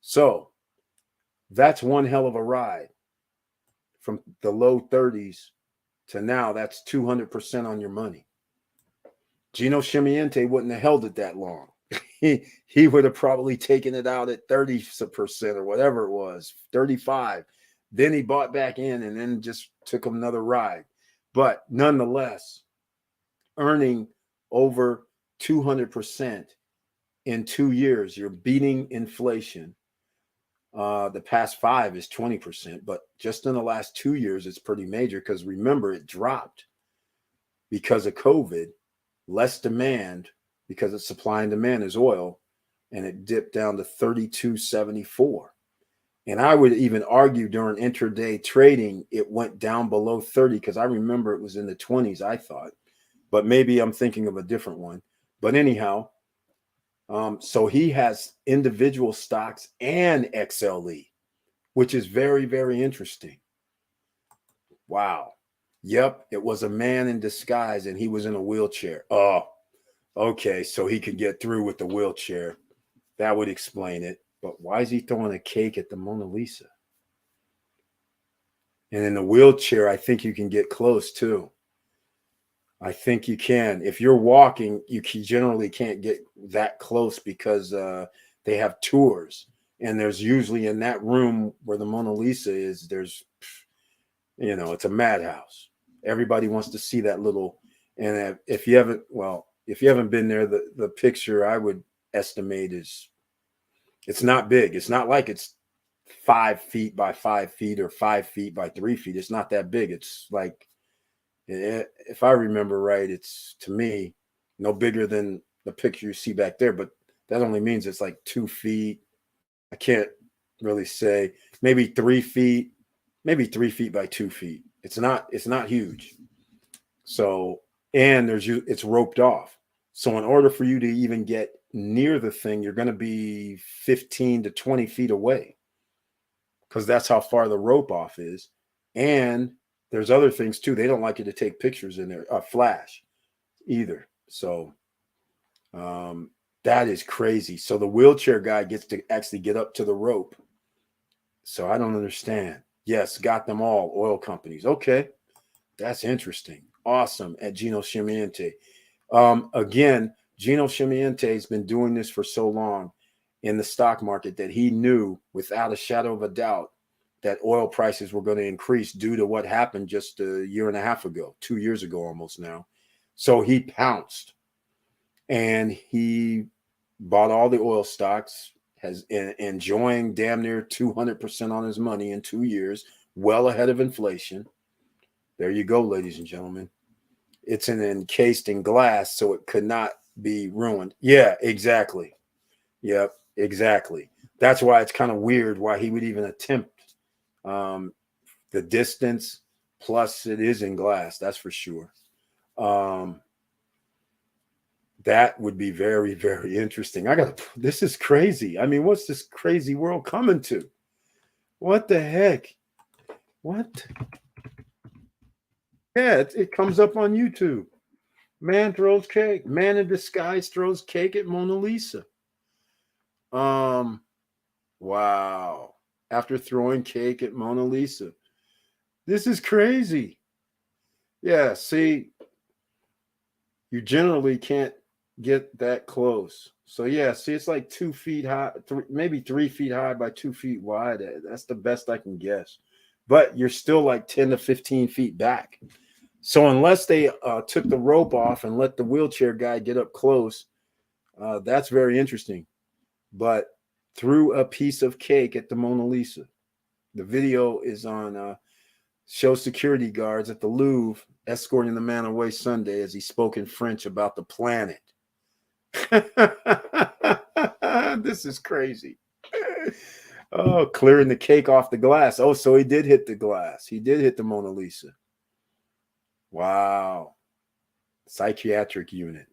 So that's one hell of a ride from the low 30s to now. That's 200% on your money. Gino Chimiente wouldn't have held it that long. He would have probably taken it out at 30% or whatever it was, 35. Then he bought back in and then just took another ride. But nonetheless, earning over 200% in 2 years, you're beating inflation. The past 5 is 20%, but just in the last 2 years, it's pretty major because remember, it dropped because of COVID, less demand because it's supply and demand is oil, and it dipped down to 32.74. And I would even argue during intraday trading, it went down below 30 because I remember it was in the 20s, I thought, but maybe I'm thinking of a different one. But anyhow, so he has individual stocks and XLE, which is very, very interesting. Wow. Yep, it was a man in disguise and he was in a wheelchair. Oh, okay, so he could get through with the wheelchair. That would explain it. But why is he throwing a cake at the Mona Lisa? And in the wheelchair, I think you can get close too. I think you can. If you're walking, you generally can't get that close because they have tours. And there's usually in that room where the Mona Lisa is, there's, it's a madhouse. Everybody wants to see that little. And if you haven't been there, the picture I would estimate is, it's not big. It's not like it's 5 feet by 5 feet or 5 feet by 3 feet. It's not that big. It's like, if I remember right, it's, to me, no bigger than the picture you see back there. But that only means it's like 2 feet. I can't really say. Maybe 3 feet. Maybe 3 feet by 2 feet. It's not huge. So, and it's roped off. So in order for you to even get near the thing, you're going to be 15 to 20 feet away because that's how far the rope off is. And there's other things too. They don't like you to take pictures in there, flash either. So that is crazy. So the wheelchair guy gets to actually get up to the rope. So I don't understand. Yes, got them all, oil companies. Okay, that's interesting. Awesome at Gino Chimiente. Again, Gino Chimiente has been doing this for so long in the stock market that he knew without a shadow of a doubt that oil prices were going to increase due to what happened just a year and a half ago, 2 years ago almost now. So he pounced and he bought all the oil stocks, has enjoying damn near 200% on his money in 2 years, well ahead of inflation. There you go, ladies and gentlemen. It's encased in glass, so it could not be ruined. Yeah, exactly. Yep, exactly. That's why it's kind of weird why he would even attempt the distance. Plus, it is in glass. That's for sure. That would be very, very interesting. This is crazy. I mean, what's this crazy world coming to? What the heck? What? Yeah, it comes up on YouTube. Man throws cake. Man in disguise throws cake at Mona Lisa. Wow. After throwing cake at Mona Lisa. This is crazy. Yeah, see, you generally can't get that close. So yeah, see, it's like 2 feet high, maybe 3 feet high by 2 feet wide. That's the best I can guess. But you're still like 10 to 15 feet back. So unless they took the rope off and let the wheelchair guy get up close, that's very interesting. But threw a piece of cake at the Mona Lisa. The video is on show security guards at the Louvre escorting the man away Sunday as he spoke in French about the planet. This is crazy. Oh, clearing the cake off the glass. Oh, so he did hit the glass. He did hit the Mona Lisa. Wow. Psychiatric unit.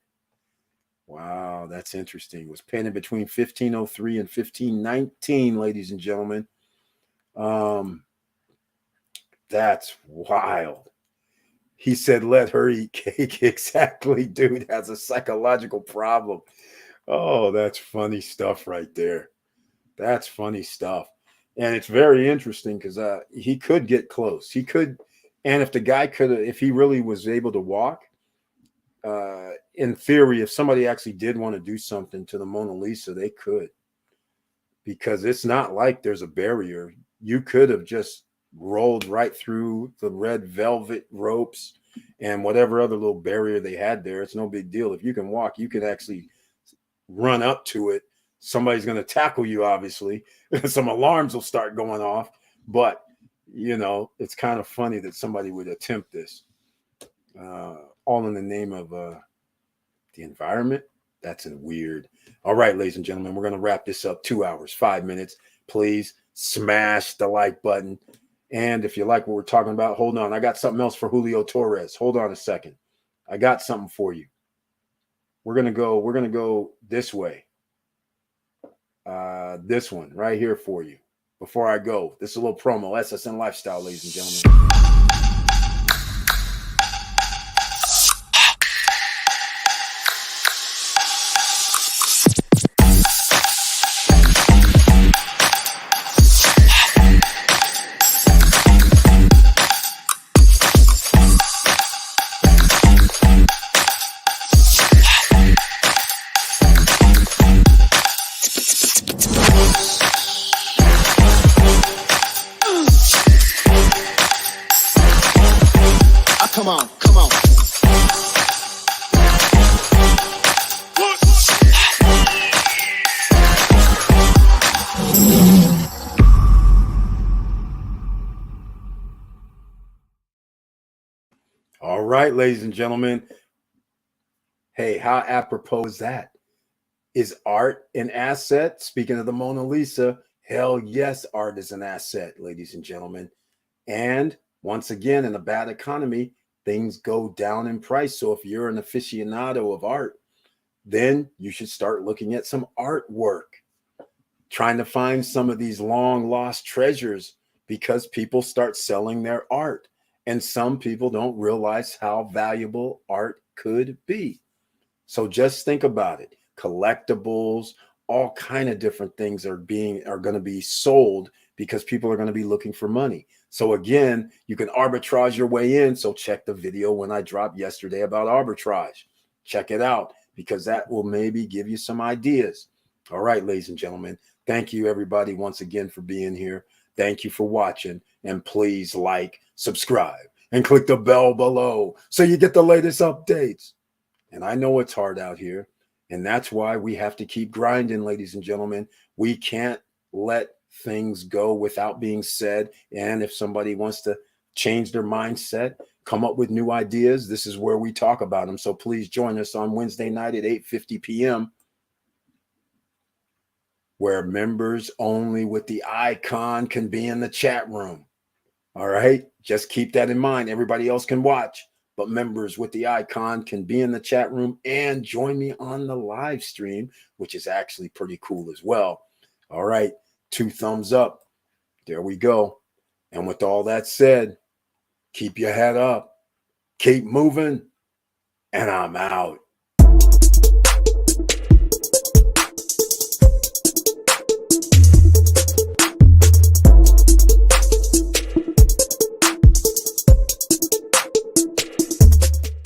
Wow, that's interesting. Was painted between 1503 and 1519, ladies and gentlemen. That's wild. He said, let her eat cake. Exactly, dude. Has a psychological problem. Oh, that's funny stuff right there. That's funny stuff. And it's very interesting because he could get close. He could, and if the guy could, if he really was able to walk, in theory, if somebody actually did want to do something to the Mona Lisa, they could, because it's not like there's a barrier. You could have just rolled right through the red velvet ropes and whatever other little barrier they had there. It's no big deal. If you can walk, you can actually run up to it. Somebody's going to tackle you, obviously. Some alarms will start going off, but you know, it's kind of funny that somebody would attempt this, all in the name of the environment. That's weird. All right, ladies and gentlemen, we're going to wrap this up. 2 hours, 5 minutes. Please smash the like button. And if you like what we're talking about, hold on. I got something else for Julio Torres. Hold on a second. I got something for you. We're going to go this way. This one right here for you. Before I go, this is a little promo. SSN Lifestyle, ladies and gentlemen. Come on, come on. All right, ladies and gentlemen. Hey, how apropos is that? Is art an asset? Speaking of the Mona Lisa, hell yes, art is an asset, ladies and gentlemen. And once again, in a bad economy, things go down in price. So if you're an aficionado of art, then you should start looking at some artwork, trying to find some of these long lost treasures, because people start selling their art. And some people don't realize how valuable art could be. So just think about it. Collectibles, all kind of different things are going to be sold because people are going to be looking for money. So again, you can arbitrage your way in. So check the video when I dropped yesterday about arbitrage. Check it out, because that will maybe give you some ideas. All right, ladies and gentlemen, thank you everybody once again for being here. Thank you for watching, and please like, subscribe, and click the bell below so you get the latest updates. And I know it's hard out here, and that's why we have to keep grinding, ladies and gentlemen. We can't let things go without being said. And if somebody wants to change their mindset, come up with new ideas, this is where we talk about them. So please join us on Wednesday night at 8:50 p.m. where members only with the icon can be in the chat room. All right, just keep that in mind. Everybody else can watch, but members with the icon can be in the chat room and join me on the live stream, which is actually pretty cool as well. All right, 2 thumbs up. There we go. And with all that said, keep your head up, keep moving, and I'm out.